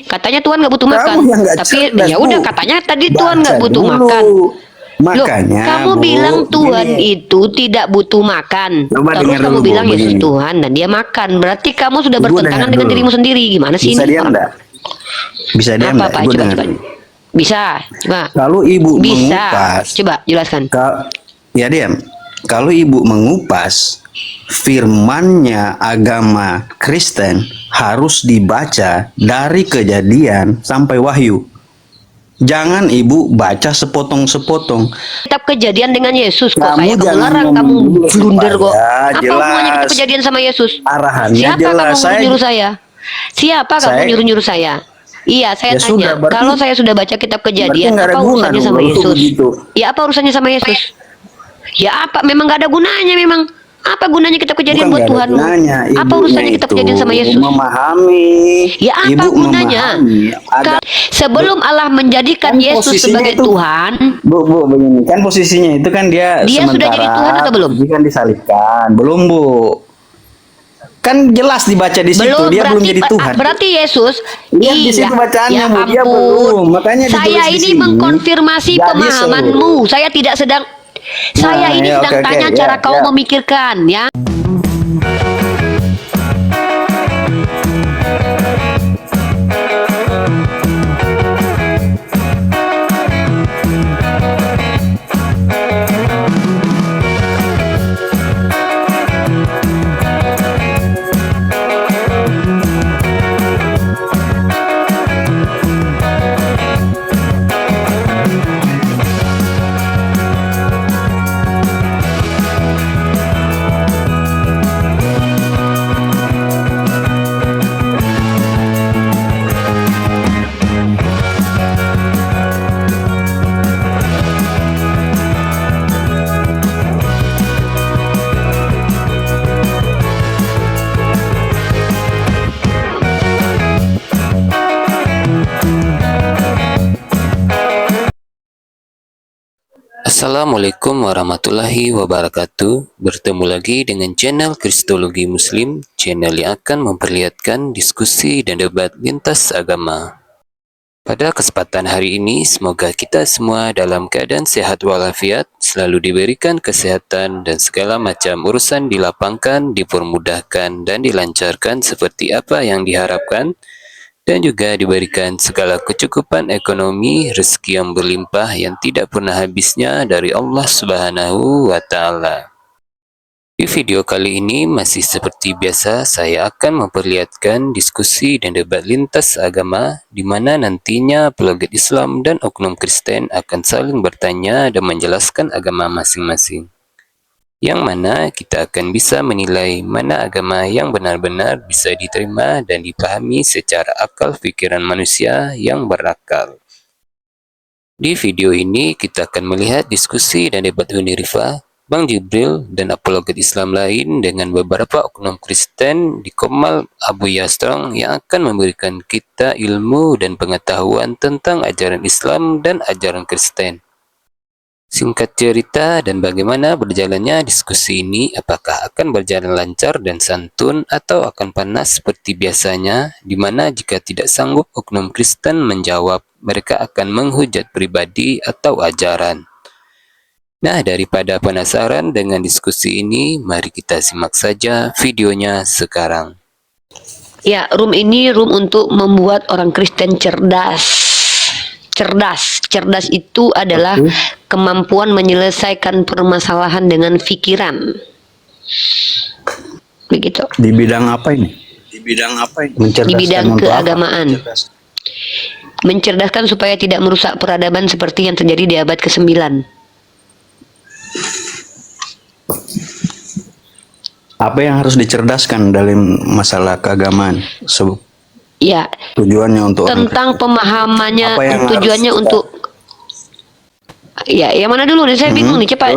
Katanya Tuhan nggak butuh Kamu makan. yang nggak Tapi cerdas, ya udah Bu. katanya tadi Tuhan Baca nggak butuh dulu. makan. Loh, Makanya, kamu Bu, bilang Tuhan gini. itu tidak butuh makan. Coba Terus dengar kamu dulu, Bu, bilang Yesus begini. Tuhan dan dia makan. Berarti kamu sudah Ibu bertentangan dengar dengan dulu. dirimu sendiri. Gimana sih Bisa ini diam orang? enggak? Bisa diam Apa enggak? Pak? Ibu Coba dengar coba. dulu. Bisa. Coba. Kalau ibu Bisa. mengupas, Coba jelaskan. ya diam. Kalau ibu mengupas firmannya agama Kristen harus dibaca dari Kejadian sampai Wahyu. Jangan ibu baca sepotong-sepotong. Kitab Kejadian dengan Yesus kok Kamu kayak kamu jangan larang, ngomong kamu dulu blunder kok. supaya Apa hubungannya Kitab jelas. Kejadian sama Yesus? Arahannya Siapa jelas. kamu nyuruh saya? Siapa kamu Saya nyuruh-nyuruh saya? Iya, saya ya tanya. sudah, berarti Kalau saya sudah baca Kitab Kejadian, nggak ada apa guna urusannya dong sama kalau Yesus? begitu. Ya apa urusannya sama Yesus? Ya apa? Memang nggak ada gunanya memang. Apa gunanya Kitab Kejadian Bukan buat nggak ada Tuhanmu? gunanya. Apa Ibunya urusannya Kitab itu Kejadian sama Yesus? memahami. Ya apa Ibu gunanya? memahami ada Sebelum Allah menjadikan kan Yesus posisinya sebagai itu, Tuhan, Bu, begini kan posisinya itu kan dia dia sudah jadi Tuhan sementara atau belum? pergi kan disalibkan. Belum, Bu. Kan jelas dibaca di situ dia belum jadi Tuhan. Berarti Yesus Lihat di situ bacaannya, ya Bu, dia ampun. belum. Makanya Saya ditulis di ini sini. mengkonfirmasi Jadi pemahamanmu. Saya tidak sedang saya ini ya, sedang oke, tanya ya, cara kau ya. memikirkan ya. Assalamualaikum warahmatullahi wabarakatuh. Bertemu lagi dengan channel Kristologi Muslim, channel yang akan memperlihatkan diskusi dan debat lintas agama. Pada kesempatan hari ini, semoga kita semua dalam keadaan sehat walafiat, selalu diberikan kesehatan dan segala macam urusan dilapangkan, dipermudahkan dan dilancarkan seperti apa yang diharapkan, dan juga diberikan segala kecukupan ekonomi, rezeki yang berlimpah yang tidak pernah habisnya dari Allah Subhanahu wa Ta'ala. Di video kali ini masih seperti biasa, saya akan memperlihatkan diskusi dan debat lintas agama di mana nantinya apologet Islam dan oknum Kristen akan saling bertanya dan menjelaskan agama masing-masing. Yang mana kita akan bisa menilai mana agama yang benar-benar bisa diterima dan dipahami secara akal pikiran manusia yang berakal. Di video ini kita akan melihat diskusi dan debat Hunirifa, Bang Jibril, dan apologet Islam lain dengan beberapa oknum Kristen di Komal Abu Yastrong yang akan memberikan kita ilmu dan pengetahuan tentang ajaran Islam dan ajaran Kristen. Singkat cerita dan bagaimana berjalannya diskusi ini, apakah akan berjalan lancar dan santun atau akan panas seperti biasanya, di mana jika tidak sanggup oknum Kristen menjawab, mereka akan menghujat pribadi atau ajaran. Nah, daripada penasaran dengan diskusi ini, mari kita simak saja videonya sekarang. Ya, room ini room untuk membuat orang Kristen cerdas. Cerdas itu adalah kemampuan menyelesaikan permasalahan dengan pikiran. Begitu. Di bidang apa ini? Di bidang apa ini? Di bidang keagamaan. Mencerdaskan supaya tidak merusak peradaban seperti yang terjadi di abad ke-9. Apa yang harus dicerdaskan dalam masalah keagamaan? Ya, Tujuannya untuk tentang pemahamannya, tujuannya untuk ya, yang mana dulu nih? Saya bingung nih, cepat.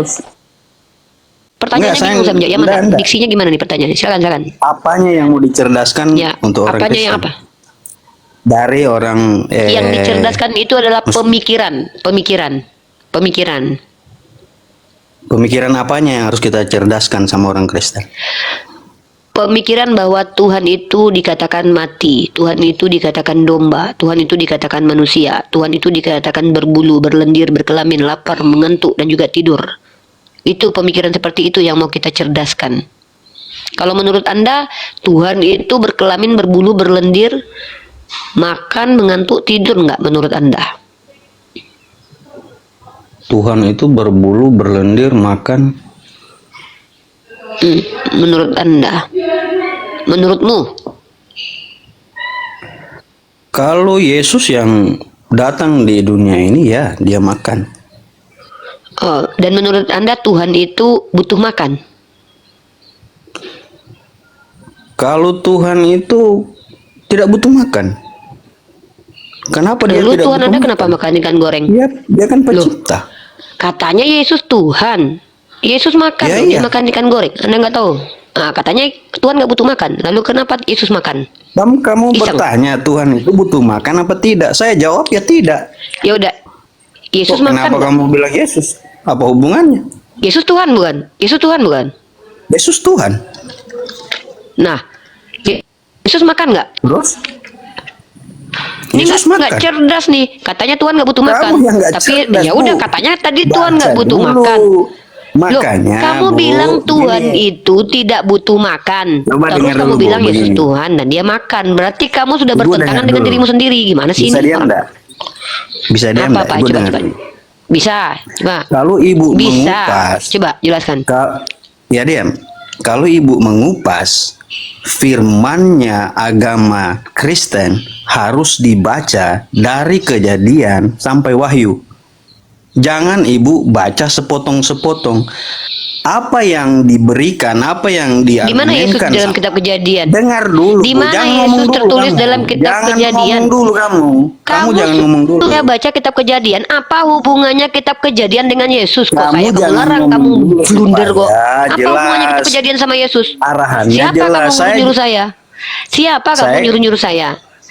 Pertanyaannya bingung saya menjawab. Yang mana? Diksinya gimana nih pertanyaannya? Silakan. Apanya yang mau dicerdaskan Ya, untuk orang apanya Kristen? yang apa? Dari orang Yang dicerdaskan itu adalah pemikiran. Pemikiran apanya yang harus kita cerdaskan sama orang Kristen? pemikiran bahwa Tuhan itu dikatakan mati, Tuhan itu dikatakan domba, Tuhan itu dikatakan manusia, Tuhan itu dikatakan berbulu, berlendir, berkelamin, lapar, mengantuk, dan juga tidur. Itu pemikiran seperti itu yang mau kita cerdaskan. Kalau menurut Anda, Tuhan itu berkelamin, berbulu, berlendir, makan, mengantuk, tidur nggak menurut Anda? Tuhan itu berbulu, berlendir, makan. Menurut Anda? Menurutmu? Kalau Yesus yang datang di dunia ini, ya dia makan. Oh, dan menurut Anda Tuhan itu butuh makan? Kalau Tuhan itu tidak butuh makan, kenapa dia Lalu tidak Tuhan butuh Anda makan? kenapa makan ikan goreng? Dia kan pencipta. Katanya Yesus Tuhan. Yesus makan, Ya, dia iya. makan ikan goreng. Anda nggak tahu? Nah, katanya Tuhan nggak butuh makan. Lalu kenapa Yesus makan? Kamu Iseng. bertanya Tuhan itu butuh makan apa tidak? Saya jawab ya tidak. Ya udah, Yesus Kok makan. kenapa nggak? kamu bilang Yesus? Apa hubungannya? Yesus Tuhan bukan? Yesus Tuhan bukan? Yesus Tuhan. Nah, Yesus makan nggak? Terus? Ini Yesus nggak cerdas nih. Katanya Tuhan nggak butuh makan. yang nggak Tapi cerdas, ya udah Bu. katanya tadi Baca Tuhan nggak butuh dulu. makan. Makanya, Loh, kamu Bu, bilang Tuhan gini. itu tidak butuh makan. Coba Terus dengar kamu dulu, Bu, bilang Yesus begini. Tuhan dan dia makan. Berarti kamu sudah Ibu bertentangan dengar dengan dulu. dirimu sendiri. Gimana sih Bisa ini? diam enggak? Bisa diam Apa enggak? apa? Ibu Coba dengar coba. dulu. Bisa. Coba. Kalau ibu Bisa. mengupas, Coba jelaskan. ya diam. Kalau ibu mengupas firmannya agama Kristen harus dibaca dari Kejadian sampai Wahyu. Jangan ibu baca sepotong-sepotong. Apa yang diberikan, apa yang Di mana Yesus diargumenkan. dalam kitab Kejadian? Dengar dulu. Di Bu. mana Jangan Yesus ngomong dulu tertulis kamu. dalam kitab Jangan Kejadian? ngomong dulu kamu. Kamu jangan ngomong dulu. Saya baca kitab Kejadian. Apa hubungannya kitab Kejadian dengan Yesus? Kok Kamu saya jangan larang ngomong kamu dulu blunder kok? supaya Apa jelas. hubungannya kitab Kejadian sama Yesus? Arahannya Siapa jelas. kamu nyuruh saya? Siapa kamu Saya- nyuruh-nyuruh saya?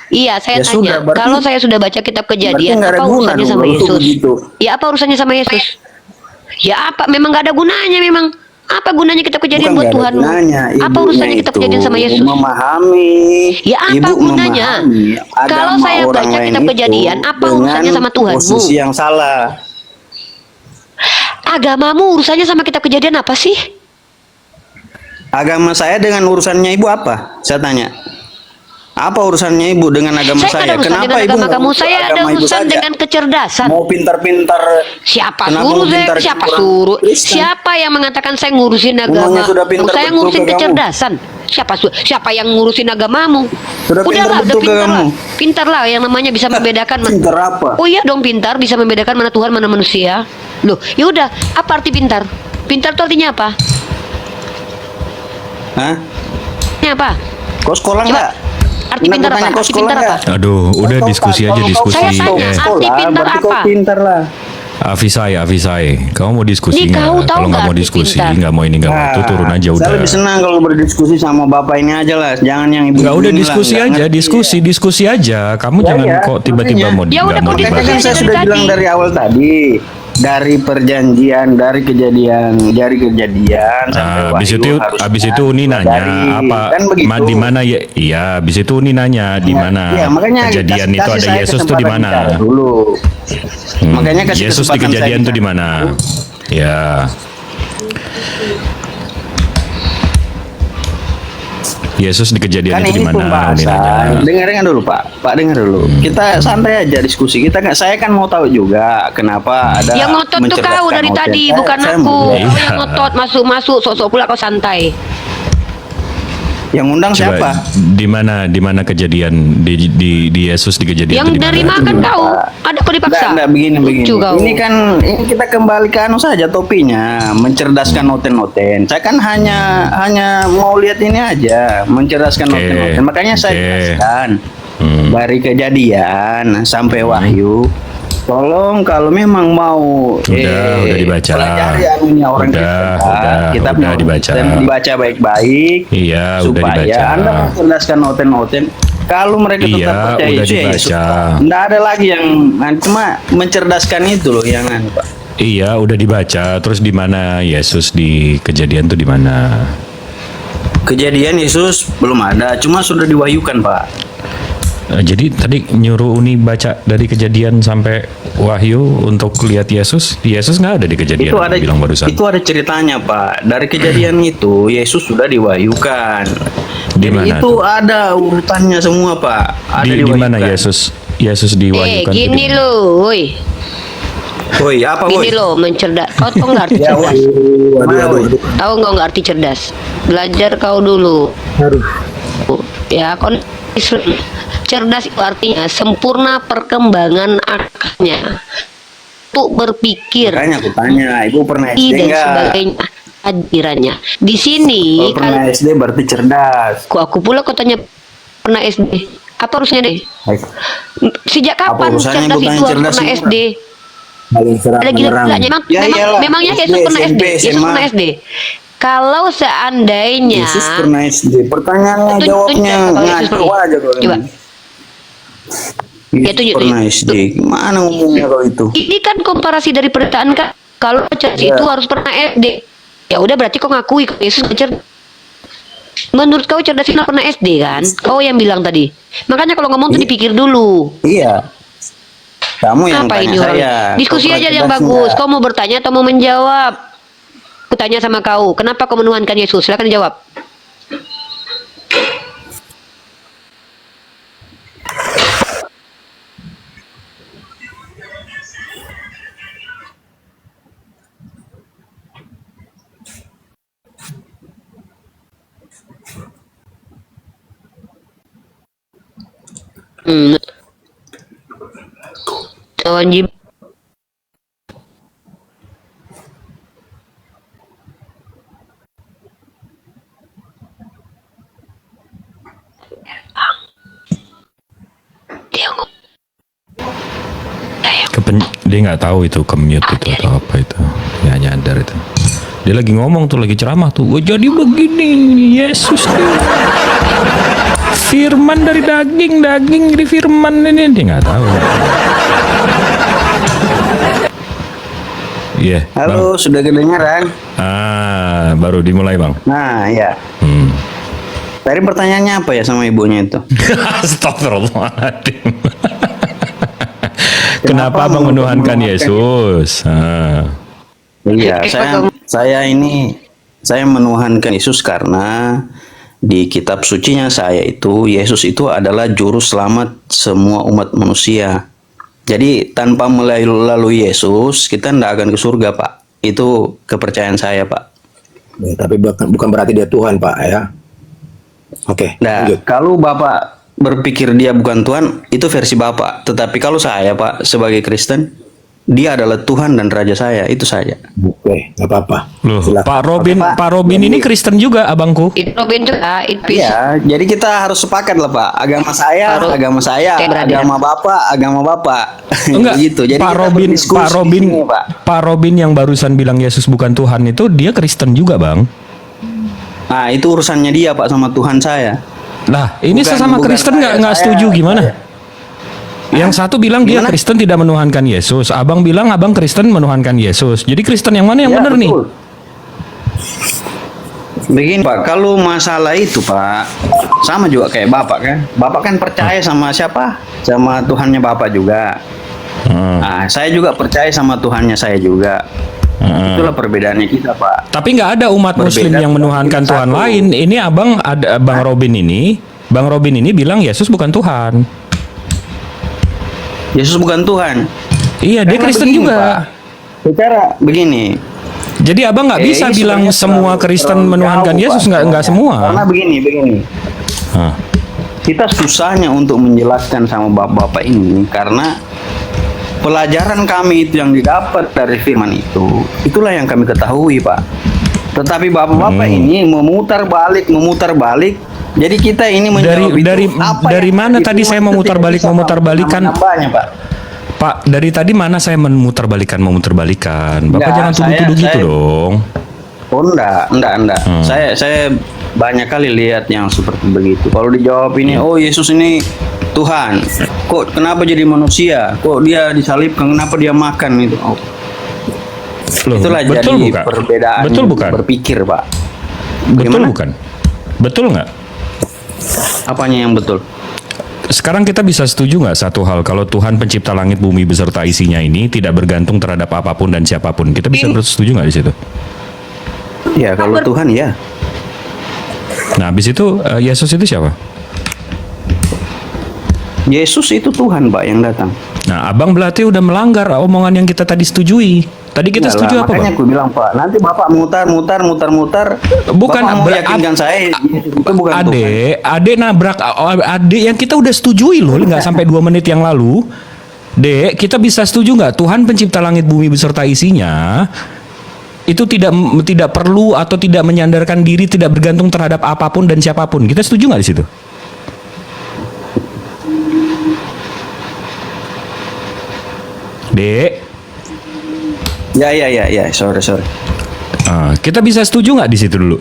Iya, saya Ya tanya. sudah, berarti- Kalau saya sudah baca kitab Kejadian, nggak ada apa guna urusannya dong sama kalau Yesus? begitu. Ya apa urusannya sama Yesus? Ya apa? Memang nggak ada gunanya memang. Apa gunanya kitab Kejadian Bukan buat nggak ada Tuhanmu? gunanya. Apa Ibunya urusannya kitab itu Kejadian sama Yesus? Memahami. Ya apa Ibu gunanya? memahami Kalau agama saya orang baca lain kitab itu Kejadian, apa dengan urusannya sama Tuhanmu? posisi yang salah. Agamamu urusannya sama kitab Kejadian apa sih? Agama saya dengan urusannya ibu apa? Saya tanya. Apa urusannya ibu dengan agama Saya saya? nggak ada urusan dengan ibu agama nggak kamu. butuh Saya ada agama ibu urusan saja? dengan kecerdasan. Mau pintar-pintar. Siapa Kenapa suruh mau saya? pintar Siapa orang suruh? Kristen? Siapa yang mengatakan saya ngurusin agama? Memangnya sudah pintar Saya betul ngurusin ke kamu? kecerdasan. Siapa yang ngurusin agamamu? Sudah pintar Udahlah, udah betul ke pintar lah. kamu? Pintar lah yang namanya bisa membedakan. Pintar apa? Oh iya dong pintar, bisa membedakan mana Tuhan mana manusia. Loh, ya udah, apa arti pintar? Pintar itu artinya apa? Hah? Artinya apa? Kau sekolah Coba. nggak? Arti Pernah pintar kau apa? tanya kau Arti sekolah pintar apa? nggak? Aduh, udah Kau diskusi tak- aja kalau kau diskusi. Saya tanya, arti sekolah, pintar berarti apa? kau pintar lah. Afisai, kamu mau diskusi Nih, nggak? kau tahu Kalau nggak nggak mau arti diskusi, pintar? nggak mau ini nggak mau itu turun aja udah. Saya lebih senang kalau berdiskusi sama bapak ini aja lah. Jangan yang ibu. Nggak udah ini lah, diskusi nggak aja, ngerti. diskusi aja. Kamu jangan iya, kok tiba-tiba makanya. mau Ya udah, nggak mau kau Makanya dibahas. kan diskusi saya aja sudah dari bilang tadi. dari awal tadi. Dari perjanjian, dari kejadian sampai Nah, habis wahyu itu harusnya Uni nanya dari- apa? kan begitu. Di mana ya? Iya, habis itu Uni nanya di mana Iya, makanya kejadian kasih itu ada saya Yesus tuh di kesempatan mana? bicara dulu. Makanya kasih Yesus di kesempatan saya kejadian tuh di bicara. mana? Ya. Yesus di kejadian Kan itu di ini mana? Uni pembahasan. nanya. Dengar dulu Pak dengar dulu. Kita santai aja diskusi. Saya kan mau tahu juga kenapa ada Yang ngotot tuh kau dari mencerdaskan tadi, Oten. bukan Saya aku. mau lihat. Kau yang ngotot masuk-masuk, sok-sok pula kau santai. Yang undang Coba, siapa? di mana kejadian di Yesus di kejadian Yang itu di dari mana? makan kau, ada kau dipaksa. Enggak, begini. Lucu kau. Ini kan kita kembali ke anu saja topinya, mencerdaskan Oten. Saya kan hanya mau lihat ini aja, mencerdaskan Oke, Oten. Makanya saya oke. jelaskan dari kejadian sampai Hmm. wahyu. Tolong kalau memang mau Udah dibaca. pelajari anunya orang kita udah mau dibaca. dan dibaca baik-baik. Iya, udah supaya dibaca. Anda mencerdaskan Oten. Kalau mereka tetap Iya, percaya udah Yesus, ya Yesus. dibaca. Nggak ada lagi yang cuma mencerdaskan itu loh yang Pak. Iya, udah dibaca. Terus di mana Yesus di kejadian tuh di mana? Kejadian Yesus belum ada, cuma sudah diwahyukan, Pak. Jadi tadi nyuruh Uni baca dari Kejadian sampai Wahyu untuk lihat Yesus. Yesus nggak ada di Kejadian. Itu ada, bilang barusan. itu ada ceritanya, Pak. Dari Kejadian itu Yesus sudah diwahyukan. Di Jadi mana itu tuh? ada urutannya semua, Pak. Ada Di mana diwahyukan. Yesus diwahyukan? tuh Gini di mana? loh, woi. Woi, apa woi? Gini loh, mencerdas. Kau tau nggak arti Ya, cerdas? Mana, woi? Tahu nggak arti cerdas? Belajar kau dulu. Ya, kau cerdas itu artinya sempurna perkembangan akalnya untuk berpikir Makanya aku tanya, Ibu pernah SD dan enggak? sebagainya hadirannya. Di sini Kalau pernah SD berarti cerdas. aku pula kau tanya pernah SD. Apa harusnya deh? Sejak kapan urusannya cerdas bukan itu harus cerdas pernah ini, SD? Paling serang Ada gila-gilanya memang, Ya iyalah, memangnya SD, Yesus pernah SMP, SD. Yesus SMA. pernah SD. Kalau seandainya Yesus pernah SD. Pertanyaannya Tunjuk jawabnya kalau Yesus ngaco pernah. aja kalau Coba. ini. Ya, Yesus tunjuk, pernah tunjuk. SD. Gimana ngomongnya kalau itu? ini kan komparasi dari pernyataan Kak. Kalau cerdas Ya. itu harus pernah SD. Ya udah berarti kau ngakui kalau Yesus nggak cerdas. Menurut kau cerdas itu pernah SD kan? Kau yang bilang tadi. Makanya kalau ngomong tuh dipikir dulu. Iya. Kamu yang Apa tanya ini orang? saya. Diskusi Kau aja pernah yang cerdas bagus. enggak? Kau mau bertanya atau mau menjawab? Aku tanya sama kau, kenapa kau menuhankan Yesus? Silakan jawab. Hmm. Wajib. Dia ngomong. Dia nggak tahu itu ke-mute itu atau apa itu. Ya nyadar itu. Dia lagi ngomong tuh, lagi ceramah tuh. "Oh, jadi begini, Yesus nih. Firman dari daging jadi firman ini." Dia nggak tahu. Iya. Halo, sudah kedengaran? Bang. Baru dimulai bang. Nah, ya. Hmm. Tadi pertanyaannya apa ya sama ibunya itu? Astagfirullahaladzim. Kenapa Kenapa abang menuhankan menuhankan Yesus? Iya, saya menuhankan Yesus karena di kitab sucinya saya itu Yesus itu adalah juru selamat semua umat manusia. Jadi tanpa melalui Yesus kita tidak akan ke surga, Pak. Itu kepercayaan saya, Pak. Ya, tapi bukan berarti dia Tuhan, Pak, ya. Oke, Nah, lanjut. kalau Bapak berpikir dia bukan Tuhan, itu versi Bapak. Tetapi kalau saya, Pak, sebagai Kristen, dia adalah Tuhan dan Raja saya. Itu saja. Oke, nggak apa-apa. Loh, Silakan. Pak Robin ini Kristen juga abangku. Itu Robin juga, itu Iya, jadi kita harus sepakat lah, Pak. Agama saya, Baru- agama saya, Oke, berani, agama Bapak, agama Bapak. Enggak, gitu. Jadi Pak kita Robin, berdiskusi Pak di Robin, sini, Pak. Pak Robin yang barusan bilang Yesus bukan Tuhan itu dia Kristen juga bang. Nah, itu urusannya dia, Pak, sama Tuhan saya. Lah, ini Bukan- sesama bukan Kristen saya, nggak saya- setuju gimana? Yang satu bilang dia Gimana? Kristen tidak menuhankan Yesus, abang bilang abang Kristen menuhankan Yesus. Jadi Kristen yang mana yang Ya, benar nih? betul. Begini, Pak, kalau masalah itu, Pak, sama juga kayak Bapak kan. Bapak kan percaya sama siapa? Sama Tuhannya Bapak juga. Heeh, Nah, saya juga percaya sama Tuhannya saya juga. heeh. Itulah perbedaannya kita, Pak. Tapi nggak ada umat Berbeda Muslim yang menuhankan Tuhan Tuhan satu. lain. Ini abang ada Bang Robin ini bilang Yesus bukan Tuhan. Yesus bukan Tuhan. Iya, dia Karena Kristen begini, juga. Pak. Secara begini, Jadi abang nggak bisa ini bilang sebenarnya semua terlalu- Kristen terlalu menuhankan jauh, Yesus, Pak, nggak sebenarnya. semua. Karena begini. Hah. Kita susahnya untuk menjelaskan sama bapak-bapak ini karena pelajaran kami itu yang didapat dari firman itu, itulah yang kami ketahui, Pak. Tetapi bapak-bapak ini memutar balik. Jadi kita ini menjawab itu. Dari yang mana di tadi firman saya itu memutar tidak balik, bisa, Pak, memutar-balikan? menambahnya, Pak. Pak, dari tadi mana saya memutar-balikan? Bapak Enggak, jangan tuduh-tuduh saya- gitu saya- dong. Oh, enggak. Saya banyak kali lihat yang seperti begitu. Kalau dijawab ini, oh Yesus ini Tuhan. Kok kenapa jadi manusia? Kok dia disalibkan? Kenapa dia makan itu? Oh, Loh, itulah betul jadi bukan? perbedaan Betul bukan? berpikir, Pak. Betul Gimana? bukan? Betul nggak? Apanya yang betul? Sekarang kita bisa setuju nggak satu hal, kalau Tuhan pencipta langit bumi beserta isinya ini tidak bergantung terhadap apapun dan siapapun. Kita bisa setuju nggak di situ? Ya kalau Tuhan ya. Nah, habis itu Yesus itu siapa? Yesus itu Tuhan, Pak, yang datang. Nah, abang berarti udah melanggar omongan yang kita tadi setujui. Tadi kita Enggak setuju lah, apa, makanya Bang? aku bilang, Pak, nanti Bapak mutar. Bukan, Bapak mau ber- yakinkan saya Yesus itu bukan Tuhan. Ade nabrak Ade yang kita udah setujui loh, nggak sampai 2 menit yang lalu. Dek, kita bisa setuju nggak Tuhan pencipta langit bumi beserta isinya itu tidak perlu atau tidak menyandarkan diri, tidak bergantung terhadap apapun dan siapapun. Kita setuju nggak di situ? Dek, Ya, sorry. kita bisa setuju nggak di situ dulu?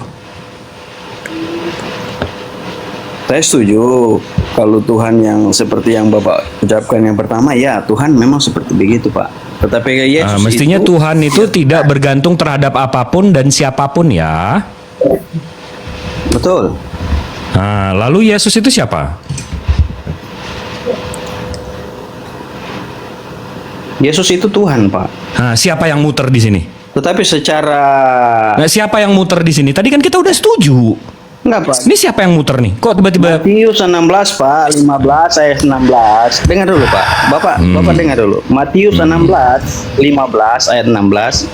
Saya setuju kalau Tuhan yang seperti yang Bapak ucapkan yang pertama, ya Tuhan memang seperti begitu, Pak. Tetapi kayak Yesus Mestinya itu, Tuhan itu tidak bergantung terhadap apapun dan siapapun ya. betul. Nah, lalu Yesus itu siapa? Yesus itu Tuhan, Pak. Nah, siapa yang muter di sini? Tetapi secara Nah, siapa yang muter di sini? Tadi kan kita udah setuju. enggak, Pak. Ini siapa yang muter nih? Kok tiba-tiba? Matius 16, Pak, 15 ayat 16. Dengar dulu, Pak. Bapak dengar dulu. Matius 16, 15 ayat 16.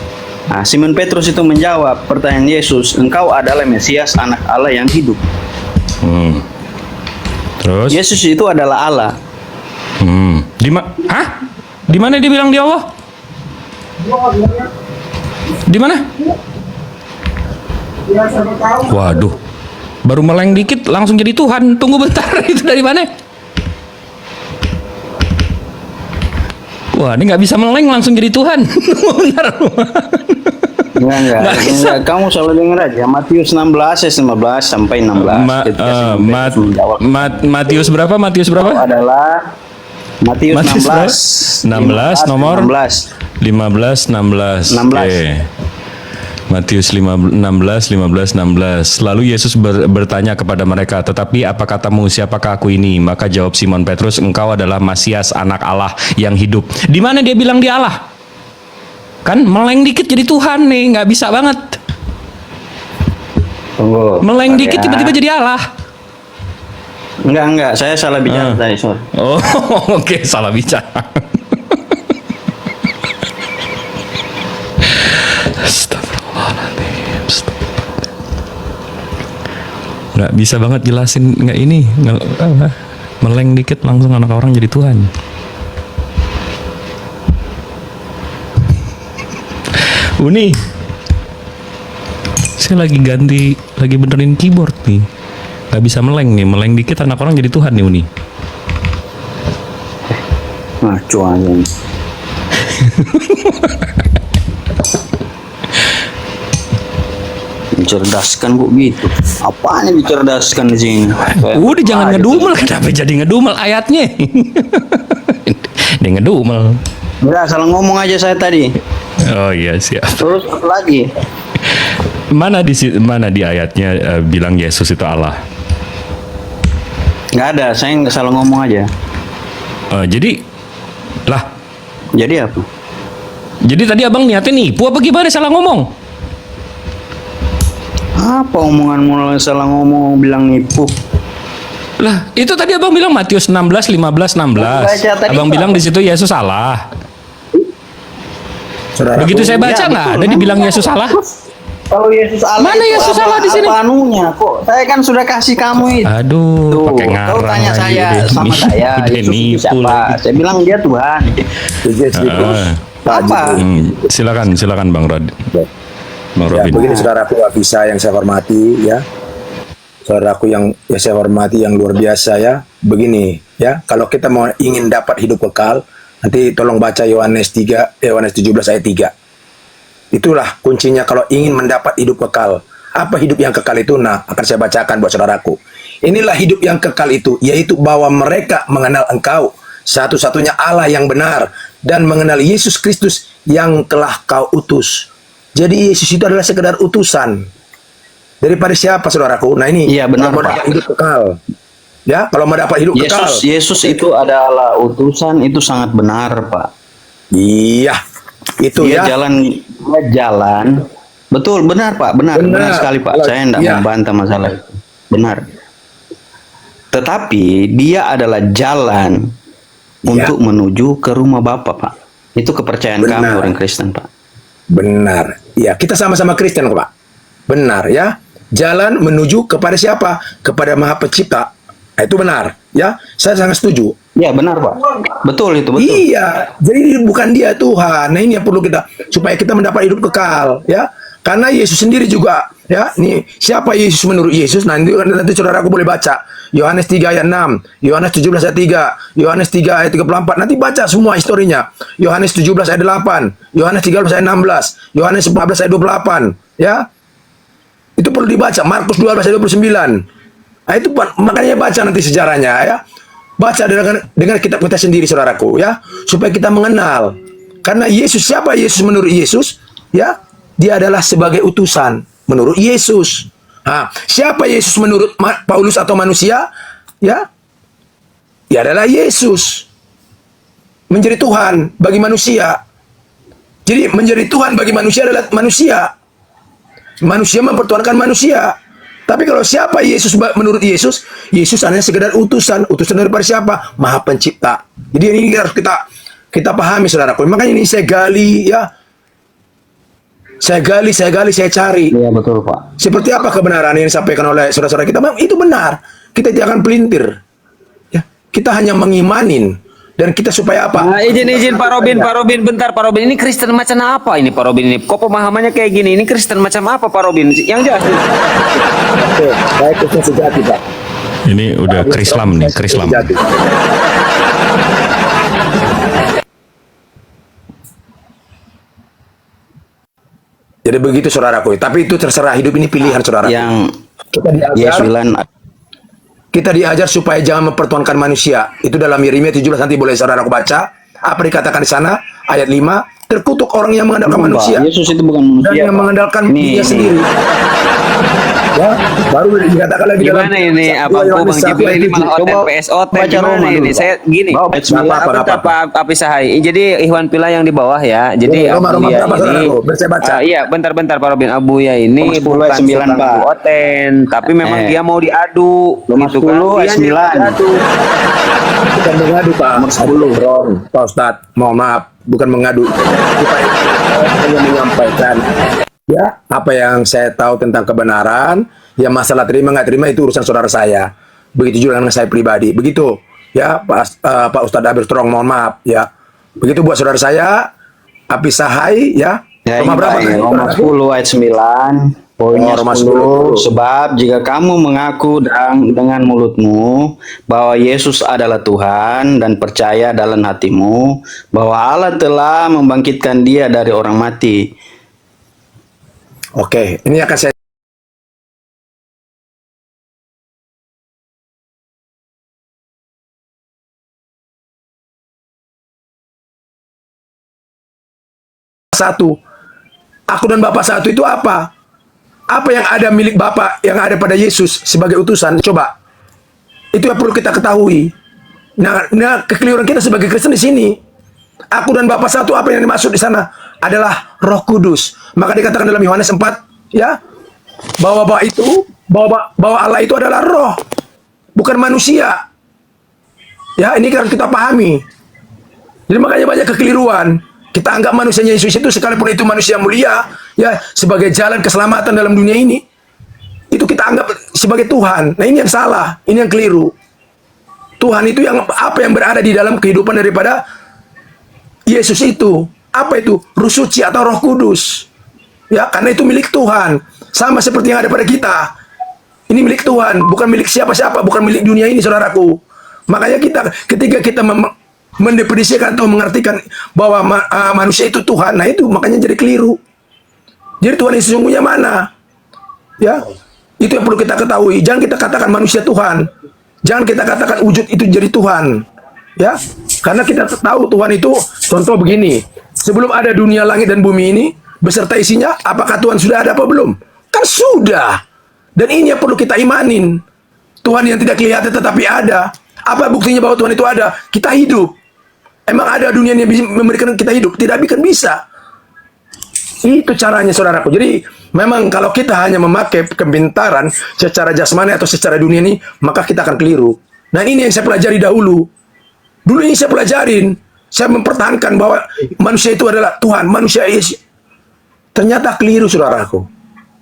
Nah, Simon Petrus itu menjawab pertanyaan Yesus, "Engkau adalah Mesias, anak Allah yang hidup." Terus? Yesus itu adalah Allah. Hah? Di mana dia bilang dia Allah? Di mana? Waduh. Baru meleng dikit langsung jadi Tuhan. Tunggu bentar, itu dari mana? Wah, ini nggak bisa meleng langsung jadi Tuhan. Tunggu bentar. Enggak. Kamu selalu dengar aja Matius 16 ayat 15 sampai 16. Ketika Simon Petrus menjawab, Matius berapa? Matius berapa? "Engkau adalah Matius 16 16 nomor 16. 16. Oke. Matius 16. Lalu Yesus bertanya kepada mereka, "Tetapi apa katamu, siapakah aku ini?" Maka jawab Simon Petrus, "Engkau adalah Mesias, anak Allah yang hidup." Di mana dia bilang dia Allah? Kan meleng dikit jadi Tuhan nih, nggak bisa banget. Tunggu. Meleng Bentar dikit ya. tiba-tiba jadi Allah. Enggak, saya salah bicara tadi, sorry. Oh, oke, salah bicara. Astagfirullahaladzim. Nggak bisa banget jelasin, nggak ini, meleng dikit langsung anak orang jadi Tuhan. Uni, saya lagi benerin keyboard nih. Nggak bisa meleng nih, meleng dikit anak orang jadi Tuhan nih, Uni. Ngaco aja. Mencerdaskan kok gitu. Apaan yang dicerdaskan di sini? Udah jangan ngedumel, kenapa jadi ngedumel ayatnya? Dia ngedumel. Enggak, salah ngomong aja saya tadi. Oh iya, siap. Terus apa lagi? Mana di ayatnya bilang Yesus itu Allah? Nggak ada, saya nggak salah ngomong aja. Jadi Jadi apa? Jadi tadi abang niatnya nipu apa gimana, salah ngomong? Apa omongan mulai salah ngomong bilang nipu? Lah, itu tadi abang bilang Matius 16, 15, 16. Baca tadi, Abang Pak. bilang di situ Yesus Allah. Saudaraku, Begitu saya baca Ya, nggak betul. ada dibilang Yesus Allah. Kalau Yesus Allah Mana itu Yesus apa- Allah di sini? Apa anunya kok? Saya kan sudah kasih kamu itu. Aduh, Tuh, pakai kau ngarang tanya lagi, saya udah sama nih, saya, udah Yesus itu nipu siapa? lagi. Saya bilang dia Tuhan. Yesus Apa? Silakan Bang Rod. Bang Ya, Robin. begini saudaraku Afisa yang saya hormati ya. Saudaraku yang saya hormati yang luar biasa ya. Begini ya, kalau kita mau ingin dapat hidup kekal, nanti tolong baca Yohanes 17 ayat 3. Itulah kuncinya kalau ingin mendapat hidup kekal. Apa hidup yang kekal itu? Nah, akan saya bacakan buat saudaraku. Inilah hidup yang kekal itu, yaitu bahwa mereka mengenal Engkau, satu-satunya Allah yang benar, dan mengenal Yesus Kristus yang telah Kau utus. Jadi Yesus itu adalah sekedar utusan. Daripada siapa, saudaraku? Nah ini, Iya, benar, kalau mau Pak. dapat hidup kekal. Ya, kalau mau dapat hidup kekal. Yesus itu adalah utusan, itu sangat benar, Pak. Iya, itu Dia ya. jalan. Betul, benar, Pak. Benar sekali, Pak. Saya tidak Iya. membantah masalah itu. Benar. Tetapi dia adalah jalan untuk menuju ke rumah Bapa, Pak. Itu kepercayaan Benar. kami orang Kristen, Pak. Benar. Ya, kita sama-sama Kristen kok, Pak. Benar ya. Jalan menuju kepada siapa? Kepada Maha Pencipta. Nah, itu benar, ya. Saya sangat setuju. Ya, benar, Pak. Betul itu, betul. Iya, jadi bukan dia Tuhan. Nah, ini yang perlu kita supaya kita mendapat hidup kekal, ya. Karena Yesus sendiri juga, ya. Nih, siapa Yesus menurut Yesus? Nanti saudaraku boleh baca. Yohanes 3 ayat 6, Yohanes 17 ayat 3, Yohanes 3 ayat 34. Nanti baca semua historinya. Yohanes 17 ayat 8, Yohanes 13 ayat 16, Yohanes 14 ayat 28, ya. Itu perlu dibaca. Markus 12 ayat 29. Nah, itu makanya baca nanti sejarahnya, ya. Baca dengan kitab kita sendiri, saudaraku, ya, supaya kita mengenal. Karena Yesus, siapa Yesus menurut Yesus? Ya, dia adalah sebagai utusan menurut Yesus. Nah, siapa Yesus menurut Paulus atau manusia? Ya, dia adalah Yesus menjadi Tuhan bagi manusia. Jadi menjadi Tuhan bagi manusia adalah manusia. Manusia mempertuhankan manusia. Tapi kalau siapa Yesus menurut Yesus? Yesus hanya sekedar utusan. Utusan daripada siapa? Maha Pencipta. Jadi ini harus kita pahami, saudaraku. Makanya ini saya gali, ya. Saya gali, saya cari. Iya, betul, Pak. Seperti apa kebenaran yang disampaikan oleh saudara-saudara kita? Memang itu benar. Kita tidak akan pelintir. Ya, kita hanya mengimanin. Dan kita supaya apa? Nah, izin Pak Robin, bentar Pak Robin. Ini Kristen macam apa ini Pak Robin ini? Kok pemahamannya kayak gini? Ini Kristen macam apa Pak Robin? Yang jelas. Oke, saya Kristen sejati, Pak. Ini udah Krislam nih, Krislam. Sejati. Jadi begitu, saudaraku. Tapi itu terserah, hidup ini pilihan, saudara. Yang Kita diajar, Yesus bilang, kita diajar supaya jangan mempertuhankan manusia. Itu dalam Yeremia 17, nanti boleh saudaraku baca. Apa dikatakan di sana? Ayat 5. Terkutuk orang yang mengandalkan Pak, manusia Yesus itu bukan dan manusia, yang Pak. mengandalkan Nih, dirinya nih. sendiri. Ya, baru dikatakan lagi Gimana ini? Apa Bang Jibril ini malah hotel PSOT baca gimana Roma ini? dulu, Pak. Saya gini. Bawa ayat 9. Bentar Pak Apisahai. Jadi Ikhwan Pila yang di bawah ya. Jadi Roma Abuya berapa, ini. saudaraku? Biar saya baca. Iya, bentar Pak Robin. Abuya ini Roma 10 bukan ayat 9, sedang Pak. dioten, tapi memang Eh. dia mau diadu. Roma Gitu 10 ayat Dia 9. diadu. Bukan mengadu, Pak. Aduh, wrong, Pak Ustadz. Mohon maaf, bukan mengadu. Kita hanya menyampaikan, ya, apa yang saya tahu tentang kebenaran. Ya, masalah terima nggak terima itu urusan saudara saya. Begitu juga dengan saya pribadi. Begitu, ya, Pak Ustadz Abir Strong. Mohon maaf, ya. Begitu buat saudara saya, Apisahai, ya. Ya, Roma ini, berapa? Pak, tadi? Roma 10 ayat 9. Poinnya Roma 10. 10. Sebab jika kamu mengaku dengan mulutmu bahwa Yesus adalah Tuhan dan percaya dalam hatimu bahwa Allah telah membangkitkan dia dari orang mati. Oke, ini akan saya satu. Aku dan Bapa satu itu apa? Apa yang ada milik Bapa yang ada pada Yesus sebagai utusan? Coba. Itu yang perlu kita ketahui. Nah, kekeliruan kita sebagai Kristen di sini. Aku dan Bapa satu, apa yang dimaksud di sana adalah Roh Kudus. Maka dikatakan dalam Yohanes 4, ya, bahwa bahwa Allah itu adalah roh, bukan manusia. Ya, ini kan kita pahami. Jadi makanya banyak kekeliruan. Kita anggap manusianya Yesus itu, sekalipun itu manusia mulia, ya, sebagai jalan keselamatan dalam dunia ini, itu kita anggap sebagai Tuhan. Nah, ini yang salah, ini yang keliru. Tuhan itu yang apa yang berada di dalam kehidupan daripada Yesus itu. Apa itu? Ruh Suci atau Roh Kudus. Ya, karena itu milik Tuhan. Sama seperti yang ada pada kita. Ini milik Tuhan, bukan milik siapa-siapa, bukan milik dunia ini, saudaraku. Makanya ketika kita mendefinisikan atau mengartikan bahwa manusia itu Tuhan, nah itu makanya jadi keliru. Jadi Tuhan yang sesungguhnya mana? Ya, itu yang perlu kita ketahui. Jangan kita katakan manusia Tuhan. Jangan kita katakan wujud itu jadi Tuhan. Ya, karena kita tahu Tuhan itu, contoh begini. Sebelum ada dunia langit dan bumi ini beserta isinya, apakah Tuhan sudah ada apa belum? Kan sudah. Dan ini yang perlu kita imanin. Tuhan yang tidak kelihatan tetapi ada. Apa buktinya bahwa Tuhan itu ada? Kita hidup. Emang ada dunia yang bisa memberikan kita hidup? Tidak akan bisa. Itu caranya saudaraku. Jadi memang kalau kita hanya memakai kepintaran secara jasmani atau secara dunia ini, maka kita akan keliru. Nah ini yang saya pelajari dahulu. Dulu ini saya pelajarin. Saya mempertahankan bahwa manusia itu adalah Tuhan. Manusia Yesus. Ternyata keliru saudaraku.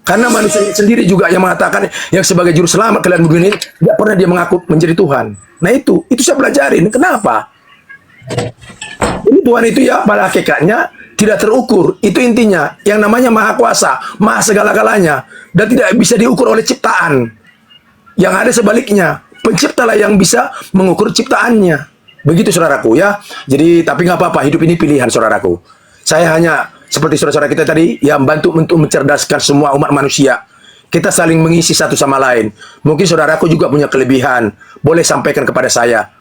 Karena manusia sendiri juga yang mengatakan yang sebagai juru selamat kalian dunia ini tidak pernah dia mengaku menjadi Tuhan. Nah itu saya pelajarin. Kenapa? Ini Tuhan itu ya pada hakikatnya tidak terukur. Itu intinya. Yang namanya maha kuasa, maha segala-galanya, dan tidak bisa diukur oleh ciptaan. Yang ada sebaliknya, penciptalah yang bisa mengukur ciptaannya. Begitu saudaraku ya. Jadi tapi nggak apa-apa, hidup ini pilihan saudaraku. Saya hanya seperti saudara-saudara kita tadi yang bantu untuk mencerdaskan semua umat manusia. Kita saling mengisi satu sama lain. Mungkin saudaraku juga punya kelebihan, boleh sampaikan kepada saya.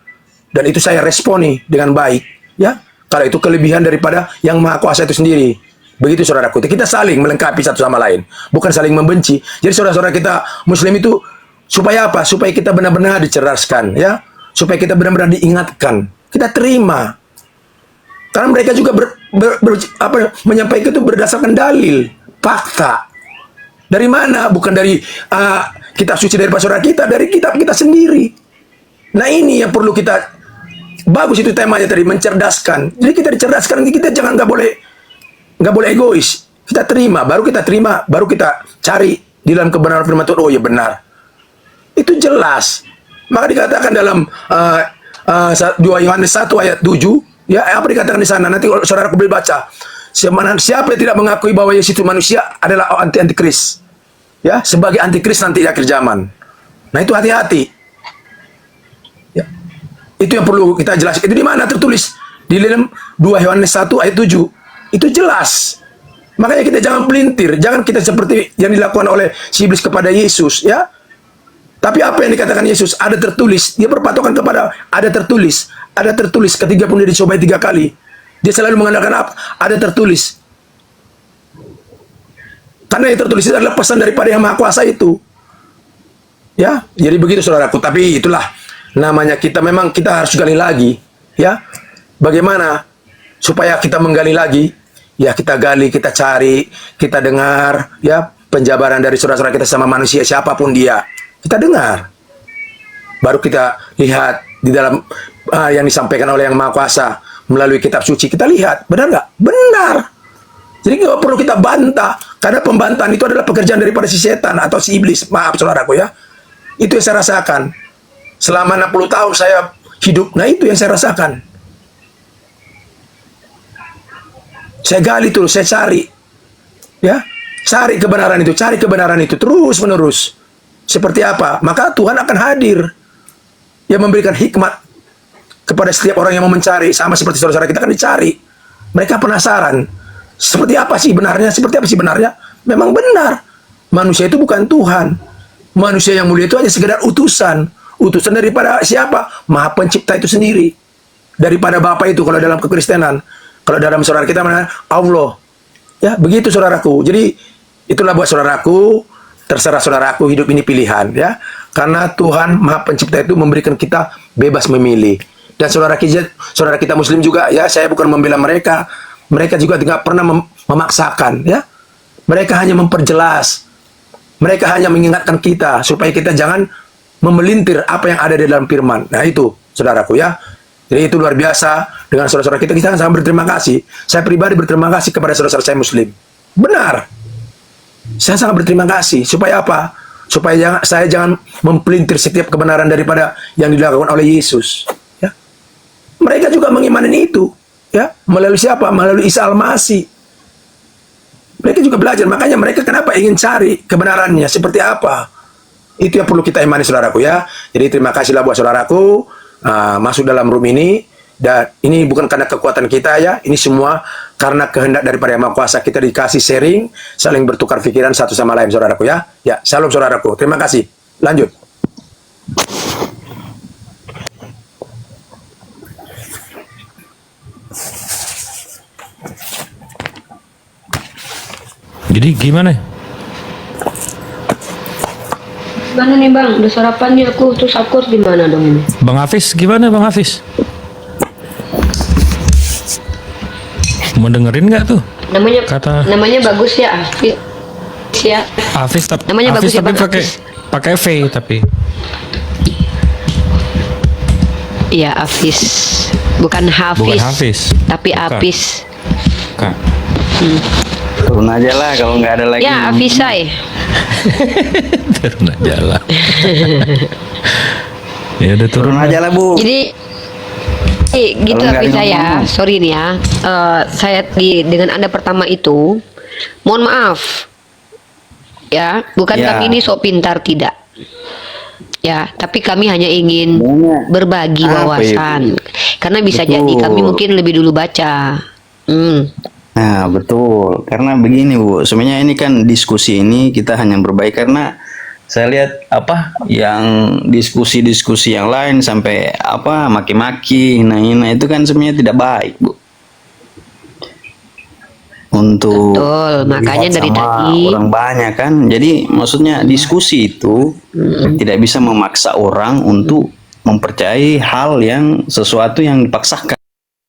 Dan itu saya responi dengan baik, ya. Kalau itu kelebihan daripada yang Maha Kuasa itu sendiri. Begitu saudaraku. Kita saling melengkapi satu sama lain, bukan saling membenci. Jadi saudara-saudara kita Muslim itu supaya apa? Supaya kita benar-benar dicerdaskan, ya. Supaya kita benar-benar diingatkan. Kita terima. Karena mereka juga menyampaikan itu berdasarkan dalil, fakta. Dari mana? Bukan dari kitab suci dari saudara kita, dari kitab kita sendiri. Nah ini yang perlu kita, bagus itu temanya tadi, mencerdaskan. Jadi kita dicerdaskan, kita jangan nggak boleh egois. Kita terima, baru kita cari di dalam kebenaran firman Tuhan. Oh ya benar, itu jelas. Maka dikatakan dalam 2 Yohanes 1 ayat 7. Ya, apa dikatakan di sana? Nanti kalau saudara boleh baca. Siapa yang tidak mengakui bahwa Yesus itu manusia adalah antikris. Ya, sebagai antikris nanti di akhir zaman. Nah, itu hati-hati. Ya. Itu yang perlu kita jelaskan. Itu di mana tertulis? Di dalam 2 Yohanes 1 ayat 7. Itu jelas. Makanya kita jangan pelintir, jangan kita seperti yang dilakukan oleh si iblis kepada Yesus, ya. Tapi apa yang dikatakan Yesus? Ada tertulis. Dia berpatokan kepada ada tertulis. Ada tertulis ketika pun dia dicobai 3 kali. Dia selalu mengandalkan apa? Ada tertulis. Karena yang tertulis itu adalah pesan daripada yang Maha Kuasa itu. Ya, jadi begitu saudaraku. Tapi itulah namanya kita memang kita harus gali lagi. Ya, bagaimana supaya kita menggali lagi? Ya kita gali, kita cari, kita dengar. Ya penjabaran dari saudara-saudara kita sama manusia siapapun dia. Kita dengar. Baru kita lihat di dalam yang disampaikan oleh yang Maha Kuasa melalui kitab suci. Kita lihat, benar nggak? Benar. Jadi nggak perlu kita bantah, karena pembantahan itu adalah pekerjaan daripada si setan atau si iblis. Maaf saudaraku ya. Itu yang saya rasakan. Selama 60 tahun saya hidup, nah itu yang saya rasakan. Saya gali terus, saya cari. Ya, cari kebenaran itu terus menerus. Seperti apa? Maka Tuhan akan hadir. Yang memberikan hikmat kepada setiap orang yang mau mencari. Sama seperti saudara-saudara kita kan dicari. Mereka penasaran. Seperti apa sih benarnya? Memang benar. Manusia itu bukan Tuhan. Manusia yang mulia itu hanya sekedar utusan. Utusan daripada siapa? Maha Pencipta itu sendiri. Daripada Bapa itu kalau dalam kekristenan. Kalau dalam saudara kita mana? Allah. Ya, begitu saudaraku. Jadi itulah buat saudaraku. Terserah saudaraku, hidup ini pilihan ya. Karena Tuhan Maha Pencipta itu memberikan kita bebas memilih. Dan saudara kita Muslim juga ya, saya bukan membela mereka. Mereka juga tidak pernah memaksakan ya. Mereka hanya memperjelas. Mereka hanya mengingatkan kita supaya kita jangan memelintir apa yang ada di dalam firman. Nah itu saudaraku ya. Jadi itu luar biasa dengan saudara-saudara kita sangat berterima kasih. Saya pribadi berterima kasih kepada saudara-saudara saya Muslim. Benar. Saya sangat berterima kasih. Supaya apa? Supaya saya jangan mempelintir setiap kebenaran daripada yang dilakukan oleh Yesus. Ya. Mereka juga mengimani itu. Ya. Melalui siapa? Melalui Isa Al-Masih. Mereka juga belajar. Makanya mereka kenapa ingin cari kebenarannya? Seperti apa? Itu yang perlu kita imani saudaraku ya. Jadi terima kasihlah buat saudaraku. Masuk dalam room ini. Dan ini bukan karena kekuatan kita ya, ini semua karena kehendak daripada Yang Maha Kuasa. Kita dikasih sharing, saling bertukar pikiran satu sama lain saudaraku ya. Ya, salam saudaraku. Terima kasih. Lanjut. Jadi gimana? Gimana nih bang? Udah sarapan nih aku, terus aku harus gimana dong ini? Bang Hafiz gimana Bang Hafiz? Mau dengerin nggak tuh? Namanya bagus ya, Hafiz ya. Hafiz Namanya Hafiz bagus ya, tapi Bang, pakai V tapi. Iya Hafiz, bukan Hafiz, Bukan Hafiz. tapi Bukan. Hafiz. Kak. Turun aja lah kalau nggak ada lagi. Ya Hafizai. Turun aja lah. Ya udah turun Turun aja lah Bu. Jadi gitu Kalau nggak Hafiz ada saya, ngomong. sorry nih ya. Saya dengan Anda pertama itu, mohon maaf. Ya, bukan Ya. kami ini sok pintar tidak. Ya, tapi kami hanya ingin Maunya berbagi apa wawasan. Karena bisa Betul. jadi kami mungkin lebih dulu baca. Nah, betul. Karena begini, Bu. Sebenarnya ini kan diskusi ini kita hanya berbaik karena saya lihat yang diskusi-diskusi yang lain sampai maki-maki, hina-hina itu kan sebenarnya tidak baik, Bu. Untuk Betul, makanya lihat dari sama tadi. orang banyak kan. Jadi maksudnya diskusi itu tidak bisa memaksa orang untuk mempercayai hal yang sesuatu yang dipaksakan.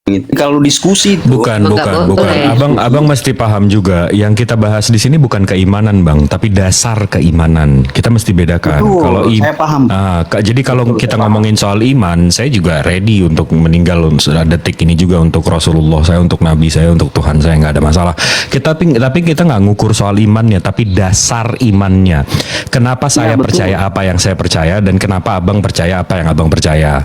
Gitu. Kalau diskusi itu Bukan. Enggak boleh. Abang mesti paham juga. Yang kita bahas di sini bukan keimanan, Bang, tapi dasar keimanan. Kita mesti bedakan. Betul, Kalau saya paham. Jadi kalau kita ngomongin soal iman, saya juga ready untuk meninggal detik ini juga untuk Rasulullah saya, untuk Nabi saya, untuk Tuhan saya, nggak ada masalah. Tapi kita nggak ngukur soal imannya, tapi dasar imannya. Kenapa saya betul. percaya apa yang saya percaya dan kenapa Abang percaya apa yang Abang percaya.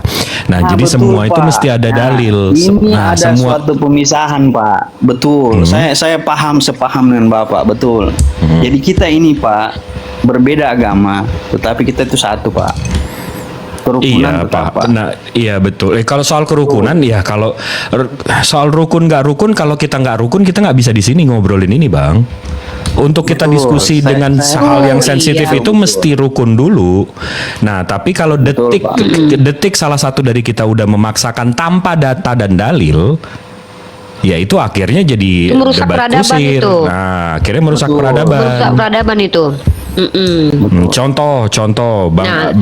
Nah, jadi betul, semua itu Pak. mesti ada Nah, dalil. Ini ada suatu pemisahan, Pak. Betul. Saya sepaham dengan Bapak, betul. Jadi kita ini, Pak, berbeda agama, tetapi kita itu satu, Pak. Kerukunan Iya tetap, Pak. Nah, iya betul. Kalau soal kerukunan, ya kalau soal rukun nggak rukun, kalau kita nggak rukun, kita nggak bisa di sini ngobrolin ini, Bang. Untuk kita Betul. diskusi dengan hal yang sensitif iya. itu mesti rukun dulu. Nah, tapi kalau Betul, detik salah satu dari kita udah memaksakan tanpa data dan dalil, ya itu akhirnya jadi Itu merusak debat peradaban kusir. itu. Nah, akhirnya merusak Betul. peradaban. Merusak peradaban itu. Contoh, Nah,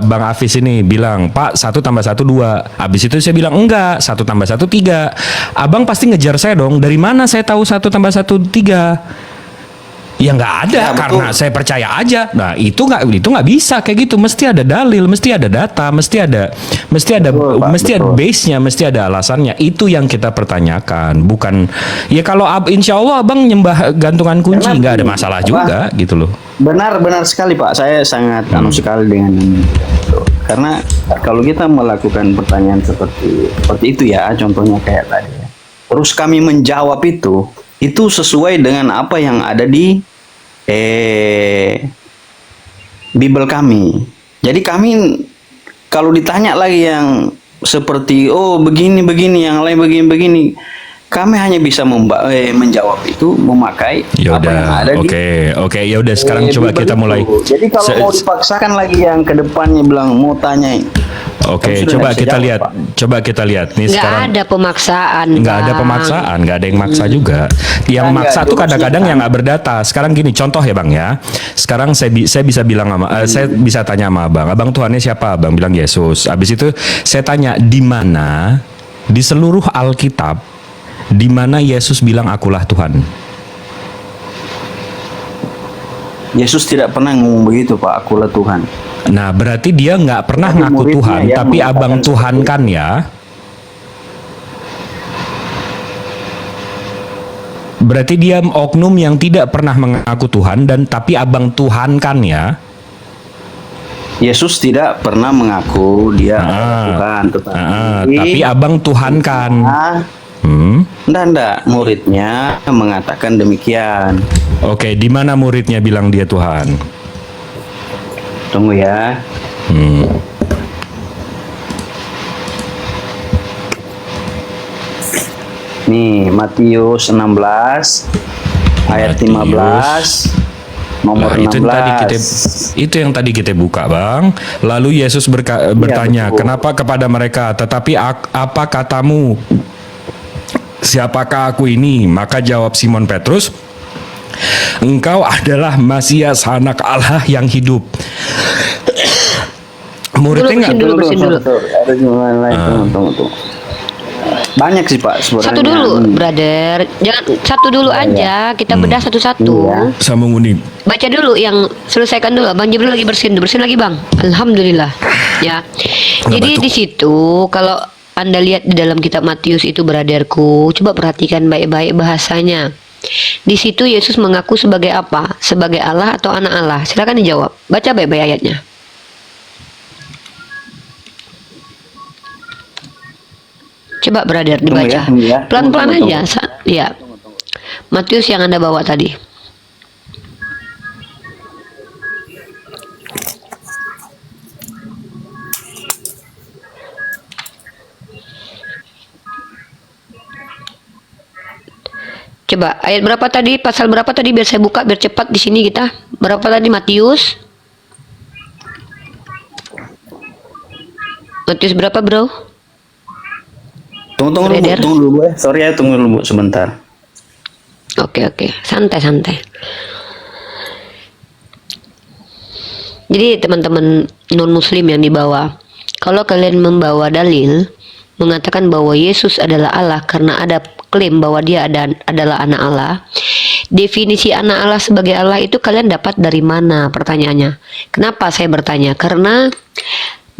Bang Hafiz ini bilang, Pak 1 tambah 1 2. Habis itu saya bilang enggak, 1 tambah 1 3. Abang pasti ngejar saya dong. Dari mana saya tahu 1 tambah 1 3? Ya nggak ada, Ya, betul. karena saya percaya aja. Nah itu nggak bisa kayak gitu. Mesti ada dalil, mesti ada data, mesti ada Betul, Pak, mesti ada betul. base-nya, mesti ada alasannya. Itu yang kita pertanyakan. Bukan ya kalau insya Allah Abang nyembah gantungan kunci Karena nggak ada begini, masalah Pak. juga gitu loh. Benar sekali, Pak. Saya sangat sekali dengan itu. Karena kalau kita melakukan pertanyaan seperti itu ya, contohnya kayak tadi ya. Terus kami menjawab itu sesuai dengan apa yang ada di Bible kami. Jadi kami kalau ditanya lagi yang seperti begini yang lain begini, kami hanya bisa menjawab itu memakai Ya apa yang ada udah, di oke. Ya udah sekarang coba Bible kita itu. mulai. Jadi kalau mau dipaksakan lagi yang ke depannya bilang mau tanya. Oke, Kan sudah coba nggak bisa kita jawab, lihat. Pak. Coba kita lihat nih Nggak sekarang. ada pemaksaan. Nggak ada Bang. pemaksaan, nggak ada yang maksa juga. Yang Nggak, maksa tuh dulu kadang-kadang sih, yang nggak berdata. Sekarang gini, contoh ya Bang ya. Sekarang saya bisa bilang saya bisa tanya sama Abang Tuhannya siapa? Abang bilang Yesus. Habis itu saya tanya di mana di seluruh Alkitab di mana Yesus bilang akulah Tuhan. Yesus tidak pernah ngomong begitu, Pak. Akulah Tuhan. Nah, berarti dia nggak pernah Tapi ngaku muridnya Tuhan, yang tapi mengatakan Abang Tuhan seperti kan ya. Berarti dia oknum yang tidak pernah mengaku Tuhan dan tapi Abang Tuhan kan ya. Yesus tidak pernah mengaku dia adalah Tuhan, Tapi Abang Tuhan kan. Enggak, muridnya mengatakan demikian. Oke, di mana muridnya bilang dia Tuhan? Tunggu ya. Nih, Matius 16 ayat 15 nomor Nah, 16. itu yang tadi kita buka, Bang. Lalu Yesus bertanya, betul. "Kenapa kepada mereka? Tetapi apa katamu? Siapakah aku ini?" Maka jawab Simon Petrus, Engkau adalah Masias, anak Allah yang hidup. Muridnya nggak bersin dulu. Ada juga lain. Tunggu. Banyak sih Pak sebenarnya. Satu dulu, brother. Jangan satu dulu aja. Kita bedah satu-satu. Iya. sama mengundi. Baca dulu yang selesaikan dulu. Bang Jibril lagi bersin lagi Bang. Alhamdulillah. Ya. Jadi di situ kalau Anda lihat di dalam kitab Matius itu, brotherku, coba perhatikan baik-baik bahasanya. Di situ Yesus mengaku sebagai apa? Sebagai Allah atau anak Allah? Silakan dijawab. Baca baik-baik ayatnya. Coba brother dibaca. Tunggu ya. Pelan-pelan Tunggu. aja. Ya. Matius yang Anda bawa tadi. Coba ayat berapa tadi? Pasal berapa tadi biar saya buka biar cepat di sini kita. Berapa tadi Matius? Matius berapa, Bro? Tunggu Brother. dulu Bu. Sorry ya, tunggu dulu Bu sebentar. Oke. Santai. Jadi teman-teman non-muslim yang dibawa, kalau kalian membawa dalil mengatakan bahwa Yesus adalah Allah karena ada klaim bahwa dia adalah anak Allah. Definisi anak Allah sebagai Allah itu kalian dapat dari mana? Pertanyaannya. Kenapa saya bertanya? Karena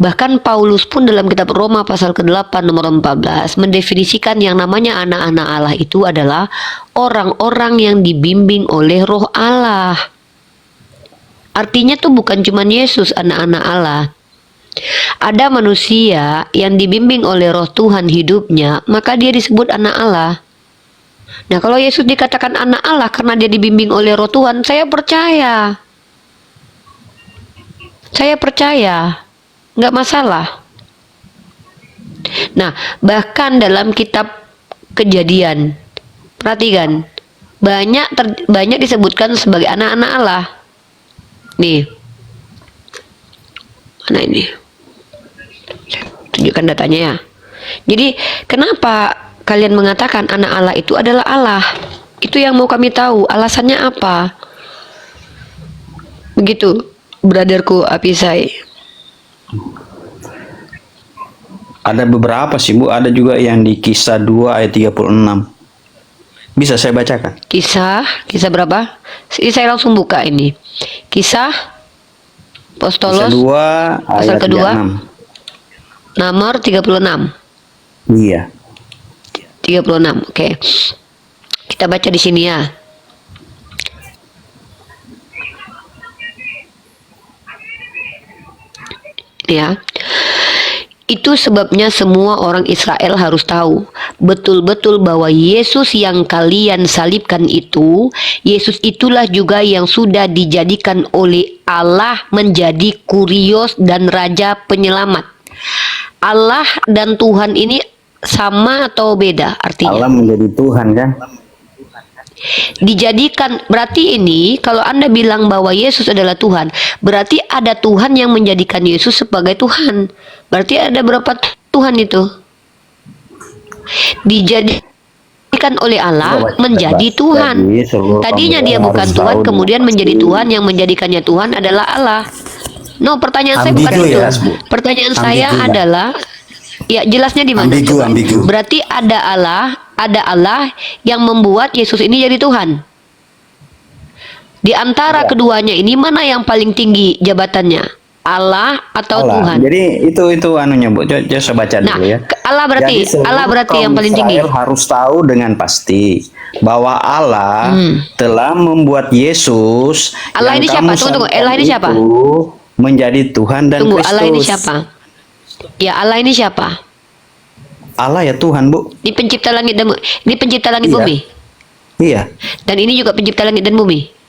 bahkan Paulus pun dalam kitab Roma pasal ke-8 nomor 14 mendefinisikan yang namanya anak-anak Allah itu adalah orang-orang yang dibimbing oleh Roh Allah. Artinya tuh bukan cuma Yesus anak-anak Allah. Ada manusia yang dibimbing oleh Roh Tuhan hidupnya, maka dia disebut anak Allah. Nah, kalau Yesus dikatakan anak Allah karena dia dibimbing oleh Roh Tuhan, saya percaya. Nggak masalah. Nah, bahkan dalam kitab Kejadian, perhatikan, banyak disebutkan sebagai anak-anak Allah. Nih, mana ini? Tunjukkan datanya ya. Jadi, kenapa kalian mengatakan anak Allah itu adalah Allah? Itu yang mau kami tahu. Alasannya apa? Begitu, brotherku Apisai. Ada beberapa sih Bu, ada juga yang di Kisah 2 ayat 36. Bisa saya bacakan? Kisah berapa? Saya langsung buka ini. Kisah Kisah Apostolos 2 pasal ayat kedua 36. nomor 36. Iya. 36. Oke. Kita baca di sini ya. Ya. Itu sebabnya semua orang Israel harus tahu betul-betul bahwa Yesus yang kalian salibkan itu, Yesus itulah juga yang sudah dijadikan oleh Allah menjadi Kurios dan Raja Penyelamat. Allah dan Tuhan ini sama atau beda artinya? Allah menjadi Tuhan kan? Dijadikan, berarti ini kalau Anda bilang bahwa Yesus adalah Tuhan, berarti ada Tuhan yang menjadikan Yesus sebagai Tuhan. Berarti ada berapa Tuhan itu? Dijadikan oleh Allah menjadi Tuhan. Tadinya dia bukan Tuhan, kemudian menjadi Tuhan, yang menjadikannya Tuhan adalah Allah. No, pertanyaan saya bukan itu. Pertanyaan saya adalah, ya jelasnya di mana? Ambigu. Berarti ada Allah yang membuat Yesus ini jadi Tuhan. Di antara keduanya ini mana yang paling tinggi jabatannya? Allah atau Allah. Tuhan? Jadi itu anunya Bu. Coba saya baca Nah, dulu ya. Allah berarti Kaum yang paling tinggi. Israel harus tahu dengan pasti bahwa Allah telah membuat Yesus. Allah yang ini kamu siapa? Tunggu. salibkan Allah ini siapa? itu menjadi Tuhan dan Tunggu, Kristus. Allah ini siapa? Ya, Allah ini siapa? Allah ya Tuhan Bu. Ini pencipta langit dan bumi. Ini pencipta langit Iya. bumi. Iya. Dan ini juga pencipta langit dan bumi.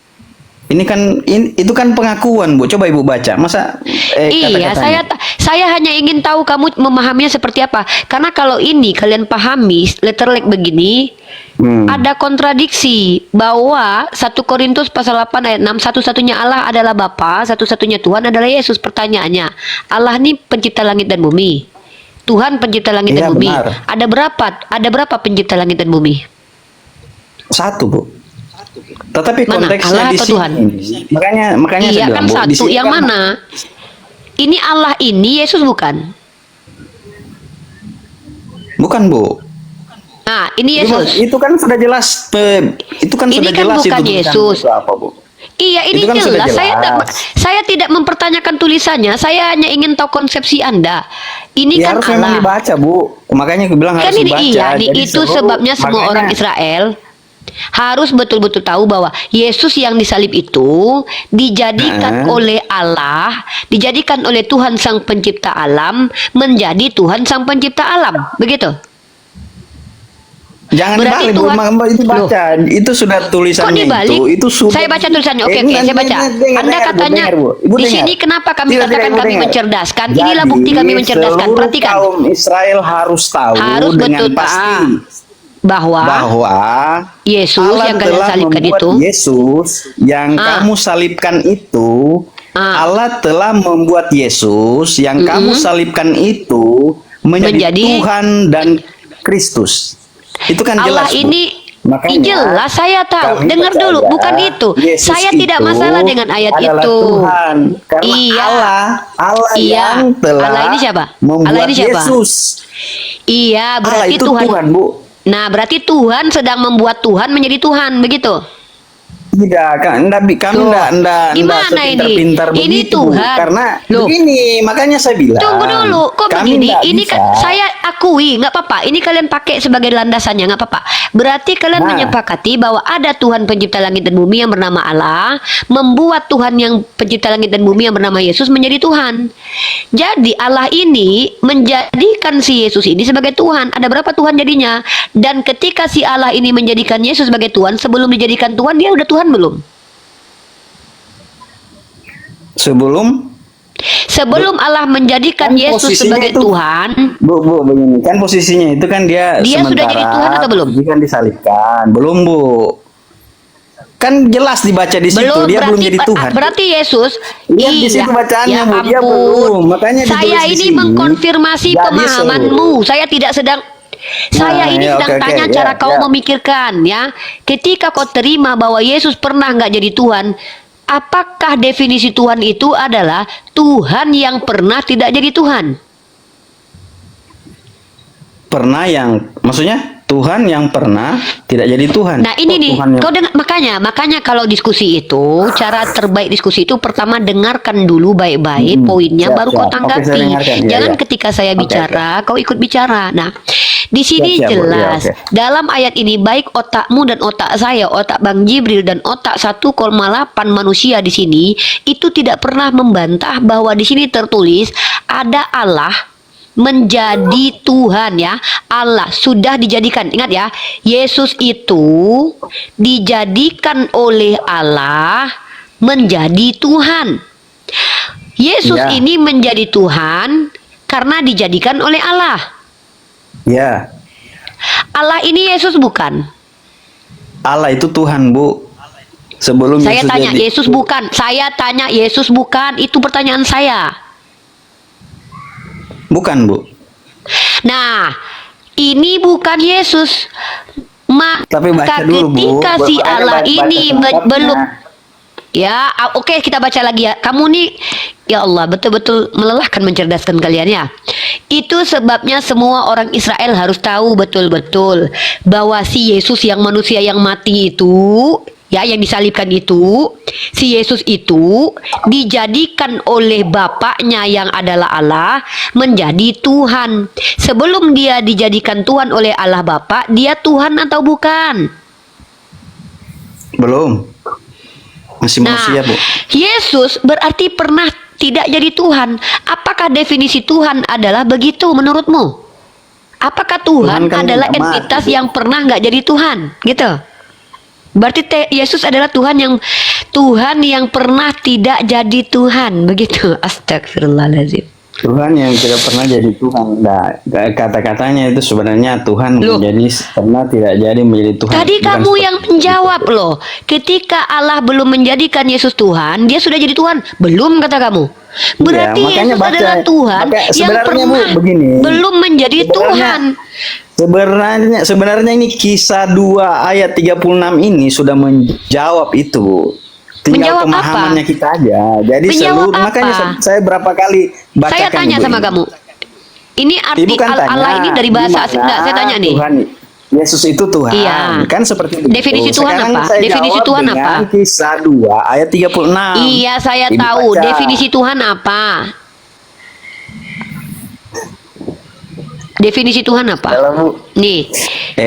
Ini kan itu kan pengakuan Bu. Coba Ibu baca. Masa Iya, kata-katanya? saya hanya ingin tahu kamu memahaminya seperti apa. Karena kalau ini kalian pahami letterlek begini, ada kontradiksi bahwa 1 Korintus pasal 8 ayat 6, satu-satunya Allah adalah Bapa, satu-satunya Tuhan adalah Yesus. Pertanyaannya, Allah ini pencipta langit dan bumi. Tuhan pencipta langit Iya, dan bumi. benar. Ada berapa pencipta langit dan bumi? Satu Bu. Tetapi Mana? konteksnya Allah di atau sini, Tuhan? makanya saya Iya bilang, kan Bu, di satu. sini Yang kan mana? Ini Allah ini Yesus bukan? bukan, Bu. Nah, ini Yesus. Itu kan sudah jelas, itu kan Ini sudah kan jelas bukan itu Yesus. itu apa, Bu? Iya, ini Itu kan sudah jelas. jelas. Saya tidak mempertanyakan tulisannya. Saya hanya ingin tahu konsepsi Anda. Ini Ya, kan harus memang Allah. dibaca, Bu. Makanya aku bilang Kan harus ini dibaca. iya, nih, Jadi itu seluruh- sebabnya semua makanya- orang Israel harus betul-betul tahu bahwa Yesus yang disalib itu dijadikan oleh Allah, dijadikan oleh Tuhan Sang Pencipta Alam menjadi Tuhan Sang Pencipta Alam. Begitu. Jangan Berarti dibalik, Bu. Tuhan- Itu baca. Itu sudah Kok tulisannya dibalik? itu sudah. Saya baca tulisannya. Oke, Enggak, saya baca. dengar, Anda Bu, katanya dengar, Bu. Ibu di dengar. sini kenapa kami Tidak, katakan Ibu kami dengar. mencerdaskan? Inilah Jadi, bukti kami mencerdaskan. seluruh Perhatikan. kaum Israel harus tahu Harus dengan betul pasti bahwa bahwa Yesus Allah yang kalian telah salibkan membuat itu, Yesus yang kamu salibkan itu, Allah telah membuat Yesus yang kamu salibkan itu menjadi Tuhan dan Kristus. Itu kan Allah jelas, Bu. ini Makanya jelas saya tahu. kami Dengar percaya dulu, bukan itu. Yesus Saya tidak itu masalah dengan ayat adalah itu. Tuhan. Karena Iya. Allah Iya. yang telah Allah ini siapa? membuat Allah ini siapa? Yesus. Iya, Allah berarti itu Tuhan. Tuhan, Bu. Nah, berarti Tuhan sedang membuat Tuhan menjadi Tuhan, begitu? Tidak, kami Tuh. enggak Gimana sepintar-pintar ini? Ini begitu, Bu. Tuhan. Karena Loh. begini, makanya saya bilang. Tunggu dulu, kok kami begini? enggak Ini bisa. saya akui, nggak apa-apa. Ini kalian pakai sebagai landasannya, nggak apa-apa. Berarti kalian Nah. menyepakati bahwa ada Tuhan pencipta langit dan bumi yang bernama Allah, membuat Tuhan yang pencipta langit dan bumi yang bernama Yesus menjadi Tuhan. Jadi Allah ini menjadikan si Yesus ini sebagai Tuhan. Ada berapa Tuhan jadinya? Dan ketika si Allah ini menjadikan Yesus sebagai Tuhan, sebelum dijadikan Tuhan, dia udah Tuhan belum? Sebelum Allah menjadikan Kan Yesus posisinya sebagai itu- Tuhan, Bu, begini kan posisinya itu kan dia Dia sudah jadi Tuhan atau belum? Dia kan disalibkan, belum, Bu. Kan jelas dibaca di situ dia belum jadi Tuhan. Berarti Yesus Lihat di situ bacaannya, ya Bu, dia ampun. belum. Makanya Saya ditulis di ini sini. mengkonfirmasi Jadi pemahamanmu. Saya tidak sedang saya ini ya, sedang oke, tanya ya, cara kau ya. memikirkan, ya. Ketika kau terima bahwa Yesus pernah nggak jadi Tuhan, apakah definisi Tuhan itu adalah Tuhan yang pernah tidak jadi Tuhan? Pernah yang maksudnya Tuhan yang pernah tidak jadi Tuhan. Nah ini Kok nih, Tuhan yang- kau dengar, makanya kalau diskusi itu, cara terbaik diskusi itu pertama dengarkan dulu baik-baik poinnya, siap, baru siap. kau Oke, tanggapi. saya dengarkan. Iya, Jangan iya. ketika saya Oke, bicara, kau ikut bicara. Nah, di sini Siap, siap, Bu. Iya, jelas oke. dalam ayat ini baik otakmu dan otak saya, otak Bang Jibril dan otak 1,8 manusia di sini itu tidak pernah membantah bahwa di sini tertulis ada Allah menjadi Tuhan, ya. Allah sudah dijadikan, ingat ya, Yesus itu dijadikan oleh Allah menjadi Tuhan. Yesus Ya. ini menjadi Tuhan karena dijadikan oleh Allah. Ya, Allah ini Yesus bukan? Allah itu Tuhan, Bu. Sebelum Saya Yesus tanya jadi- Yesus bukan. Saya tanya Yesus bukan. Itu pertanyaan saya. Bukan, Bu. Nah, ini bukan Yesus. Tapi baca Maka dulu, Bu. ketika si Makanya Allah baca ini tempatnya. belum, ya, oke, kita baca lagi ya. Kamu nih, ya Allah, betul-betul melelahkan mencerdaskan kalian ya. Itu sebabnya semua orang Israel harus tahu betul-betul bahwa si Yesus yang manusia yang mati itu, ya, yang disalibkan itu, si Yesus itu dijadikan oleh Bapaknya yang adalah Allah menjadi Tuhan. Sebelum dia dijadikan Tuhan oleh Allah Bapa, dia Tuhan atau bukan? Belum. Masih manusia, Bu. Yesus berarti pernah tidak jadi Tuhan. Apakah definisi Tuhan adalah begitu menurutmu? Apakah Tuhan, Tuhan kan adalah nggak mati, entitas Bu. yang pernah nggak jadi Tuhan? Gitu. Berarti Yesus adalah Tuhan yang pernah tidak jadi Tuhan, begitu. Astagfirullahaladzim. Tuhan yang tidak pernah jadi Tuhan. Nah, kata-katanya itu sebenarnya Tuhan Loh. pernah tidak jadi menjadi Tuhan. Tadi Bukan kamu seperti yang itu. menjawab loh. Ketika Allah belum menjadikan Yesus Tuhan, dia sudah jadi Tuhan. Belum, kata kamu. Berarti makanya Yesus baca. adalah Tuhan Maka yang sebenarnya, Bu, pernah begini. belum menjadi Sebenarnya- Tuhan. Sebenarnya ini kisah 2 ayat 36 ini sudah menjawab itu. Tinggal Menjawab pemahamannya apa? kita aja. Jadi Menjawab seluruh makanya apa? saya berapa kali bacakan Saya tanya Ibu sama ini. kamu. Ini arti Bukan tanya, Allah ini dari bahasa gimana asli. Enggak, saya tanya nih. Tuhan, Yesus itu Tuhan. Iya. Kan seperti itu. Definisi Tuhan Sekarang apa? saya Definisi jawab Tuhan dengan apa? Kisah 2 ayat 36. Iya, saya Ibu tahu. baca. Definisi Tuhan apa? Definisi Tuhan apa? Dalam- Nih,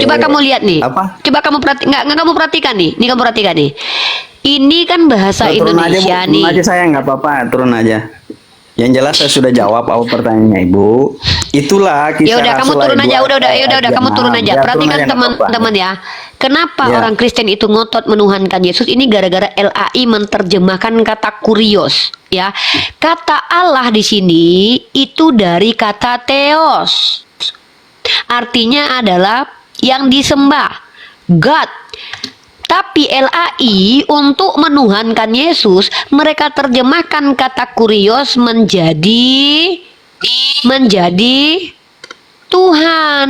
coba kamu lihat nih. apa? Coba kamu nggak kamu perhatikan nih. Ini kamu perhatikan nih. Ini kan bahasa Turun aja, Bu. Indonesia Turun nih. aja saya nggak apa-apa, turun aja. Yang jelas saya sudah jawab apa pertanyaannya Ibu. Itulah kisah Ya udah kamu Rasul turun ayat aja, 2 udah kamu ayat turun 6. aja. Ya, Perhatikan turun aja, nggak apa-apa. teman-teman ya. Kenapa Ya. orang Kristen itu ngotot menuhankan Yesus? Ini gara-gara LAI menerjemahkan kata kurios, ya. Kata Allah di sini itu dari kata theos. Artinya adalah yang disembah, God. Tapi LAI untuk menuhankan Yesus, mereka terjemahkan kata kurios menjadi Tuhan.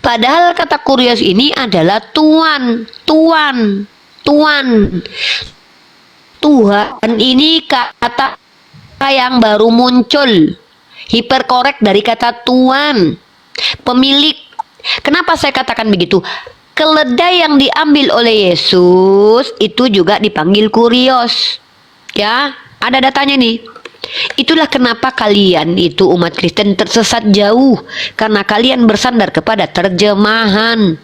Padahal kata kurios ini adalah Tuhan. Tuhan ini kata yang baru muncul. Hiperkorek dari kata Tuhan. Pemilik. Kenapa saya katakan begitu? Keledai yang diambil oleh Yesus itu juga dipanggil kurios. Ya, ada datanya nih. Itulah kenapa kalian itu umat Kristen tersesat jauh, karena kalian bersandar kepada terjemahan.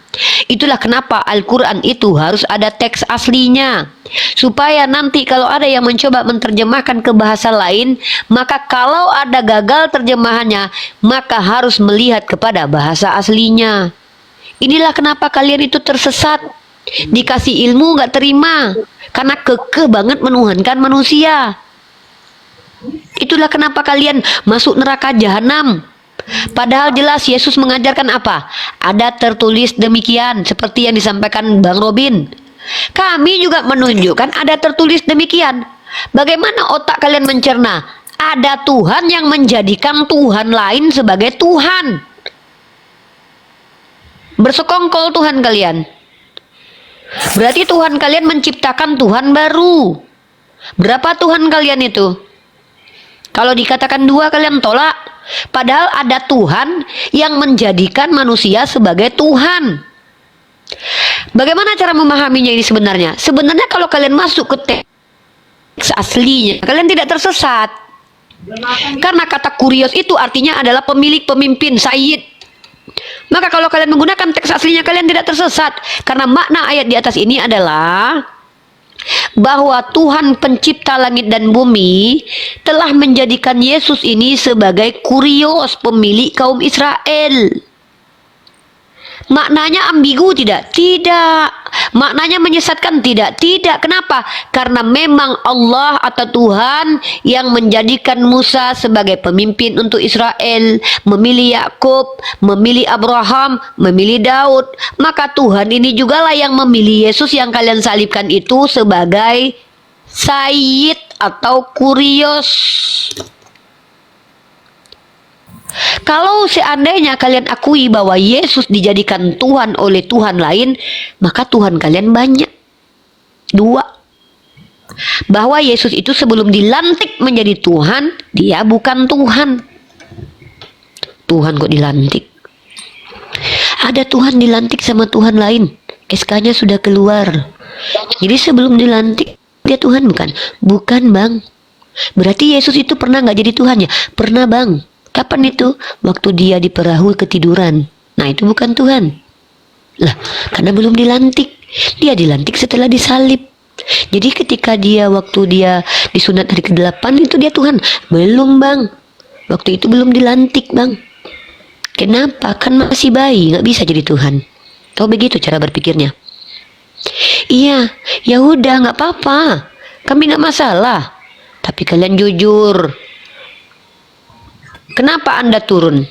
Itulah kenapa Al-Quran itu harus ada teks aslinya, supaya nanti kalau ada yang mencoba menerjemahkan ke bahasa lain, maka kalau ada gagal terjemahannya, maka harus melihat kepada bahasa aslinya. Inilah kenapa kalian itu tersesat, dikasih ilmu nggak terima, karena kekeh banget menuhankan manusia. Itulah kenapa kalian masuk neraka jahanam. Padahal jelas Yesus mengajarkan apa? Ada tertulis demikian, seperti yang disampaikan Bang Robin. Kami juga menunjukkan ada tertulis demikian. Bagaimana otak kalian mencerna? Ada Tuhan yang menjadikan Tuhan lain sebagai Tuhan. Bersekongkol Tuhan kalian. Berarti Tuhan kalian menciptakan Tuhan baru. Berapa Tuhan kalian itu? Kalau dikatakan 2 kalian tolak. Padahal ada Tuhan yang menjadikan manusia sebagai Tuhan. Bagaimana cara memahaminya ini sebenarnya? Sebenarnya kalau kalian masuk ke teks aslinya, kalian tidak tersesat. Karena kata kurios itu artinya adalah pemilik, pemimpin, sayyid. Maka kalau kalian menggunakan teks aslinya, kalian tidak tersesat. Karena makna ayat di atas ini adalah bahwa Tuhan pencipta langit dan bumi telah menjadikan Yesus ini sebagai kurios, pemilik kaum Israel. Maknanya ambigu tidak? Tidak. Maknanya menyesatkan? Tidak. Tidak. Kenapa? Karena memang Allah atau Tuhan yang menjadikan Musa sebagai pemimpin untuk Israel, memilih Yakub, memilih Abraham, memilih Daud. Maka Tuhan ini jugalah yang memilih Yesus yang kalian salibkan itu sebagai sayyid atau kurios. Kalau seandainya kalian akui bahwa Yesus dijadikan Tuhan oleh Tuhan lain, maka Tuhan kalian banyak. 2. Bahwa Yesus itu sebelum dilantik menjadi Tuhan, dia bukan Tuhan. Tuhan kok dilantik? Ada Tuhan dilantik sama Tuhan lain. SK-nya sudah keluar. Jadi sebelum dilantik, dia Tuhan bukan? Bukan, Bang. Berarti Yesus itu pernah nggak jadi Tuhan ya? Pernah, Bang. Kapan itu? Waktu dia di perahu ketiduran. Nah, itu bukan Tuhan. Lah, karena belum dilantik. Dia dilantik setelah disalib. Jadi ketika waktu dia disunat hari ke-8 itu dia Tuhan. Belum, Bang. Waktu itu belum dilantik, Bang. Kenapa? Kan masih bayi, nggak bisa jadi Tuhan. Tahu begitu cara berpikirnya? Iya, ya udah nggak apa-apa. Kami nggak masalah. Tapi kalian jujur. Kenapa Anda turun?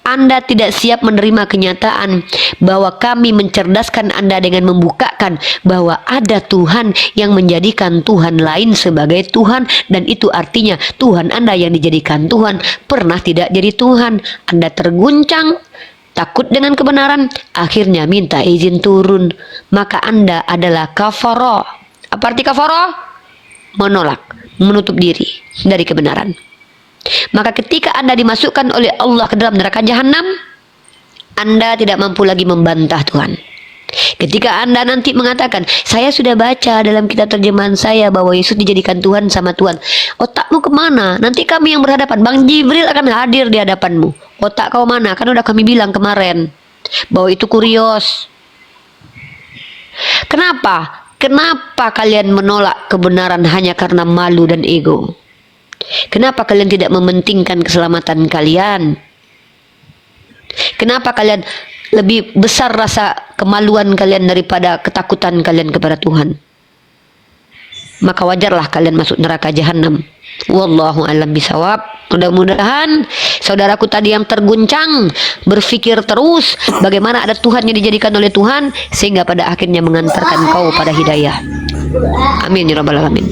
Anda tidak siap menerima kenyataan bahwa kami mencerdaskan Anda dengan membukakan bahwa ada Tuhan yang menjadikan Tuhan lain sebagai Tuhan, dan itu artinya Tuhan Anda yang dijadikan Tuhan pernah tidak jadi Tuhan. Anda terguncang takut dengan kebenaran, akhirnya minta izin turun. Maka Anda adalah kafara. Apa arti kafara? Menolak, menutup diri dari kebenaran. Maka ketika Anda dimasukkan oleh Allah ke dalam neraka jahanam, Anda tidak mampu lagi membantah Tuhan. Ketika Anda nanti mengatakan, saya sudah baca dalam kitab terjemahan saya bahwa Yesus dijadikan Tuhan sama Tuhan. Otakmu kemana? Nanti kami yang berhadapan. Bang Jibril akan hadir di hadapanmu. Otak kau mana? Kan udah kami bilang kemarin bahwa itu kurios. Kenapa? Kenapa kalian menolak kebenaran hanya karena malu dan ego? Kenapa kalian tidak mementingkan keselamatan kalian? Kenapa kalian lebih besar rasa kemaluan kalian daripada ketakutan kalian kepada Tuhan? Maka wajarlah kalian masuk neraka jahanam. Wallahu a'lam bisawab. Mudah-mudahan saudaraku tadi yang terguncang berpikir terus bagaimana ada Tuhan yang dijadikan oleh Tuhan sehingga pada akhirnya mengantarkan kau pada hidayah. Amin ya rabbal alamin.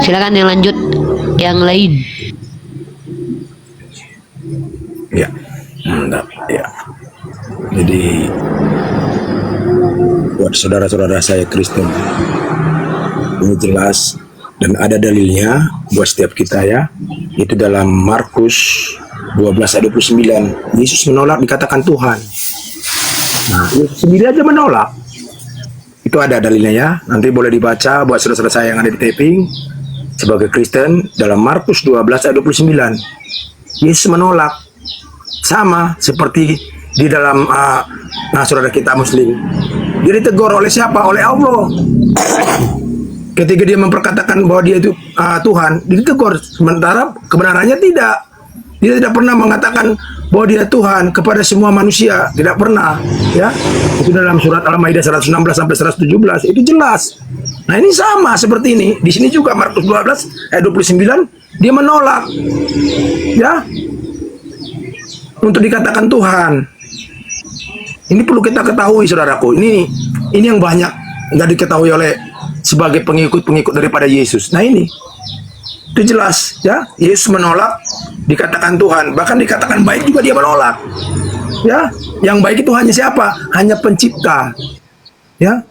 Silakan yang lanjut, yang lain. Ya, mantap. Ya. Jadi buat saudara-saudara saya Kristen, ini jelas dan ada dalilnya buat setiap kita ya. Itu dalam Markus 12 ayat 29. Yesus menolak dikatakan Tuhan. Nah, Yesus sendiri aja menolak. Itu ada dalilnya ya. Nanti boleh dibaca buat saudara-saudara saya yang ada di taping sebagai Kristen dalam Markus 12 ayat 29. Yesus menolak sama seperti di dalam saudara kita Muslim. Dia ditegur oleh siapa? Oleh Allah. Ketika dia memperkatakan bahwa dia itu Tuhan, dia ditegur. Sementara kebenarannya tidak. Dia tidak pernah mengatakan bahwa dia Tuhan kepada semua manusia. Tidak pernah. Ya, itu dalam surat Al-Maidah 116 sampai 117 itu jelas. Nah ini sama seperti ini. Di sini juga Markus 12 ayat 29 dia menolak. Ya, untuk dikatakan Tuhan. Ini perlu kita ketahui saudaraku. Ini yang banyak nggak diketahui oleh sebagai pengikut-pengikut daripada Yesus. Nah ini itu jelas ya. Yesus menolak dikatakan Tuhan. Bahkan dikatakan baik juga dia menolak. Ya, yang baik itu hanya siapa? Hanya pencipta. Ya,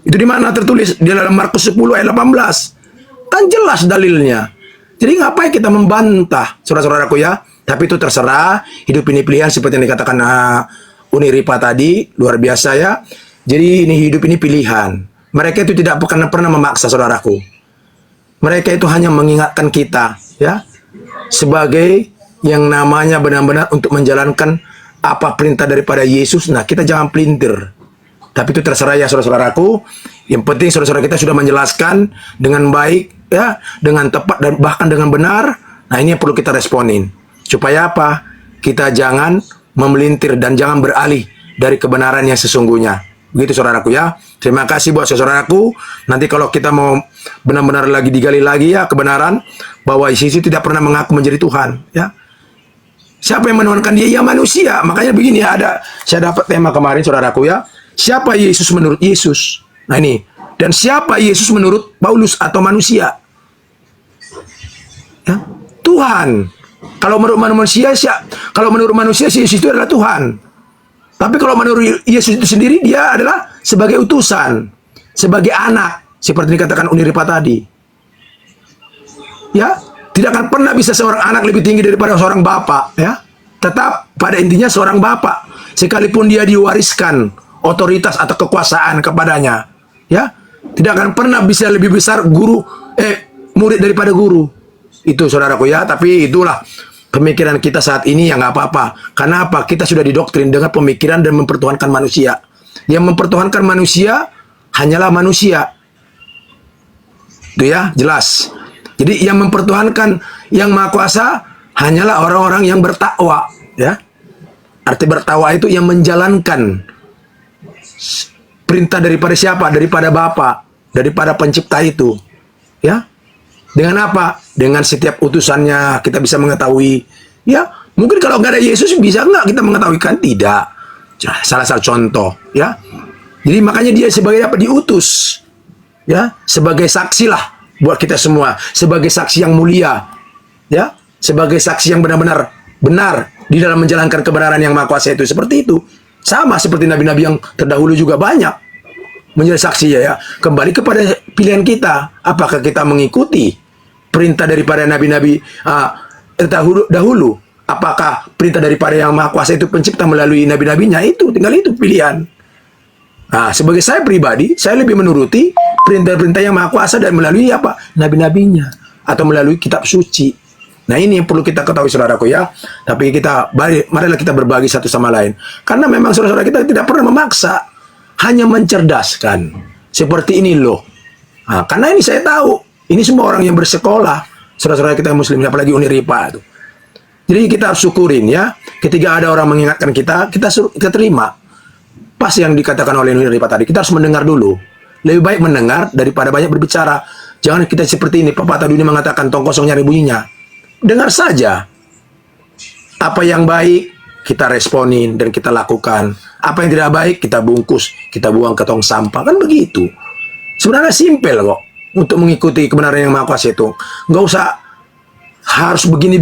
itu di mana tertulis di dalam Markus 10 ayat 18. Kan jelas dalilnya. Jadi ngapain kita membantah saudara-saudaraku ya? Tapi itu terserah. Hidup ini pilihan seperti yang dikatakan Uniripa tadi, luar biasa ya. Jadi ini hidup ini pilihan. Mereka itu tidak pernah memaksa saudaraku. Mereka itu hanya mengingatkan kita ya, sebagai yang namanya benar-benar untuk menjalankan apa perintah daripada Yesus. Nah kita jangan pelintir. Tapi itu terserah ya saudara-saudaraku. Yang penting saudara-saudara kita sudah menjelaskan dengan baik ya, dengan tepat dan bahkan dengan benar. Nah ini yang perlu kita responin. Supaya apa? Kita jangan memelintir dan jangan beralih dari kebenaran yang sesungguhnya. Begitu saudaraku ya. Terima kasih buat saudaraku. Nanti kalau kita mau benar-benar lagi digali lagi ya kebenaran bahwa Yesus tidak pernah mengaku menjadi Tuhan ya. Siapa yang menuhankan dia? Ya manusia. Makanya begini ya, saya dapat tema kemarin saudaraku ya. Siapa Yesus menurut Yesus? Nah ini. Dan siapa Yesus menurut Paulus atau manusia? Ya, Tuhan. Kalau menurut manusia, Yesus itu adalah Tuhan. Tapi kalau menurut Yesus itu sendiri, dia adalah sebagai utusan, sebagai anak, seperti dikatakan Uniripa tadi. Ya, tidak akan pernah bisa seorang anak lebih tinggi daripada seorang bapak. Ya, tetap pada intinya seorang bapak, sekalipun dia diwariskan otoritas atau kekuasaan kepadanya. Ya, tidak akan pernah bisa lebih besar murid daripada guru. Itu saudaraku ya, tapi itulah pemikiran kita saat ini yang nggak apa-apa. Karena apa? Kita sudah didoktrin dengan pemikiran dan mempertuhankan manusia. Yang mempertuhankan manusia hanyalah manusia. Itu ya, jelas. Jadi yang mempertuhankan yang Maha Kuasa hanyalah orang-orang yang bertakwa, ya. Arti bertakwa itu yang menjalankan perintah daripada siapa? Daripada Bapa, daripada pencipta itu. Ya. Dengan apa? Dengan setiap utusannya kita bisa mengetahui. Ya, mungkin kalau nggak ada Yesus bisa nggak kita mengetahui? Kan tidak. Salah satu contoh, ya. Jadi makanya dia sebagai apa? Diutus, ya, sebagai saksi lah buat kita semua, sebagai saksi yang mulia, ya, sebagai saksi yang benar-benar benar di dalam menjalankan kebenaran yang Maha Kuasa itu seperti itu. Sama seperti nabi-nabi yang terdahulu juga banyak menjadi saksi ya. Kembali kepada pilihan kita, apakah kita mengikuti perintah daripada nabi-nabi dahulu, apakah perintah daripada yang Maha Kuasa itu pencipta melalui nabi-nabinya, itu tinggal itu pilihan. Nah, sebagai saya pribadi, saya lebih menuruti perintah-perintah yang Maha Kuasa dan melalui apa? Nabi-nabinya atau melalui kitab suci. Nah, ini yang perlu kita ketahui saudaraku ya. Tapi marilah kita berbagi satu sama lain. Karena memang saudara-saudara kita tidak pernah memaksa, hanya mencerdaskan. Seperti ini loh. Nah, karena ini saya tahu, ini semua orang yang bersekolah, saudara-saudara kita yang muslim, apalagi Uniripa itu. Jadi kita harus syukurin ya. Ketika ada orang mengingatkan kita terima. Pas yang dikatakan oleh Uniripa tadi, kita harus mendengar dulu. Lebih baik mendengar daripada banyak berbicara. Jangan kita seperti ini, pepatah dunia mengatakan tong kosong nyari bunyinya. Dengar saja. Apa yang baik kita responin dan kita lakukan. Apa yang tidak baik kita bungkus, kita buang ke tong sampah. Kan begitu. Sebenarnya simpel kok untuk mengikuti kebenaran yang Maha Kuasa itu. Nggak usah harus begini.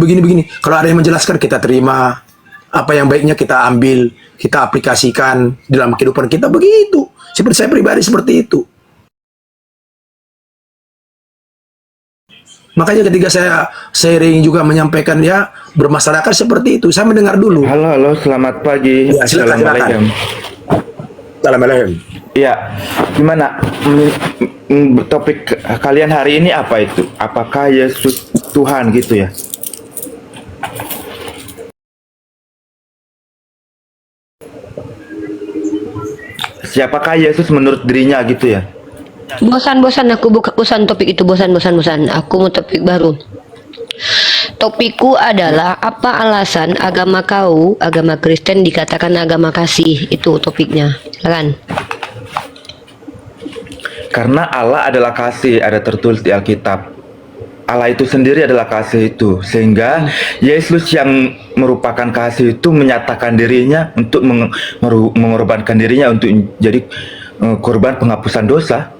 Kalau ada yang menjelaskan kita terima. Apa yang baiknya kita ambil, kita aplikasikan dalam kehidupan kita, begitu. Seperti saya pribadi seperti itu. Makanya ketika saya sharing juga menyampaikan ya, bermasyarakat seperti itu, saya mendengar dulu. Halo, selamat pagi. Ya, silakan. Assalamualaikum. Iya, gimana topik kalian hari ini apa itu? Apakah Yesus Tuhan gitu ya? Siapakah Yesus menurut dirinya gitu ya? Bosan aku bosan topik itu, bosan. Aku mau topik baru. Topikku adalah apa alasan agama Kristen dikatakan agama kasih, itu topiknya. Silakan. Karena Allah adalah kasih, ada tertulis di Alkitab. Allah itu sendiri adalah kasih itu, sehingga Yesus yang merupakan kasih itu menyatakan dirinya untuk mengorbankan dirinya untuk jadi korban penghapusan dosa.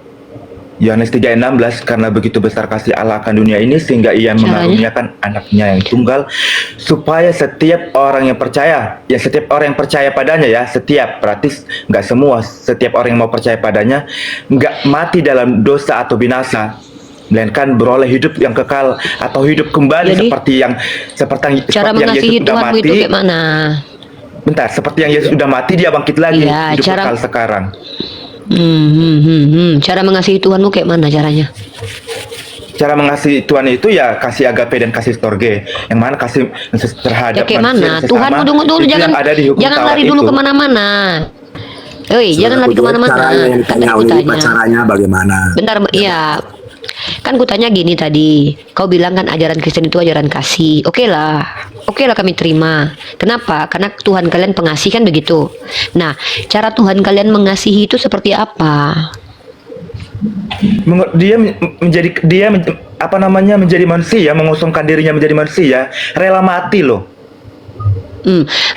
Yohanes 3:16, karena begitu besar kasih Allah akan dunia ini sehingga ia mengaruniakan anaknya yang tunggal, supaya setiap orang yang percaya padanya ya, berarti nggak semua, setiap orang yang mau percaya padanya nggak mati dalam dosa atau binasa, melainkan beroleh hidup yang kekal atau hidup kembali. Jadi, seperti cara yang mengasihi Yesus sudah Tuhanmu mati. itu kayak mana? Bentar, seperti yang Yesus sudah mati, dia bangkit lagi, ya, hidup kekal sekarang. Cara mengasihi Tuhanmu kayak mana caranya? Cara mengasihi Tuhan itu ya kasih agape dan kasih storge, yang mana kasih terhadap ya kayak manusia mana? Tuhanmu dulu jangan lari dulu kemana-mana. Jangan lari kemana-mana. Kan aku tanya. Caranya bagaimana? Bentar, iya. Kan kutanya gini tadi, kau bilang kan ajaran Kristen itu ajaran kasih. Oke lah kami terima. Kenapa? Karena Tuhan kalian pengasih, kan begitu. Nah, cara Tuhan kalian mengasihi itu seperti apa? Menjadi manusia, mengosongkan dirinya menjadi manusia, rela mati loh.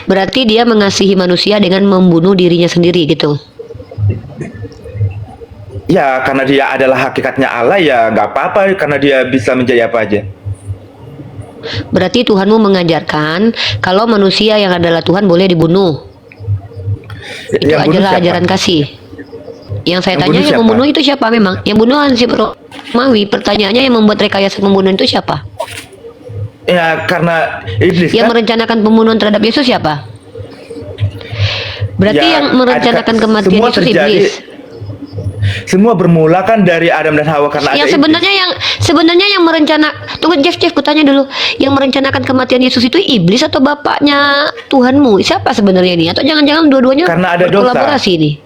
Berarti dia mengasihi manusia dengan membunuh dirinya sendiri gitu. Ya, karena dia adalah hakikatnya Allah, ya nggak apa-apa, karena dia bisa menjadi apa aja. Berarti Tuhanmu mengajarkan kalau manusia yang adalah Tuhan boleh dibunuh. Itu adalah ajaran kasih. Yang saya tanya, yang membunuh itu siapa memang? Yang bunuh Hansip Romawi. Pertanyaannya, yang membuat rekayasa pembunuhan itu siapa? Ya, karena iblis. Yang merencanakan pembunuhan terhadap Yesus siapa? Berarti ya, yang merencanakan kematian Yesus iblis. Semua bermula kan dari Adam dan Hawa, karena yang sebenarnya yang tunggu Jeff, kutanya dulu, yang merencanakan kematian Yesus itu iblis atau bapaknya Tuhanmu? Siapa sebenarnya ini? Atau jangan-jangan dua-duanya berkolaborasi ini?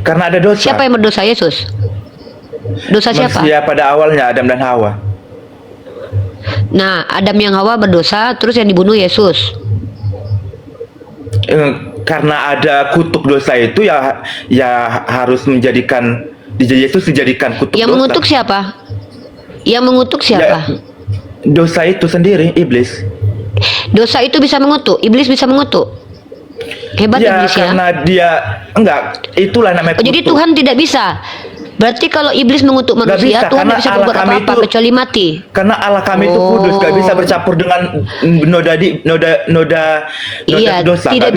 Karena ada dosa. Siapa yang berdosa? Yesus. Dosa siapa? Manusia pada awalnya, Adam dan Hawa. Nah, Adam yang Hawa berdosa, terus yang dibunuh Yesus. Karena ada kutuk dosa itu ya harus menjadikan Yesus dijadikan kutuk yang dosa. Mengutuk siapa? Yang mengutuk siapa? Ya, dosa itu sendiri, iblis. Dosa itu bisa mengutuk, iblis bisa mengutuk. Hebat ya, iblis ya. Karena dia itulah namanya kutuk. Jadi Tuhan tidak bisa. Berarti kalau iblis mengutuk Nggak manusia, bisa, Tuhan karena tidak bisa Allah berbuat kami apa-apa itu- kecuali mati. Karena Allah kami itu kudus, gak bisa Oh. bercampur dengan noda Iya, dosa. tidak nggak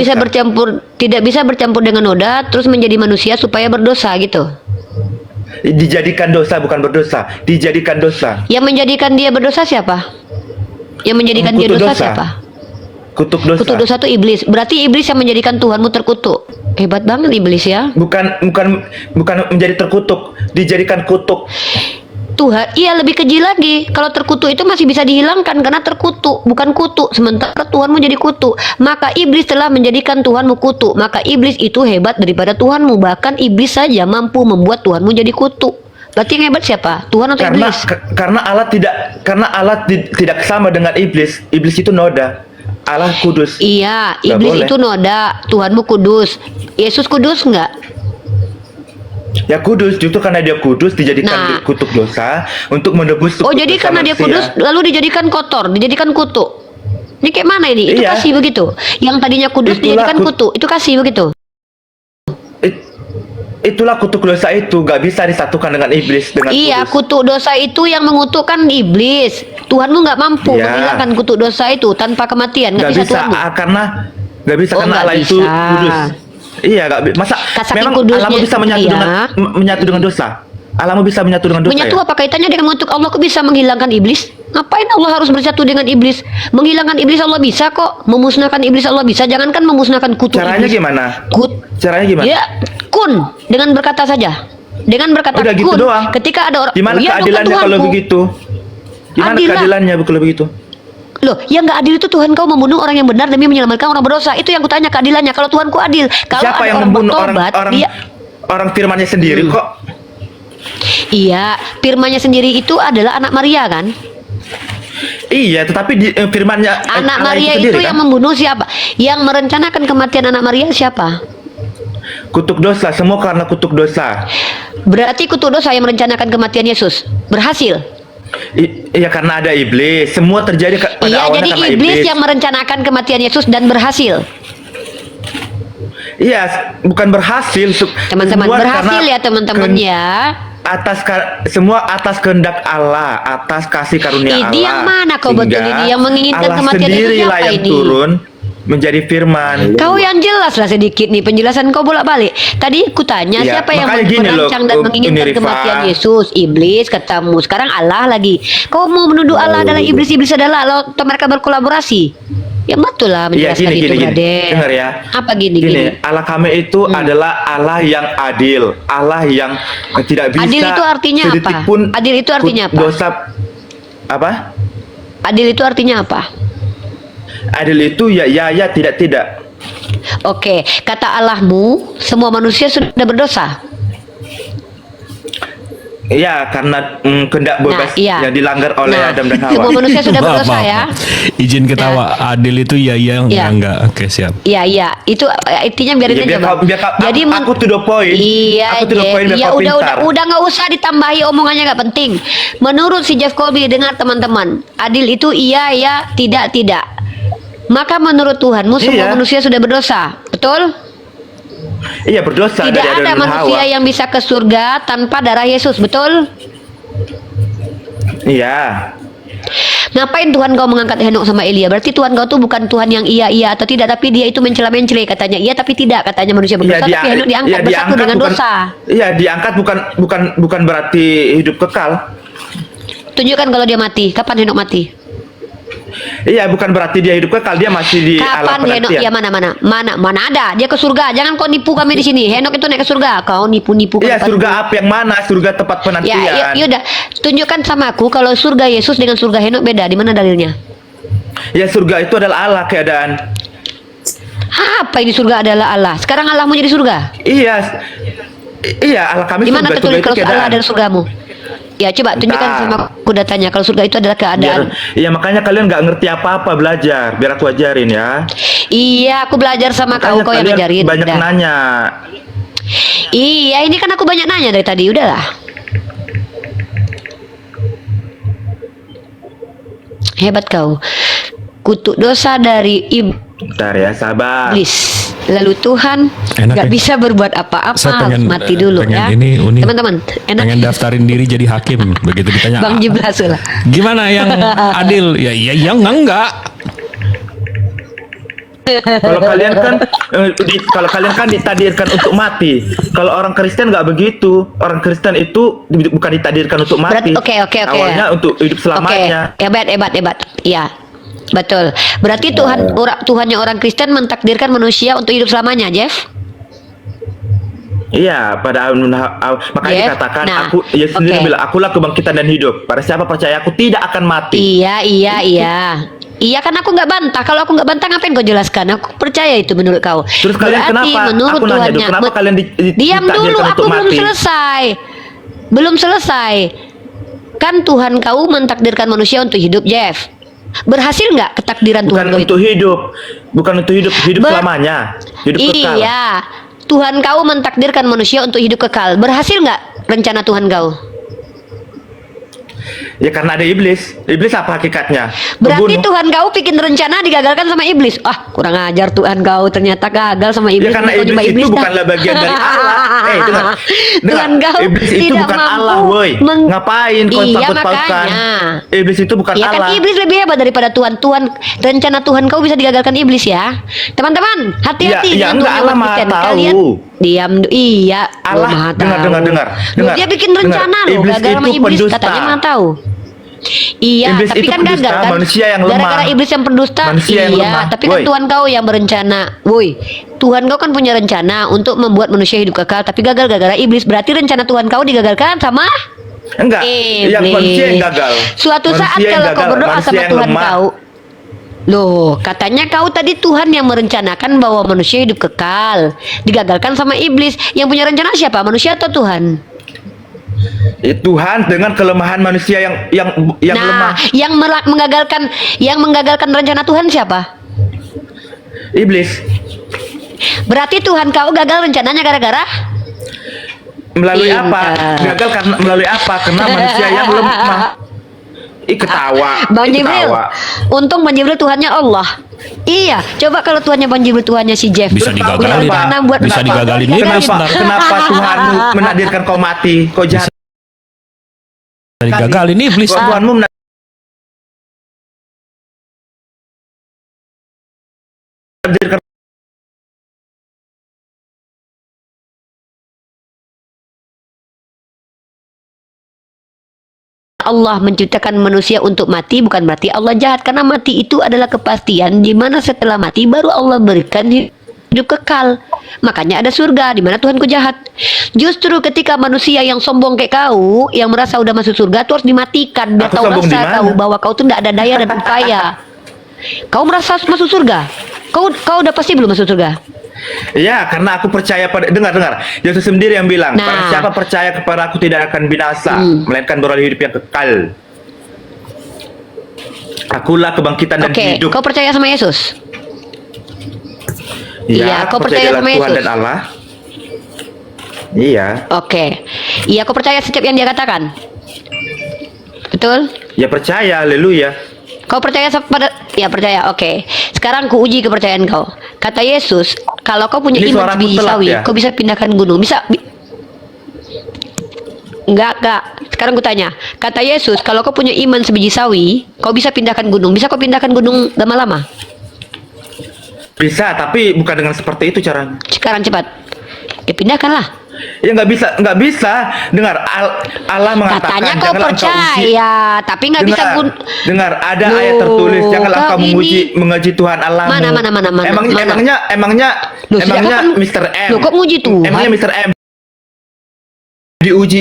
bisa bercampur dengan noda terus menjadi manusia supaya berdosa gitu. Dijadikan dosa bukan berdosa, dijadikan dosa. Yang menjadikan dia berdosa siapa? Yang menjadikan dia Kutuk dosa dosa. siapa? Kutuk dosa. Kutuk dosa itu iblis. Berarti iblis yang menjadikan Tuhanmu terkutuk. Hebat banget iblis ya. Bukan menjadi terkutuk, dijadikan kutuk. Tuhan, iya lebih keji lagi. Kalau terkutuk itu masih bisa dihilangkan karena terkutuk, bukan kutuk. Sementara Tuhanmu jadi kutuk. Maka iblis telah menjadikan Tuhanmu kutuk. Maka iblis itu hebat daripada Tuhanmu. Bahkan iblis saja mampu membuat Tuhanmu jadi kutuk. Berarti yang hebat siapa? Tuhan atau Karena iblis? karena Allah tidak sama dengan iblis. Iblis itu noda. Allah kudus. Iya, Nggak iblis boleh. itu noda. Tuhanmu kudus. Yesus kudus nggak? Ya kudus, justru karena dia kudus dijadikan Nah. kutuk dosa untuk menebus Oh, dosa jadi karena dia manusia. kudus lalu dijadikan kotor, dijadikan kutuk. Ini kayak mana ini? Itu Iya. kasih begitu. Yang tadinya kudus Itulah dijadikan kutuk. Itu kasih begitu. Itulah kutuk dosa itu, gak bisa disatukan dengan iblis dengan Iya, kudus. kutuk dosa itu yang mengutukkan iblis. Tuhanmu nggak mampu Iya. menghilangkan kutuk dosa itu tanpa kematian. Nggak Gak bisa, bisa Tuhanmu. karena gak bisa Oh, karena nggak Allah itu bisa. kudus. Iya, gak masa Saking memang kudusnya Allah bisa menyatu dia. dengan menyatu dengan dosa. Allah bisa menyatu dengan dosa. Menyatu Ya? apa kaitannya dengan mengutuk Allah? Kok bisa menghilangkan iblis? Ngapain Allah harus bersatu dengan iblis? Menghilangkan iblis Allah bisa kok. Memusnahkan iblis Allah bisa. Jangankan memusnahkan kutuk Caranya iblis. gimana? Kut. Caranya gimana? Ya, kun dengan berkata saja. Dengan berkata Udah gitu kun. doang. Ketika ada orang, Gimana "Oh, iya dong, kan keadilannya kalau Tuhanku." begitu? Gimana Adil lah. keadilannya kalau begitu? Loh, yang nggak adil itu Tuhan kau membunuh orang yang benar demi menyelamatkan orang berdosa. Itu yang kutanya keadilannya. Kalau Tuhanku adil, kalau Siapa ada yang orang membunuh bertobat, dia orang firmannya sendiri kok? iya, firmannya sendiri itu adalah anak Maria kan? Iya, tetapi firmannya Anak Allah Maria sendiri, itu kan? yang membunuh siapa? Yang merencanakan kematian anak Maria siapa? Kutuk dosa, semua karena kutuk dosa. Berarti kutuk dosa yang merencanakan kematian Yesus berhasil. Iya karena ada iblis. Semua terjadi pada Iya, awalnya jadi karena iblis yang merencanakan kematian Yesus dan berhasil. Iya, bukan berhasil. Teman-teman, Semua berhasil karena ya teman-teman ya. Semua atas kehendak Allah, atas kasih karunia Allah. Ini yang mana kau betul Sehingga ini? Yang menginginkan Allah kematian itu sendirilah siapa yang ini? turun menjadi firman. Kau yang jelas lah sedikit nih penjelasan kau bolak-balik. Tadi kutanya Iya, siapa yang makanya gini loh, merancang dan menginginkan Unirifa. kematian Yesus? Iblis ketemu. Sekarang Allah lagi. Kau mau menuduh Allah adalah iblis, iblis adalah Allah atau mereka berkolaborasi? Ya betul lah Iya menjelaskan itu, gini. Raden. Dengar ya. Apa gini? Allah kami itu adalah Allah yang adil, Allah yang tidak bisa Adil itu artinya sedetik apa? pun Adil itu artinya apa? Dosa apa? Adil itu artinya apa? Adil itu ya tidak. Oke, kata Allahmu, semua manusia sudah berdosa. Iya, karena kehendak bebas iya. yang dilanggar oleh Nah, Adam dan semua Hawa. manusia sudah Maaf, berdosa maaf, ya. maaf. Izin ketawa. Adil itu ya Ya. enggak. Oke, siap. Iya, itu intinya biarin Ya, aja, biar Bang. kau- biar kau- Jadi aku to the point. Iya, Aku to the Jeff. point biar Iya, kau udah pintar. nggak usah ditambahi omongannya, nggak penting. Menurut si Jeff Colby, dengar teman-teman, adil itu iya, ya, tidak, tidak. Maka menurut Tuhanmu semua Iya. manusia sudah berdosa, betul? Iya, berdosa Tidak dari Adam ada dan manusia Hawa. yang bisa ke surga tanpa darah Yesus, betul? Iya. Ngapain Tuhan kau mengangkat Henok sama Elia? Berarti Tuhan kau tuh bukan Tuhan yang iya atau tidak, tapi dia itu mencela-mencela, katanya iya tapi tidak, katanya manusia berdosa, tapi Henok diangkat bersatu dengan bukan, dosa. Iya, diangkat bukan berarti hidup kekal. Tunjukkan kalau dia mati. Kapan Henok mati? Iya, bukan berarti dia hidup kekal, dia masih di alam Kapan Henok? penantian. Ya mana ada? Dia ke surga. Jangan kau nipu kami di sini. Henok itu naik ke surga. Kau nipu-nipu. Iya, kami. surga apa yang mana? Surga tempat penantian. Ya, yaudah. Tunjukkan sama aku kalau surga Yesus dengan surga Henok beda. Di mana dalilnya? Ya, surga itu adalah Allah keadaan. Apa ini surga adalah Allah? Sekarang Allah mau jadi surga? Iya. Iya, Allah kami Di mana surga, tertulis surga itu kalau Allah keadaan. adalah surgamu? Ya, coba tunjukkan Bentar. sama aku datanya kalau surga itu adalah keadaan. Iya, makanya kalian nggak ngerti apa-apa, belajar. Biar aku ajarin ya. Iya, aku belajar sama kau yang Kalian ngajarin. banyak Udah. nanya. Iya, ini kan aku banyak nanya dari tadi. Udahlah. Hebat kau. Kutuk dosa dari Bentar ya, sabar. iblis. Lalu Tuhan Enak nggak ya? bisa berbuat apa-apa, Saya harus mati dulu pengen ya. ini Uni. Teman-teman, enak. Pengen daftarin diri jadi hakim begitu ditanya. Bang Jiblas lah. Gimana yang adil? Ya iya ya enggak. Kalau kalian kan kalau kalian kan ditakdirkan untuk mati. Kalau orang Kristen nggak begitu. Orang Kristen itu bukan ditakdirkan untuk mati. Oke. Awalnya untuk hidup selamanya. Oke, hebat. Iya. Betul. Berarti Tuhannya orang Kristen mentakdirkan manusia untuk hidup selamanya, Jeff? Iya, makanya Jeff, dikatakan nah, aku Yesus sendiri oke. bilang, akulah kebangkitan dan hidup. Pada siapa percaya aku tidak akan mati. Iya. Iya kan aku nggak bantah. Kalau aku nggak bantah ngapain kau jelaskan? Aku percaya itu menurut kau. Terus kalian Berarti kenapa? menurut Aku nanya dulu, Tuhannya. kenapa kalian Diam dulu, ditakdirkan aku untuk belum mati? selesai. Belum selesai. Kan Tuhan kau mentakdirkan manusia untuk hidup, Jeff. Berhasil nggak ketakdiran Bukan Tuhan kau itu? untuk hidup, bukan untuk hidup selamanya, hidup kekal. Iya. Tuhan kau mentakdirkan manusia untuk hidup kekal. Berhasil nggak rencana Tuhan kau? Ya karena ada iblis. Iblis apa hakikatnya? Berarti Membunuh. Tuhan kau bikin rencana digagalkan sama iblis. Ah, kurang ajar Tuhan kau, ternyata gagal sama iblis. Ya karena Kau iblis jumpa itu dah. bukanlah bagian dari Allah. Dengar. Tuhan kau Iblis itu tidak bukan mampu Allah, woi. Ngapain kau Iya, takut-takutkan? makanya. Iblis itu bukan Ya kan Allah. iblis lebih hebat daripada Tuhan. Rencana Tuhan kau bisa digagalkan iblis ya. Teman-teman, hati-hati Ya, dengan enggak, Tuhan Allah yang Maha Kristen. tahu. Kalian diam. Iya, Allah, Maha dengar. tahu. Loh, dia bikin Dengar. rencana loh, Iblis gagal sama itu iblis pendusta. katanya Maha tahu. Iya, Iblis tapi itu kan pendusta, gagal kan. manusia yang lemah. Gara-gara iblis yang pendusta. Manusia yang iya, lemah. tapi kan Woi. Tuhan kau yang berencana. Woi, Tuhan kau kan punya rencana untuk membuat manusia hidup kekal, tapi gagal gara-gara iblis. Berarti rencana Tuhan kau digagalkan sama Enggak, yang manusia yang gagal. Suatu saat Manusia yang kalau kau gagal, berdoa manusia sama yang Tuhan lemah. kau, loh, katanya kau tadi Tuhan yang merencanakan bahwa manusia hidup kekal, digagalkan sama iblis. Yang punya rencana siapa? Manusia atau Tuhan? Tuhan dengan kelemahan manusia yang lemah. Yang menggagalkan rencana Tuhan siapa? Iblis. Berarti Tuhan kau gagal rencananya gara-gara Melalui apa? Pintar. Gagal karena melalui apa? Karena manusia yang lemah. Ketawa. Bang Jibril. Ketawa. Untung Bang Jibril Tuhannya Allah. Iya, coba kalau Tuhannya Bang Jibril Tuhannya si Jeff. Bisa Terus digagalin. kenapa? Rencana buat Bisa digagalin iblis. Kenapa? Ntar. Kenapa Tuhanmu menakdirkan kau mati? Kau jahat. Digagalin iblis. Kok Tuhanmu menakdirkan Allah menciptakan manusia untuk mati bukan berarti Allah jahat, karena mati itu adalah kepastian di mana setelah mati baru Allah berikan hidup kekal. Makanya ada surga di mana Tuhanku jahat. Justru ketika manusia yang sombong kayak kau yang merasa udah masuk surga tuh harus dimatikan biar Aku tahu sombong di rasa mana? kau bahwa kau tuh tidak ada daya dan upaya. Kau merasa masuk surga? Kau udah pasti belum masuk surga? Ya, karena aku percaya pada dengar. Yesus sendiri yang bilang, Nah. "Barang siapa percaya kepada aku tidak akan binasa, melainkan beroleh hidup yang kekal." Akulah kebangkitan dan Oke, hidup. kau percaya sama Yesus? Iya, kau percaya percayalah sama Tuhan Yesus? dan Allah. Iya. Oke. Iya, kau percaya setiap yang dia katakan? Betul? Ya percaya, haleluya. Kau percaya pada... Ya, percaya. Oke. Sekarang ku uji kepercayaan kau. Kata Yesus, kalau kau punya Ini iman suaraku sebiji telat sawi, ya? kau bisa pindahkan gunung. Enggak. Sekarang ku tanya. Kata Yesus, kalau kau punya iman sebiji sawi, kau bisa pindahkan gunung. Bisa kau pindahkan gunung lama-lama? Bisa, tapi bukan dengan seperti itu caranya. Sekarang cepat. Ya, pindahkanlah. Ya nggak bisa. Dengar, Allah mengatakan Katanya kau janganlah engkau uji. percaya, tapi nggak bisa Dengar, ada Loh, ayat tertulis, janganlah kau engkau ini- menguji Tuhan Allahmu. Mana? Emangnya Loh, sejak kapan- Mr. M. Loh, kok muji Tuhan? Emangnya Mr. M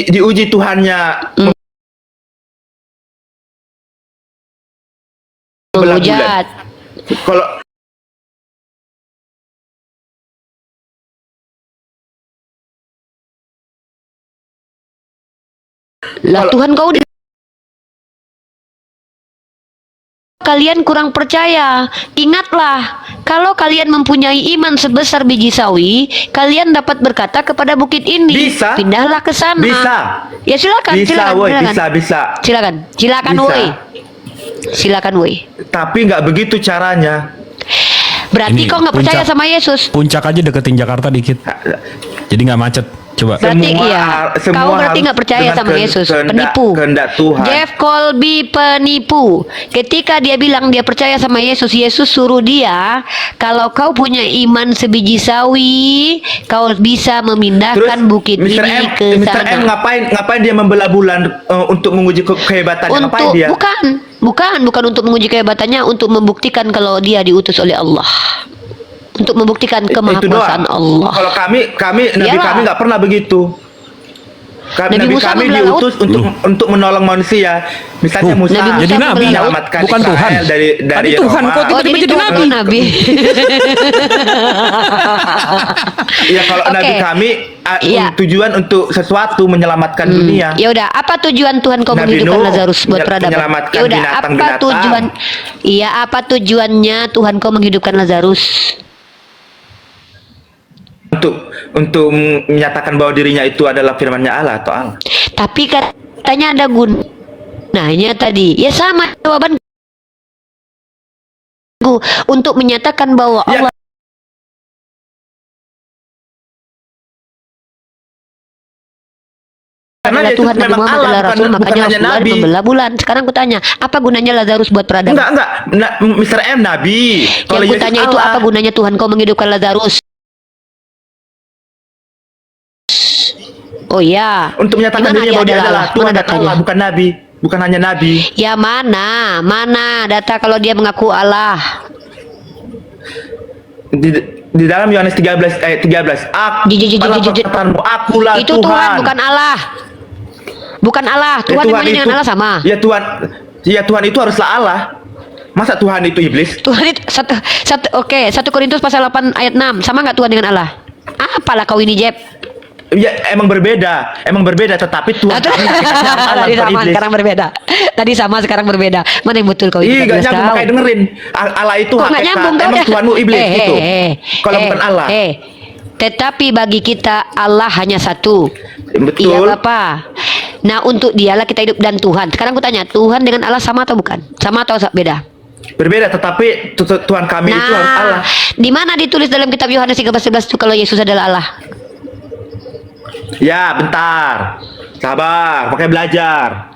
diuji Tuhannya belah bulan. Hujat. Kalau Lah Tuhan kau kalian kurang percaya. Ingatlah, kalau kalian mempunyai iman sebesar biji sawi, kalian dapat berkata kepada bukit ini, Bisa. pindahlah ke sana. Bisa. Ya silakan, bisa, woi, bisa. Silakan Bisa. woi. Silakan woi. Tapi nggak begitu caranya. Berarti Ini kau nggak percaya puncak. sama Yesus. Puncak aja deketin Jakarta dikit. Jadi nggak macet. Coba. Berarti Semua kau berarti harus nggak percaya dengan sama Yesus, kehendak- penipu. kehendak Tuhan. Jeff Colby penipu. Ketika dia bilang dia percaya sama Yesus, Yesus suruh dia, kalau kau punya iman sebiji sawi, kau bisa memindahkan bukit Mr. ini M, ke Mr. sana. M ngapain dia membelah bulan untuk menguji kehebatannya? Ngapain Untuk dia? bukan untuk menguji kehebatannya, untuk membuktikan kalau dia diutus oleh Allah. Untuk membuktikan Itu kemahakuasaan doang. Allah. Kalau kami Nabi Iyalah. kami nggak pernah begitu. Nabi Nabi Musa kami membelah diutus untuk menolong manusia. Misalnya Musa Nabi Musa Jadi nabi, membelah laut. menyelamatkan bukan Israel Tuhan. dari Tadi Tuhan, Roma. kok tiba-tiba jadi jadi Tuhan nabi? Nabi. Ya kalau Oke. Nabi kami Iya. tujuan untuk sesuatu menyelamatkan dunia. Ya udah, apa tujuan Tuhan kau Nabi menghidupkan Nuh Lazarus buat peradaban? menyelamatkan Ya udah, apa binatang-binatang. tujuan? Iya, apa tujuannya Tuhan kau menghidupkan Lazarus? Untuk menyatakan bahwa dirinya itu adalah firman-Nya Allah atau Allah. Tapi katanya ada gunanya tadi. Ya sama jawaban untuk menyatakan bahwa Ya. Allah Karena adalah Yesus Tuhan, Nabi memang Muhammad Allah, adalah Rasul, bukan makanya hanya Rasulullah Nabi. membelah bulan. Sekarang kutanya, apa gunanya Lazarus buat peradaban? Enggak. Mr. M Nabi. Kalau Yang Yesus kutanya itu Allah. apa gunanya Tuhan kau menghidupkan Lazarus? Oh ya. Untuk menyatakan Di mana dirinya bahwa dia adalah Allah? Tuhan Mana dan datanya? Allah, bukan Nabi. Bukan hanya Nabi. Ya mana data kalau dia mengaku Allah? Di dalam Yohanes 13 ayat 13, akulah Itu Tuhan bukan Allah. Bukan Allah. Tuhan yang dengan Allah sama. Ya Tuhan itu haruslah Allah. Masa Tuhan itu iblis? Tuhan itu oke, 1 Korintus pasal 8 ayat 6. Sama nggak Tuhan dengan Allah? Apalah kau ini, Jeb? Ya emang berbeda, tetapi Tuhan kami hakikatnya Allah, Tadi bukan sama, iblis. sekarang berbeda. Tadi sama, sekarang berbeda. Mana yang betul kau ini? Ih, gak 14 nyambung, tahun. makanya dengerin. Allah itu Kok nggak hakikat, nyambung kau emang dah? Tuhanmu iblis gitu. Kalau bukan Allah. Tetapi bagi kita Allah hanya satu. Betul. Iya Bapak. Nah untuk dialah kita hidup dan Tuhan. Sekarang aku tanya, Tuhan dengan Allah sama atau bukan? Sama atau beda? Berbeda, tetapi Tuhan kami itu harus Allah. Di mana ditulis dalam kitab Yohanes 13:11 itu kalau Yesus adalah Allah? Ya, bentar. Sabar, pakai belajar.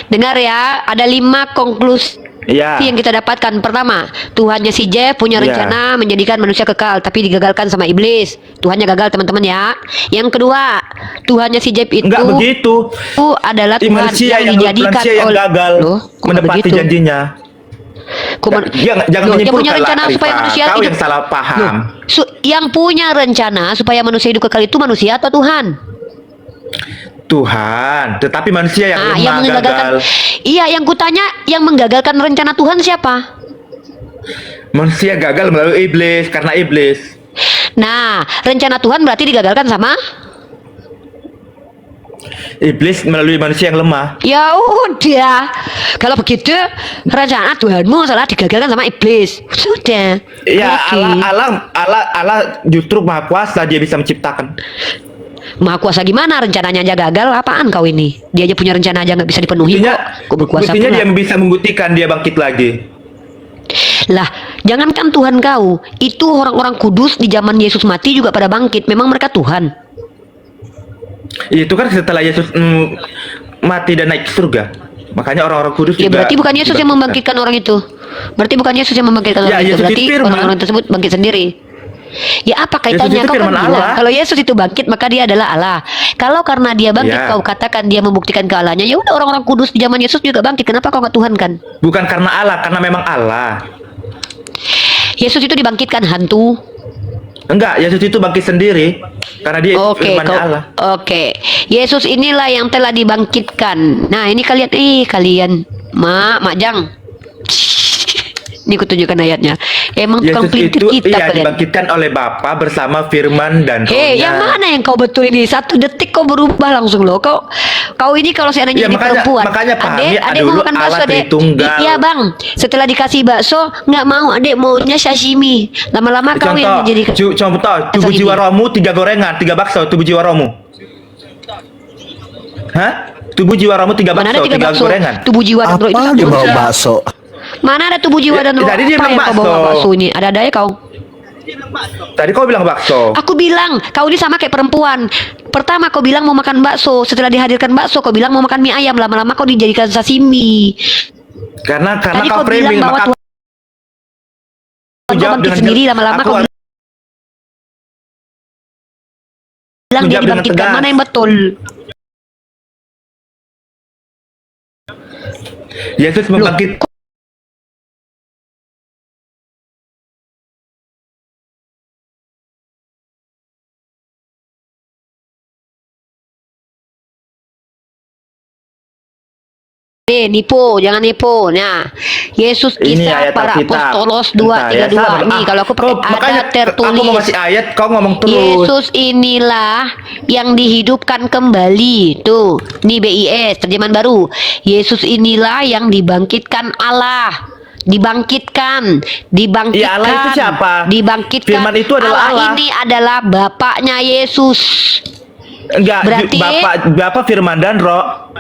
Dengar ya, ada 5 konklusi Iya. yang kita dapatkan. Pertama, Tuhannya si Jeff punya Iya. rencana menjadikan manusia kekal, tapi digagalkan sama iblis. Tuhannya gagal, teman-teman ya. Yang kedua, Tuhannya si Jeff itu Enggak begitu. adalah Tuhan Manusia yang dijadikan manusia yang gagal Loh, kok nggak menepati begitu? janjinya. Jangan Jangan yang punya menyimpulkan rencana lah, supaya Arifah. manusia Kau hidup. yang salah paham. Loh, yang punya rencana supaya manusia hidup kekal itu manusia atau Tuhan? Tuhan, tetapi manusia yang lemah, yang menggagalkan. gagal. Iya, yang kutanya yang menggagalkan rencana Tuhan siapa? Manusia gagal melalui iblis, karena iblis. Nah, rencana Tuhan berarti digagalkan sama? Iblis melalui manusia yang lemah. Ya udah. Kalau begitu, rencana Tuhanmu salah digagalkan sama iblis. Sudah. Ya, Oke. Allah justru maha kuasa, dia bisa menciptakan. Maha kuasa gimana? Rencananya aja gagal. Apaan kau ini? Dia aja punya rencana aja nggak bisa dipenuhi Buktinya, kok. Kok berkuasa buktinya pula? dia bisa membuktikan dia bangkit lagi. Lah, jangankan Tuhan kau, itu orang-orang kudus di zaman Yesus mati juga pada bangkit. Memang mereka Tuhan. Itu kan setelah Yesus mati dan naik ke surga. Makanya orang-orang kudus Ya juga berarti bukan Yesus yang membangkitkan orang itu. Berarti bukan Yesus yang membangkitkan Ya, orang itu. Yesus Berarti itu firman. orang-orang tersebut bangkit sendiri. Ya apa kaitannya? Yesus itu Kau kan firman bilang Allah. kalau Yesus itu bangkit maka dia adalah Allah. Kalau karena dia bangkit Ya. kau katakan dia membuktikan kealahannya. Ya udah orang-orang kudus di zaman Yesus juga bangkit. Kenapa kau nggak Tuhan kan? Bukan karena Allah, karena memang Allah. Yesus itu dibangkitkan hantu. Enggak, Yesus itu bangkit sendiri karena dia Oke, firman-Nya Allah. Oke. Yesus inilah yang telah dibangkitkan. Nah, ini kalian, Mak Jang. Ini kutunjukkan ayatnya. Emang tukang Yesus pelintir itu kitab kalian. dibangkitkan oleh Bapa bersama firman dan Hei, Roh-Nya. yang mana yang kau betul ini? 1 detik kau berubah langsung loh. Kau ini kalau seandainya Ya, jadi makanya- perempuan. makanya pahami, adek dulu mau makan bakso, Allah Dek. Tritunggal. Iya, Bang. Setelah dikasih bakso, nggak mau, adek maunya sashimi. Lama-lama kau yang menjadi Contoh, tubuh Sashimi. jiwa rohmu 3 gorengan, 3 bakso, tubuh jiwa rohmu. Hah? Tubuh jiwa rohmu 3 Mana ada bakso, 3 3 bakso? gorengan. Tubuh jiwa dan roh itu Apa satu. dia bawa bakso? Mana ada tubuh jiwa dan roh? Tadi dia Apa bilang yang kau bawa bakso. bakso ini? Ada ya kau? Tadi kau bilang bakso. Aku bilang, kau ini sama kayak perempuan. Pertama kau bilang mau makan bakso, setelah dihadirkan bakso kau bilang mau makan mie ayam, lama-lama kau dijadikan sasimi. Karena Tadi kau kau bilang framing, bahwa maka Tuhan kau jawab bangkit dengan sendiri, jelas. lama-lama Aku kau bilang dia jawab dengan dibangkitkan. tegas. Mana yang betul? Yesus membangkit. Nipu, jangan nipu. Nah, Yesus Ini kisah ayat para Alkitab. apostolos Bentar ya, 2:32. sabar. Nih, kalau aku Kau- pakai makanya ada aku mau tertulis. kasih ayat, kau ngomong terus. Yesus inilah yang dihidupkan kembali. Tuh, nih BIS, terjemahan baru. Yesus inilah yang dibangkitkan Allah. Dibangkitkan. Ya, Allah itu siapa? Dibangkitkan. Firman itu adalah Allah. Ini adalah Bapaknya Yesus. Enggak, Berarti- Bapak Firman dan Roh.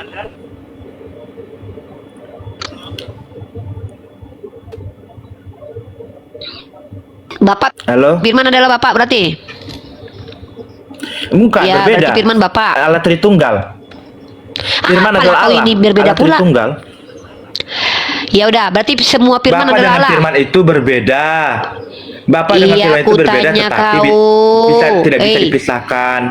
Bapak Halo? Firman adalah Bapak berarti. Bukan, Ya, berbeda. berarti Firman Bapak. Allah Tritunggal. Firman Apalah adalah kau Allah. ini berbeda Allah pula. Tritunggal. Ya udah, berarti semua firman Bapak adalah dengan Allah. firman itu berbeda. Bapak dengan Iya, firman itu aku berbeda, tanya tetapi kau. tidak bisa Eh. dipisahkan.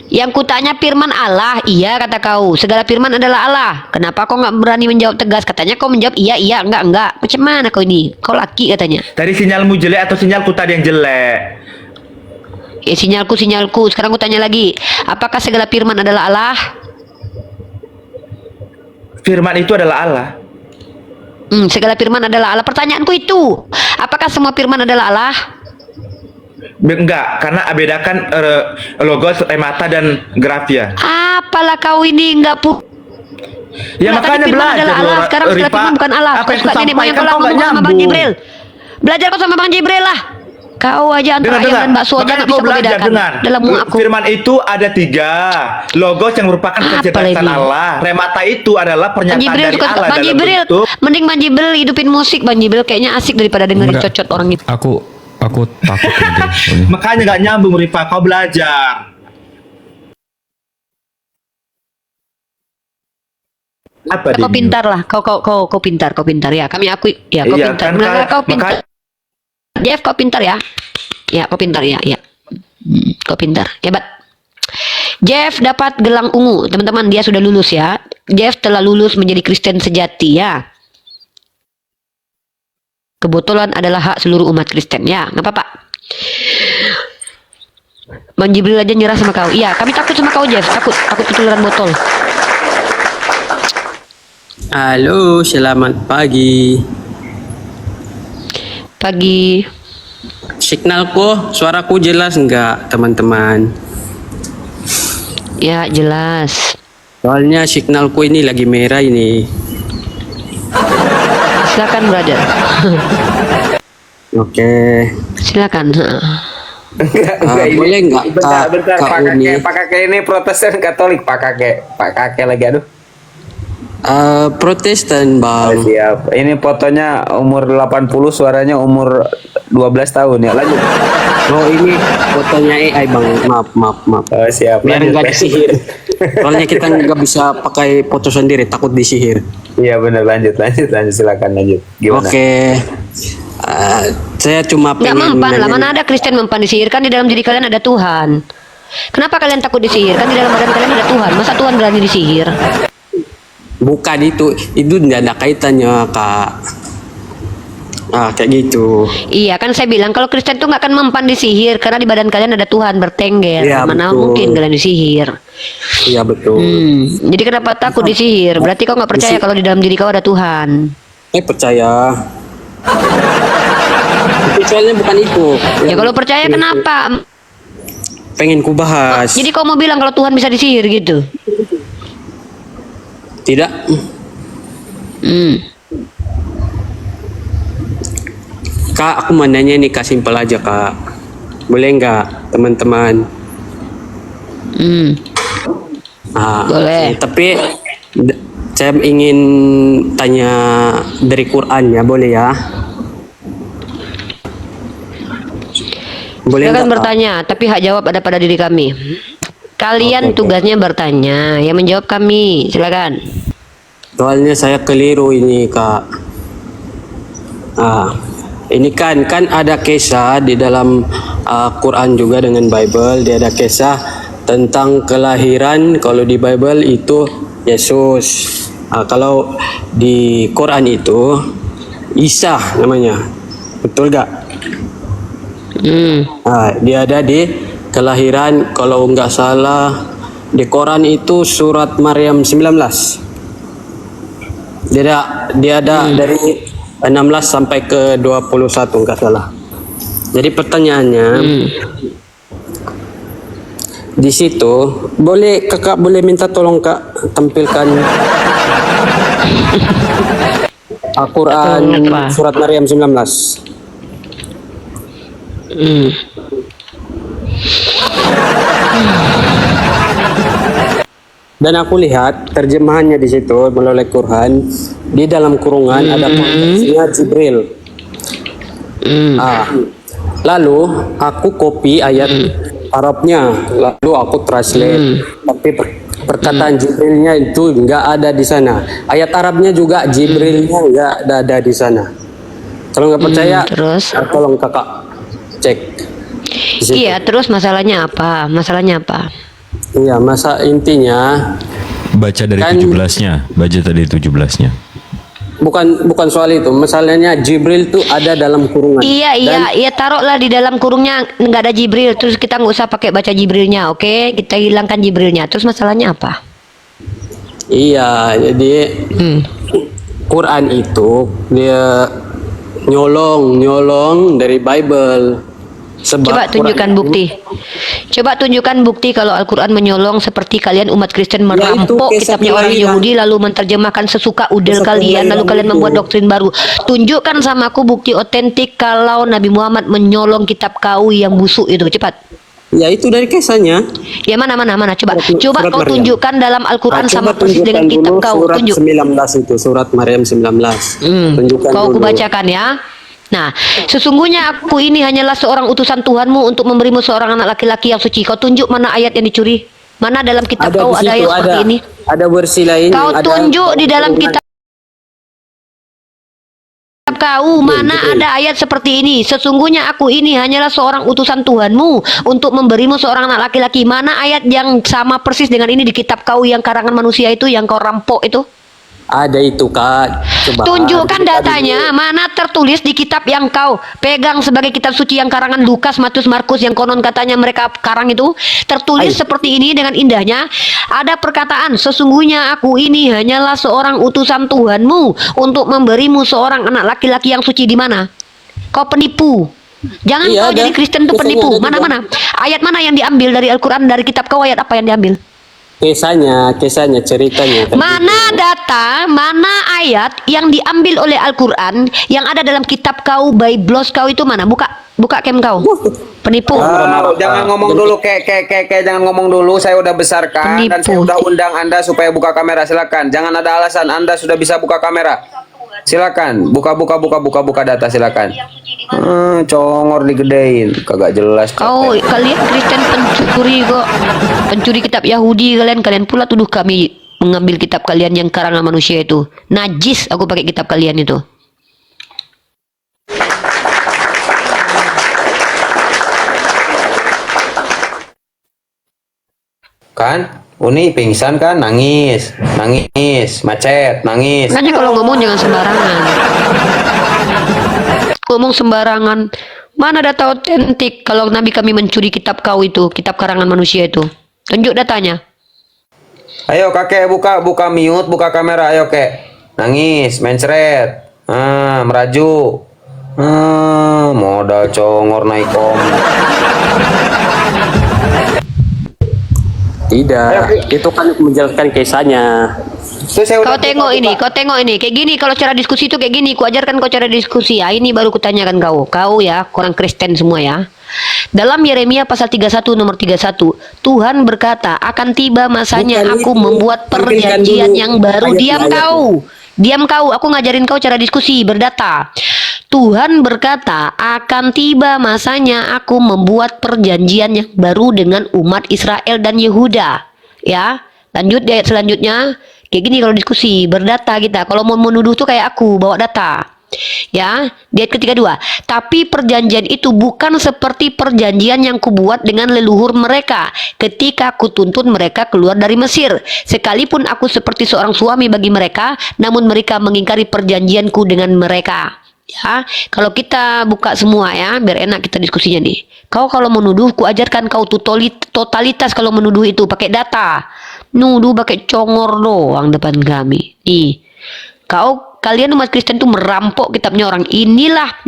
Yang kutanya firman Allah, iya kata kau. Segala firman adalah Allah. Kenapa kau nggak berani menjawab tegas? Katanya kau menjawab iya, iya, enggak. Macam mana kau ini? Kau laki katanya. Tadi sinyalmu jelek atau sinyalku tadi yang jelek? Ya sinyalku. Sekarang ku tanya lagi. Apakah segala firman adalah Allah? Firman itu adalah Allah. Segala firman adalah Allah. Pertanyaanku itu, apakah semua firman adalah Allah? Enggak, karena bedakan logos, remata, dan grafia. Apalah kau ini enggak Ya Nah, makanya tadi firman belajar adalah Allah. loh, Sekarang segala Rifa. firman bukan Allah. Apa Kau yang suka nenek moyang kusampaikan kau lah kau nggak ngomong sama Bang nyambung. Jibril. Belajar kau sama Bang Jibril lah. Kau aja antara ayam dan bakso aja Makanya nggak kau bisa belajar membedakan. dengar. Dalam aku. Firman itu ada 3. Logos yang merupakan Apa kecerdasan lagi? Allah. Remata itu adalah Bang pernyataan Jibril dari suka Allah Bang dalam Jibril. bentuk. Mending Bang Jibril hidupin musik. Bang Jibril kayaknya asik daripada dengerin Enggak. cocot orang itu. Aku takut nanti. Makanya nggak nyambung, Rifa. Kau belajar. Apa Kau dia? pintar lah. Kau pintar ya. Kami akui ya kau Iya, pintar. kan, Nah, kau maka- pintar. Jeff kau pintar ya. Ya kau pintar ya. Kau pintar. Hebat. Jeff dapat gelang ungu. Teman-teman, dia sudah lulus ya. Jeff telah lulus menjadi Kristen sejati ya. Kebetulan adalah hak seluruh umat Kristen ya. Nggak apa-apa. Bang Jibril aja nyerah sama kau. Iya, kami takut sama kau Jeff. Takut ketularan botol. Halo, selamat pagi. Pagi. Signalku, suaraku jelas enggak, teman-teman? Ya, jelas. Soalnya signalku ini lagi merah ini. Silakan, brother. Oke. Silakan. Boleh enggak Bentar, Kak Uni? Pak kakek ini Protestan Katolik, Pak kakek lagi aduh. Protestan, Bang. Siap. Ini fotonya umur 80, suaranya umur 12 tahun ya. Lanjut. Oh, ini fotonya AI, Bang. Maaf. Oh, siap. Biar Lanjut. enggak disihir. Soalnya kita nggak bisa pakai foto sendiri, takut disihir. Iya benar, lanjut silakan lanjut. Gimana? Oke. Saya cuma Nggak pengen mempan lah. nanya- Mana ada Kristen mempan disihir? Kan di dalam diri kalian ada Tuhan. Kenapa kalian takut disihir? Kan di dalam badan kalian ada Tuhan. Masa Tuhan berani disihir? Bukan itu tidak ada kaitannya, Kak. Kayak gitu. Iya, kan saya bilang kalau Kristen tuh nggak akan mempan disihir karena di badan kalian ada Tuhan bertengger. Iya, Mana betul. mungkin kalian disihir? Iya betul. Jadi kenapa takut disihir? Berarti kau nggak percaya kalau di dalam diri kau ada Tuhan. Percaya. Tapi soalnya bukan itu. Ya kalau percaya kenapa? Pengen ku bahas. Jadi kau mau bilang kalau Tuhan bisa disihir gitu? Tidak. Kak, aku mau nanya nih, Kak, simpel aja, Kak. Boleh nggak, teman-teman? Boleh. Tapi Saya ingin tanya dari Quran ya, boleh ya? Boleh Silakan enggak, Kak? bertanya, tapi hak jawab ada pada diri kami. Kalian tugasnya bertanya, yang menjawab kami. Silakan. Soalnya saya keliru ini, Kak. Ini kan ada kisah di dalam Quran juga dengan Bible. Dia ada kisah tentang kelahiran. Kalau di Bible itu Yesus. Kalau di Quran itu Isa namanya. Betul gak? Dia ada di kelahiran, kalau nggak salah di Quran itu surat Maryam 19. Dia ada dari 16 sampai ke 21 nggak salah. Jadi pertanyaannya di situ kakak boleh minta tolong Kak tampilkan Al-Quran Apa? surat Maryam 19. Dan aku lihat terjemahannya di situ melalui Quran, di dalam kurungan ada konteksnya Jibril. Lalu aku copy ayat Arabnya, lalu aku translate. Tapi perkataan Jibrilnya itu nggak ada di sana. Ayat Arabnya juga Jibrilnya nggak ada di sana. Kalau nggak percaya, terus? tolong kakak cek. Di situ. Iya, terus masalahnya apa? Masalahnya apa? Iya, masa intinya Baca dari Kan- 17-nya, baca tadi 17-nya. bukan soal itu. Masalahnya Jibril tuh ada dalam kurungan. Iya, taruhlah di dalam kurungnya nggak ada Jibril, terus kita nggak usah pakai baca Jibrilnya, oke? Kita hilangkan Jibrilnya. Terus masalahnya apa? Iya, jadi Quran itu dia nyolong dari Bible. Sebab Coba tunjukkan Quran itu- bukti. Coba tunjukkan bukti kalau Al-Quran menyolong seperti kalian umat Kristen merampok kisah kitabnya orang kelahiran. Yahudi lalu menerjemahkan sesuka udel Kisah kalian lalu kelahiran kalian itu. membuat doktrin baru. Tunjukkan sama aku bukti otentik kalau Nabi Muhammad menyolong kitab kau yang busuk itu. Cepat. Ya itu dari kisahnya. Ya mana coba. Surat Coba kau Maryam. tunjukkan dalam Al-Quran sama Coba persis dengan tunjukkan kitab dulu kau. surat Tunjuk. 19 itu, surat Maryam 19. Tunjukkan Kau dulu. kubacakan ya. Nah, sesungguhnya aku ini hanyalah seorang utusan Tuhanmu untuk memberimu seorang anak laki-laki yang suci. Kau tunjuk mana ayat yang dicuri? Mana dalam kitab Ada kau di ada situ, ayat seperti ada. ini? Ada versi lain. Kau ada tunjuk di dalam kurungan. kitab kau mana ada ayat seperti ini. Sesungguhnya aku ini hanyalah seorang utusan Tuhanmu untuk memberimu seorang anak laki-laki. Mana ayat yang sama persis dengan ini di kitab kau yang karangan manusia itu yang kau rampok itu? Ada itu Kak. Coba. Tunjukkan Kita datanya, mana tertulis di kitab yang kau pegang sebagai kitab suci yang karangan Lukas, Matius, Markus yang konon katanya mereka karang itu, tertulis seperti ini dengan indahnya. Ada perkataan, sesungguhnya aku ini hanyalah seorang utusan Tuhanmu untuk memberimu seorang anak laki-laki yang suci. Di mana? Kau penipu. Jangan Iya, kau ada. jadi Kristen tuh Biasanya penipu. ada juga. Mana-mana? Ayat mana yang diambil dari Al-Quran, dari kitab kau, ayat apa yang diambil? Kisahnya, ceritanya. Mana data, mana ayat yang diambil oleh Al-Quran yang ada dalam kitab kau, Biblos kau itu mana? Buka kem kau. Penipu. Jangan ngomong dulu jangan ngomong dulu. Saya udah besarkan dan saya Penipu. udah undang Anda supaya buka kamera. Silakan. Jangan ada alasan Anda sudah bisa buka kamera. Silakan. Buka data silakan. Congor digedein. Kagak jelas. Kau kalian Kristen pencuri kok. Pencuri kitab Yahudi kalian pula tuduh kami mengambil kitab kalian yang karangan manusia itu. Najis aku pakai kitab kalian itu. Kan? Uni pingsan kan? Nangis, macet, nangis. Makanya kalau ngomong jangan sembarangan. Ngomong sembarangan. Mana data otentik kalau Nabi kami mencuri kitab kau itu, kitab karangan manusia itu? Tunjuk datanya. Ayo kakek buka mute, buka kamera. Ayo kek. Nangis, mencret. Merajuk. Modal congor naik kom. Tidak, itu kan menjelaskan kisahnya. Terus saya Kau udah tengok ini, kayak gini kalau cara diskusi itu kayak gini, ku ajarkan kau cara diskusi. Ya, ini baru kutanyakan kau. Kau ya, orang Kristen semua ya. Dalam Yeremia pasal 31 nomor 31, Tuhan berkata, akan tiba masanya Bukan aku itu. membuat Tampilkan perjanjian dulu yang baru. ayat-ayatnya. Diam kau, aku ngajarin kau cara diskusi, berdata. Tuhan berkata, akan tiba masanya aku membuat perjanjian yang baru dengan umat Israel dan Yehuda. Ya, lanjut di ayat selanjutnya. Kayak gini kalau diskusi, berdata kita. Kalau mau menuduh tuh kayak aku, bawa data. Ya, di ayat ketiga dua. Tapi perjanjian itu bukan seperti perjanjian yang kubuat dengan leluhur mereka ketika kutuntun mereka keluar dari Mesir. Sekalipun aku seperti seorang suami bagi mereka, namun mereka mengingkari perjanjianku dengan mereka. Ya, kalau kita buka semua ya, biar enak kita diskusinya nih. Kau kalau menuduh, ku ajarkan kau totalitas kalau menuduh itu pakai data. Nuduh pakai congor doang depan kami. Nih, kalian umat Kristen tuh merampok kitabnya orang. Inilah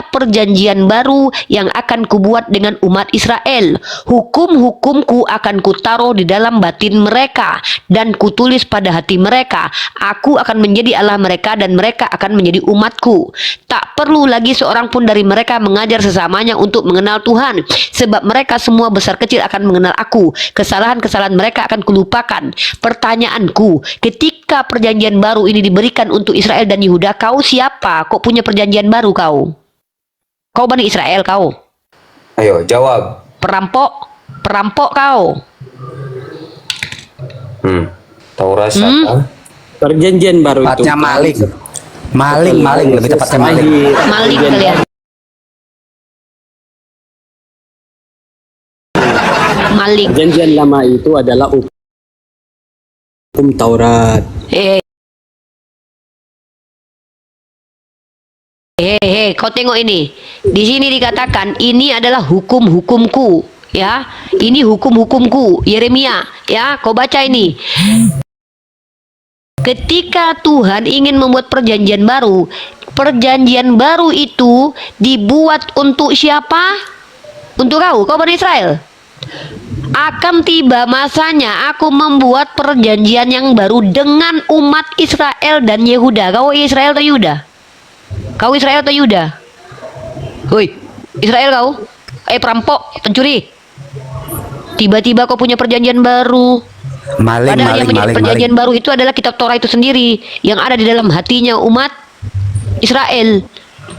perjanjian baru yang akan kubuat dengan umat Israel. Hukum-hukumku akan kutaruh di dalam batin mereka dan kutulis pada hati mereka. Aku akan menjadi Allah mereka dan mereka akan menjadi umatku. Tak perlu lagi seorang pun dari mereka mengajar sesamanya untuk mengenal Tuhan, sebab mereka semua besar kecil akan mengenal aku. Kesalahan-kesalahan mereka akan kulupakan. Pertanyaanku, ketika perjanjian baru ini diberikan untuk Israel dan Yehuda, kau siapa? Kok punya perjanjian baru kau? Kau Bani Israel kau? Ayo jawab. Perampok kau? Tahu rasa kan? Perjanjian baru itu. Tepatnya maling lebih tepatnya maling. Maling kalian. Maling. Perjanjian lama itu adalah hukum Taurat. Hehehe, kau tengok ini. Di sini dikatakan ini adalah hukum-hukumku, ya. Ini hukum-hukumku, Yeremia, ya. Kau baca ini. Ketika Tuhan ingin membuat perjanjian baru itu dibuat untuk siapa? Untuk kau Bani Israel. Akan tiba masanya aku membuat perjanjian yang baru dengan umat Israel dan Yehuda. Kau Israel atau Yehuda? Kau Israel atau Yuda? Woi, Israel kau? Perampok, pencuri. Tiba-tiba kau punya perjanjian baru. Padahal yang menjadi perjanjian baru itu adalah kitab Torah itu sendiri yang ada di dalam hatinya umat Israel.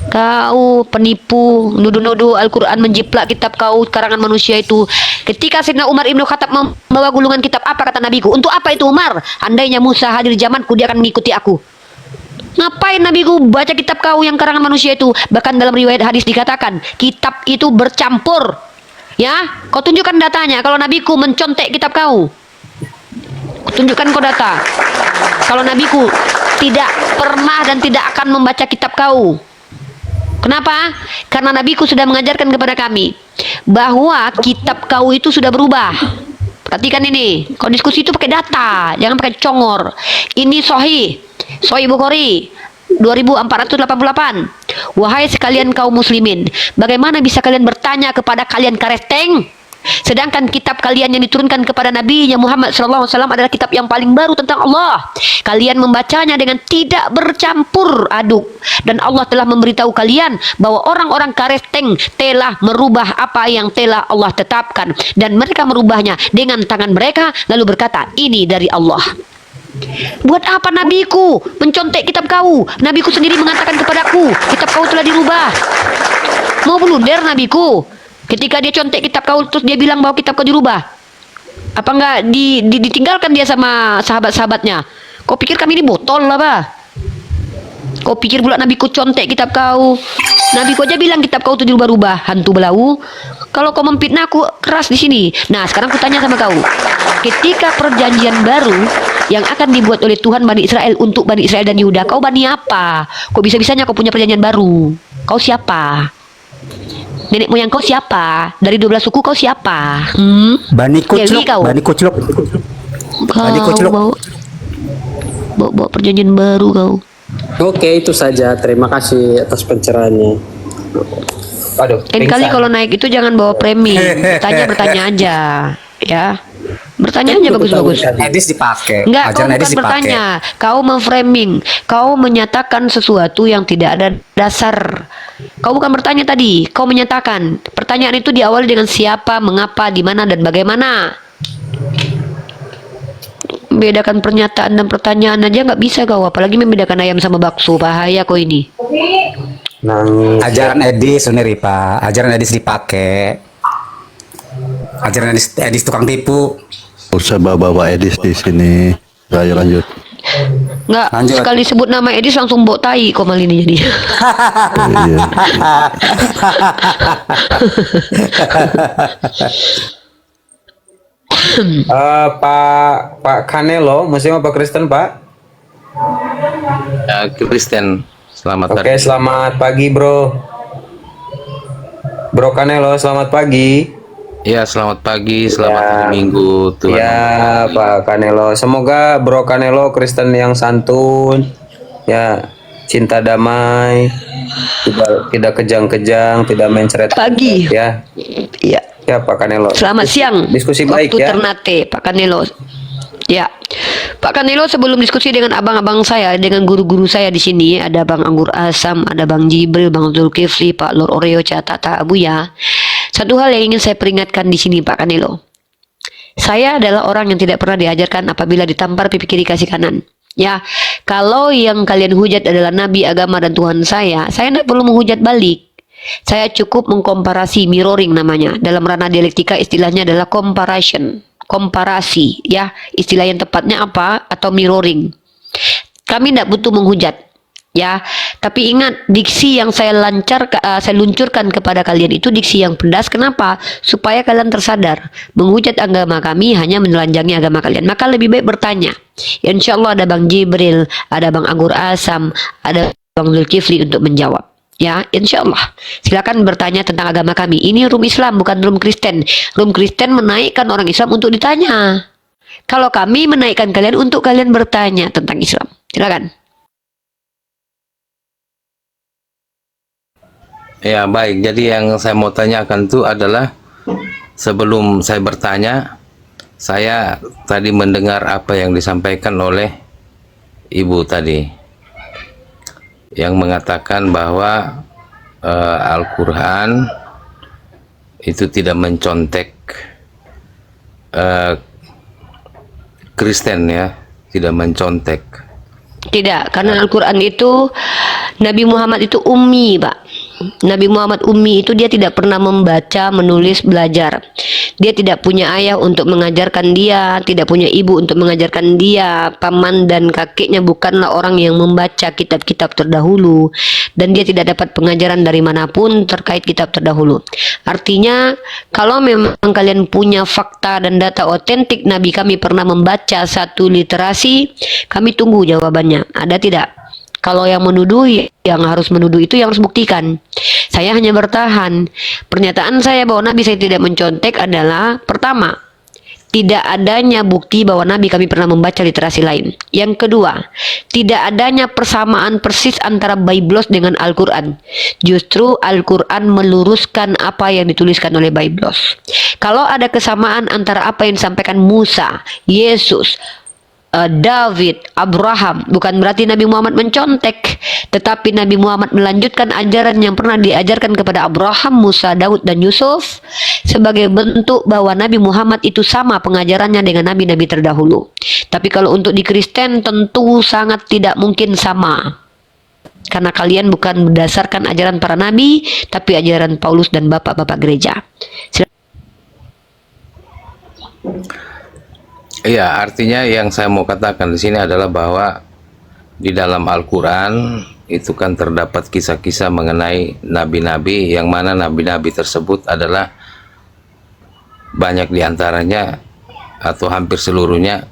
Kau penipu, nuduh-nuduh Al-Quran, menjiplak kitab kau karangan manusia itu. Ketika Sayyidina Umar Ibn Khattab membawa gulungan kitab, apa kata Nabiku? Untuk apa itu Umar? Andainya Musa hadir zamanku, dia akan mengikuti aku. Ngapain Nabiku baca kitab kau yang karangan manusia itu? Bahkan dalam riwayat hadis dikatakan kitab itu bercampur. Ya, kau tunjukkan datanya kalau Nabiku mencontek kitab kau. Tunjukkan kau data. Kalau Nabiku tidak pernah dan tidak akan membaca kitab kau. Kenapa? Karena Nabiku sudah mengajarkan kepada kami bahwa kitab kau itu sudah berubah. Perhatikan ini. Kau diskusi itu pakai data, jangan pakai congor. Ini Sahih Bukhari 2488. Wahai sekalian kaum muslimin, bagaimana bisa kalian bertanya kepada kalian kareteng, sedangkan kitab kalian yang diturunkan kepada Nabi Muhammad SAW adalah kitab yang paling baru tentang Allah. Kalian membacanya dengan tidak bercampur aduk, dan Allah telah memberitahu kalian bahwa orang-orang kareteng telah merubah apa yang telah Allah tetapkan, dan mereka merubahnya dengan tangan mereka lalu berkata, ini dari Allah. Buat apa Nabiku mencontek kitab kau? Nabiku sendiri mengatakan kepadaku, kitab kau telah dirubah. Mau blunder Nabiku ketika dia contek kitab kau terus dia bilang bahwa kitab kau dirubah? Apa enggak ditinggalkan dia sama sahabat-sahabatnya? Kau pikir kami ini botol apa? Kau pikir pula Nabiku contek kitab kau? Nabiku aja bilang kitab kau itu dirubah-rubah, hantu belau. Kalau kau memfitnah aku keras di sini. Nah, sekarang aku tanya sama kau. Ketika perjanjian baru yang akan dibuat oleh Tuhan Bani Israel untuk Bani Israel dan Yehuda, kau Bani apa? Kok bisa-bisanya kau punya perjanjian baru? Kau siapa? Nenek moyang kau siapa? Dari 12 suku kau siapa? Bani Kucluk. Bawa perjanjian baru kau. Oke, itu saja. Terima kasih atas pencerahannya. Aduh, Lain kali kalau naik itu jangan bawa premi, bertanya aja, ya. Bertanya aja bagus-bagus. Edis dipakai. Enggak, kau Ajaran bukan Edis dipakai. bertanya. Kau memframing. Kau menyatakan sesuatu yang tidak ada dasar. Kau bukan bertanya tadi. Kau menyatakan. Pertanyaan itu diawali dengan siapa, mengapa, di mana, dan bagaimana. Membedakan pernyataan dan pertanyaan aja nggak bisa kau. Apalagi membedakan ayam sama bakso. Bahaya kau ini. Nangis. Ajaran Edis, Sunir Pak. Ajaran Edis dipakai. Ajaran Edis tukang tipu. Usah bawa Edis di sini. Ayo lanjut. Nggak, Lanjut. sekali sebut nama Edis langsung bok tai kau mal ini jadi. Iya. Pak Kanelo, Muslim apa Kristen, Pak? Kristen. Selamat Oke, selamat pagi, Bro. Bro Kanelo, selamat pagi. Ya, selamat pagi, selamat hari Minggu, Tuhan. Ya, Pak Kanelo. Semoga Bro Kanelo Kristen yang santun, ya, cinta damai, tidak kejang-kejang, tidak mencret. Pagi. Ya, Iya. ya Pak Kanelo. Selamat siang. Diskusi baik Waktu ya. Ternate, Pak Kanelo. Ya, Pak Kanelo, sebelum diskusi dengan abang-abang saya, dengan guru-guru saya di sini, ada Bang Anggur Asam, ada Bang Jibril, Bang Zulkifli, Pak Lur Oreo, Catata Abuya. Satu hal yang ingin saya peringatkan di sini, Pak Kanelo. Saya adalah orang yang tidak pernah diajarkan apabila ditampar pipi kiri kasih kanan. Ya, kalau yang kalian hujat adalah nabi, agama, dan Tuhan saya tidak perlu menghujat balik. Saya cukup mengkomparasi, mirroring namanya. Dalam ranah dialektika istilahnya adalah comparison. Komparasi, ya. Istilah yang tepatnya apa? Atau mirroring. Kami tidak butuh menghujat. Ya, tapi ingat diksi yang saya luncurkan kepada kalian itu diksi yang pedas. Kenapa? Supaya kalian tersadar menghujat agama kami hanya menelanjangi agama kalian. Maka lebih baik bertanya. Ya, insya Allah ada Bang Jibril, ada Bang Anggur Asam, ada Bang Zulkifli untuk menjawab. Ya, insya Allah. Silakan bertanya tentang agama kami. Ini room Islam, bukan room Kristen. Room Kristen menaikkan orang Islam untuk ditanya. Kalau kami menaikkan kalian untuk kalian bertanya tentang Islam. Silakan. Ya, baik. Jadi yang saya mau tanyakan itu adalah sebelum saya bertanya, saya tadi mendengar apa yang disampaikan oleh Ibu tadi, yang mengatakan bahwa Al-Quran itu tidak mencontek Kristen, ya, tidak mencontek. Tidak, karena Al-Quran itu Nabi Muhammad itu ummi, Pak. Nabi Muhammad ummi itu dia tidak pernah membaca, menulis, belajar. Dia tidak punya ayah untuk mengajarkan dia, tidak punya ibu untuk mengajarkan dia. Paman dan kakeknya bukanlah orang yang membaca kitab-kitab terdahulu, dan dia tidak dapat pengajaran dari manapun terkait kitab terdahulu. Artinya, kalau memang kalian punya fakta dan data otentik Nabi kami pernah membaca satu literasi, kami tunggu jawabannya. Ada tidak? Kalau yang menuduh, yang harus menuduh itu yang harus buktikan. Saya hanya bertahan. Pernyataan saya bahwa Nabi saya tidak mencontek adalah, pertama, tidak adanya bukti bahwa Nabi kami pernah membaca literasi lain. Yang kedua, tidak adanya persamaan persis antara Biblos dengan Al-Quran. Justru Al-Quran meluruskan apa yang dituliskan oleh Biblos. Kalau ada kesamaan antara apa yang disampaikan Musa, Yesus, David, Abraham, bukan berarti Nabi Muhammad mencontek, tetapi Nabi Muhammad melanjutkan ajaran yang pernah diajarkan kepada Abraham, Musa, Daud, dan Yusuf sebagai bentuk bahwa Nabi Muhammad itu sama pengajarannya dengan nabi-nabi terdahulu. Tapi kalau untuk di Kristen tentu sangat tidak mungkin sama, karena kalian bukan berdasarkan ajaran para nabi, tapi ajaran Paulus dan bapak-bapak gereja. Iya, artinya yang saya mau katakan di sini adalah bahwa di dalam Al-Quran itu kan terdapat kisah-kisah mengenai nabi-nabi, yang mana nabi-nabi tersebut adalah banyak diantaranya atau hampir seluruhnya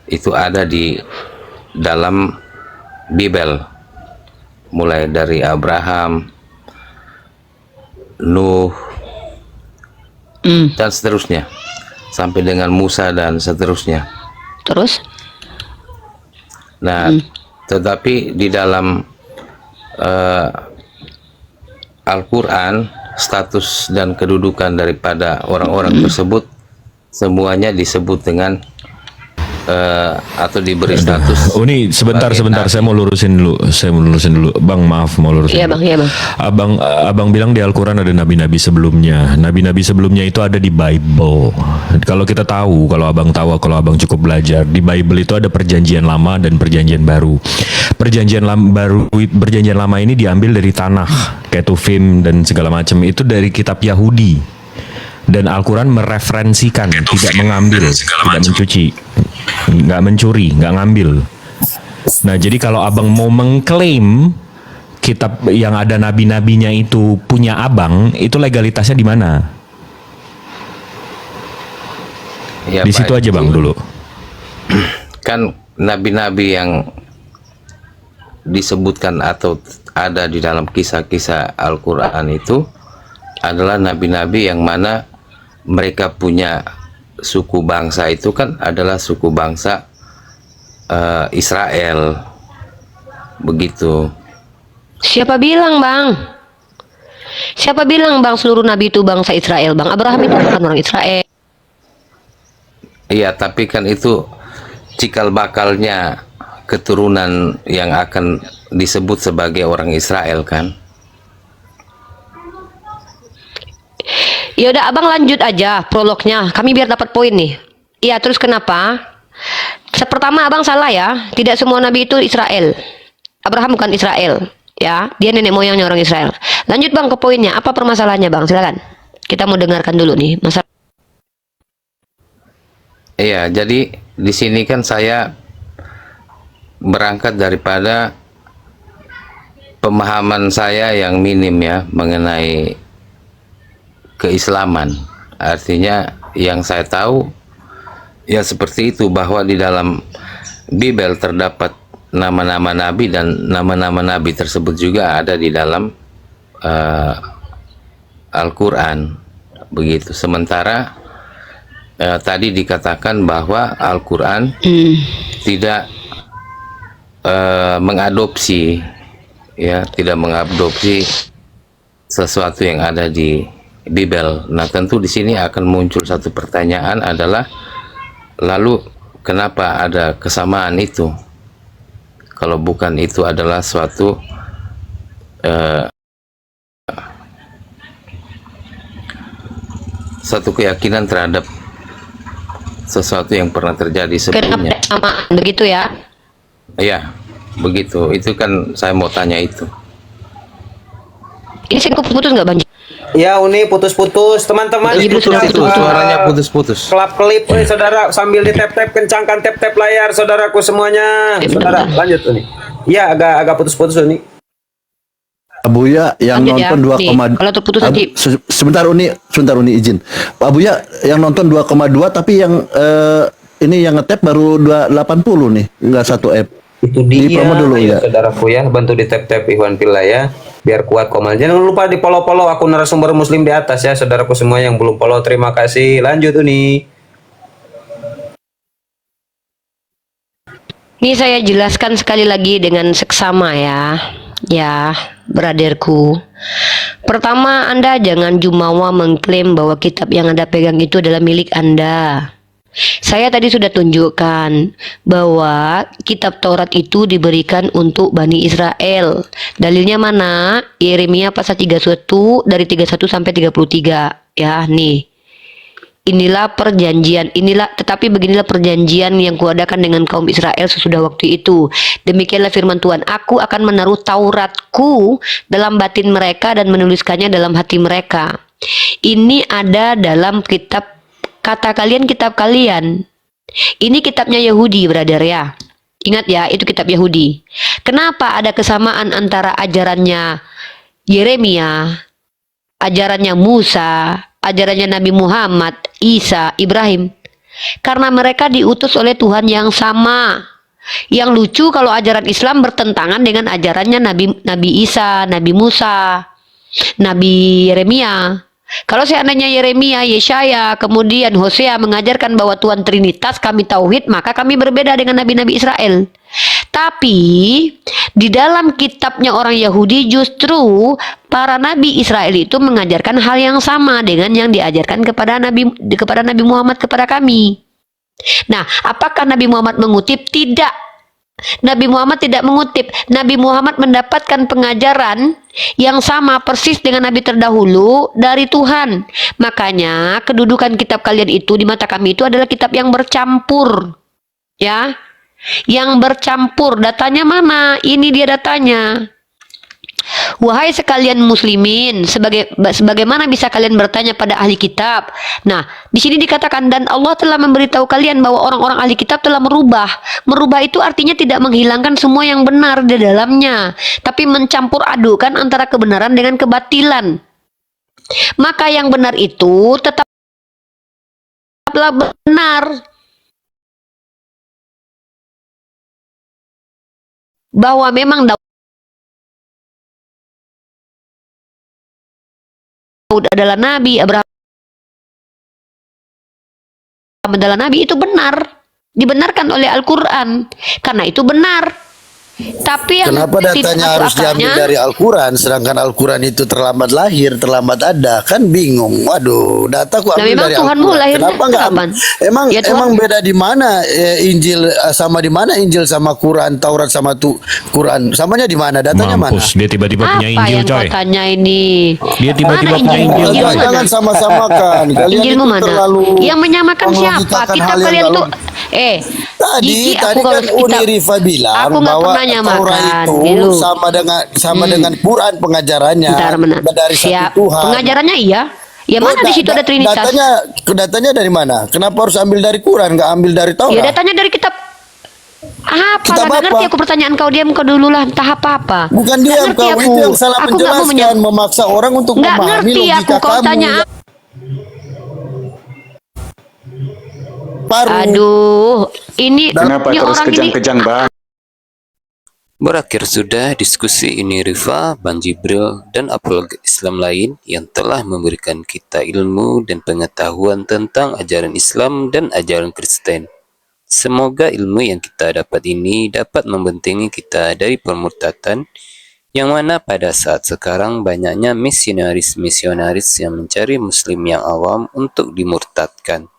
itu ada di dalam Bible, mulai dari Abraham, Nuh, dan seterusnya, sampai dengan Musa dan seterusnya. Terus? Nah, tetapi di dalam Al-Quran, status dan kedudukan daripada orang-orang tersebut semuanya disebut dengan atau diberi status. Oh ini sebentar, sebagai nabi. saya mau lurusin dulu. Bang, maaf, mau lurusin. Iya dulu. bang, iya bang. Abang bilang di Al-Quran ada nabi-nabi sebelumnya. Nabi-nabi sebelumnya itu ada di Bible. Kalau kita tahu, kalau abang cukup belajar, di Bible itu ada perjanjian lama dan perjanjian baru. Perjanjian lama ini diambil dari tanah, Ketuvim dan segala macam. Itu dari kitab Yahudi. Dan Al-Quran mereferensikan, tidak mengambil, tidak mencuci, nggak mencuri, nggak ngambil. Nah, jadi kalau abang mau mengklaim kitab yang ada nabi-nabinya itu punya abang, itu legalitasnya di mana? Ya, Di situ baik. aja bang dulu. Kan nabi-nabi yang disebutkan atau ada di dalam kisah-kisah Al-Quran itu adalah nabi-nabi yang mana mereka punya suku bangsa itu kan adalah suku bangsa Israel, begitu. Siapa bilang bang? Siapa bilang bang seluruh nabi itu bangsa Israel bang? Abraham itu bukan orang Israel. Iya, tapi kan itu cikal bakalnya keturunan yang akan disebut sebagai orang Israel kan. Ya udah abang lanjut aja prolognya. Kami biar dapat poin nih. Iya terus kenapa? Pertama abang salah ya. Tidak semua nabi itu Israel. Abraham bukan Israel. Ya, dia nenek moyangnya orang Israel. Lanjut bang ke poinnya. Apa permasalahannya bang? Silakan. Kita mau dengarkan dulu nih masalah. Iya, jadi di sini kan saya berangkat daripada pemahaman saya yang minim ya mengenai keislaman. Artinya yang saya tahu ya seperti itu, bahwa di dalam Bible terdapat nama-nama nabi dan nama-nama nabi tersebut juga ada di dalam Al-Quran, begitu. Sementara tadi dikatakan bahwa Al-Quran tidak mengadopsi, ya, tidak mengadopsi sesuatu yang ada di Bible. Nah, tentu di sini akan muncul satu pertanyaan adalah, lalu kenapa ada kesamaan itu? Kalau bukan itu adalah suatu satu keyakinan terhadap sesuatu yang pernah terjadi sebelumnya. Kenapa sama begitu ya? Iya, begitu. Itu kan saya mau tanya itu. Ini singkup putus nggak bang? Ya Uni putus-putus teman-teman. Iya, putus-putus. Suaranya putus-putus. Kelap-kelip, saudara, sambil di tap-tap, kencangkan tap-tap layar, saudaraku semuanya. Saudara, lanjut Uni. Ya agak putus-putus Uni. Abuya yang Lanjut ya. nonton 2, Nih, kalau terputus nanti. sebentar Uni izin. Abuya yang nonton 2,2 tapi yang ini yang ngetap baru 280 nih, enggak 1 app. Itu Di dia, promo dulu ya. saudaraku ya, bantu di tap-tap Ikhwan Fillah ya, biar kuat komal. Jangan lupa di follow akun narasumber muslim di atas ya, saudaraku semua yang belum follow, terima kasih. Lanjut Uni. Ini saya jelaskan sekali lagi dengan seksama ya. Ya, braderku. Pertama, Anda jangan jumawa mengklaim bahwa kitab yang Anda pegang itu adalah milik Anda. Saya tadi sudah tunjukkan bahwa kitab Taurat itu diberikan untuk Bani Israel. Dalilnya mana? Yeremia pasal 31 dari 31 sampai 33. Ya, nih. Inilah perjanjian, tetapi beginilah perjanjian yang kuadakan dengan kaum Israel sesudah waktu itu. Demikianlah firman Tuhan, aku akan menaruh Tauratku dalam batin mereka dan menuliskannya dalam hati mereka. Ini ada dalam kitab kata kalian, kitab kalian. Ini kitabnya Yahudi, brother ya. Ingat ya, itu kitab Yahudi. Kenapa ada kesamaan antara ajarannya Yeremia, ajarannya Musa, ajarannya Nabi Muhammad, Isa, Ibrahim? Karena mereka diutus oleh Tuhan yang sama. Yang lucu kalau ajaran Islam bertentangan dengan ajarannya Nabi Isa, Nabi Musa, Nabi Yeremia. Kalau seandainya Yeremia, Yesaya, kemudian Hosea mengajarkan bahwa Tuhan Trinitas, kami tauhid, maka kami berbeda dengan nabi-nabi Israel. Tapi di dalam kitabnya orang Yahudi justru para nabi Israel itu mengajarkan hal yang sama dengan yang diajarkan kepada Nabi Muhammad kepada kami. Nah, apakah Nabi Muhammad mengutip? Tidak. Nabi Muhammad tidak mengutip. Nabi Muhammad mendapatkan pengajaran yang sama persis dengan Nabi terdahulu dari Tuhan. Makanya kedudukan kitab kalian itu di mata kami itu adalah kitab yang bercampur. Ya, yang bercampur. Datanya mana? Ini dia datanya. Wahai sekalian muslimin, sebagaimana bisa kalian bertanya pada ahli kitab? Nah, di sini dikatakan dan Allah telah memberitahu kalian bahwa orang-orang ahli kitab telah merubah. Merubah itu artinya tidak menghilangkan semua yang benar di dalamnya, tapi mencampur adukan antara kebenaran dengan kebatilan. Maka yang benar itu tetaplah benar. Bahwa memang Daud adalah nabi, Abraham adalah nabi, itu benar, dibenarkan oleh Al-Quran, karena itu benar. Tapi yang Kenapa datanya tidak harus diambil dari Al-Quran, sedangkan Al-Quran itu terlambat lahir, terlambat ada, kan bingung. Waduh, data ku Nah, ambil memang dari Tuhanmu Al-Quran. lahirnya Kenapa nggak? kapan? Emang Ya, Tuhan. emang beda di mana Injil sama di mana Injil sama Quran, Taurat sama Quran, samanya di mana? Datanya mana? Mampus, dia tiba-tiba punya Apa Injil, yang coy. kau tanya ini? Dia tiba-tiba Mana punya Injil, Injil coy. mana? Jangan sama-samakan. Kalian Injilmu itu mana? terlalu Yang menyamakan siapa? melogikakan Kitab hal yang kalian nggak tuh Tadi jijik aku kan kalau Uni kitab. Rifa bilang Aku nggak bahwa pernah nyamakan. Taurat itu Dulu. sama dengan Quran pengajarannya Bentar, dari Siap. satu Tuhan. Pengajarannya iya. Ya mana di situ ada Trinitas? Datanya dari mana? Kenapa harus ambil dari Quran, nggak ambil dari Taurat? Ya datanya dari kitab. Kitab Nggak ngerti apa? aku pertanyaan kau, diam kau dulu lah, entah apa-apa. Bukan Nggak diam ngerti kau, aku. itu yang salah Aku nggak mau menjelaskan, memaksa orang untuk Nggak memahami ngerti logika aku, kau kamu. tanya. Paru. Aduh, ini Kenapa ini terus orang ini. kejang-kejang, Bang? Berakhir sudah diskusi ini Rifa, Bang Jibril, dan apolog Islam lain yang telah memberikan kita ilmu dan pengetahuan tentang ajaran Islam dan ajaran Kristen. Semoga ilmu yang kita dapat ini dapat membentengi kita dari permurtatan, yang mana pada saat sekarang banyaknya misionaris-misionaris yang mencari muslim yang awam untuk dimurtadkan.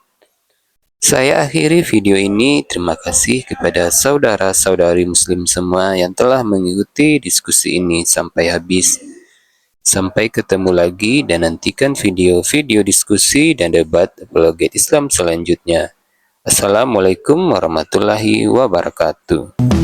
Saya akhiri video ini. Terima kasih kepada saudara-saudari muslim semua yang telah mengikuti diskusi ini sampai habis. Sampai ketemu lagi dan nantikan video-video diskusi dan debat apologet Islam selanjutnya. Assalamualaikum warahmatullahi wabarakatuh.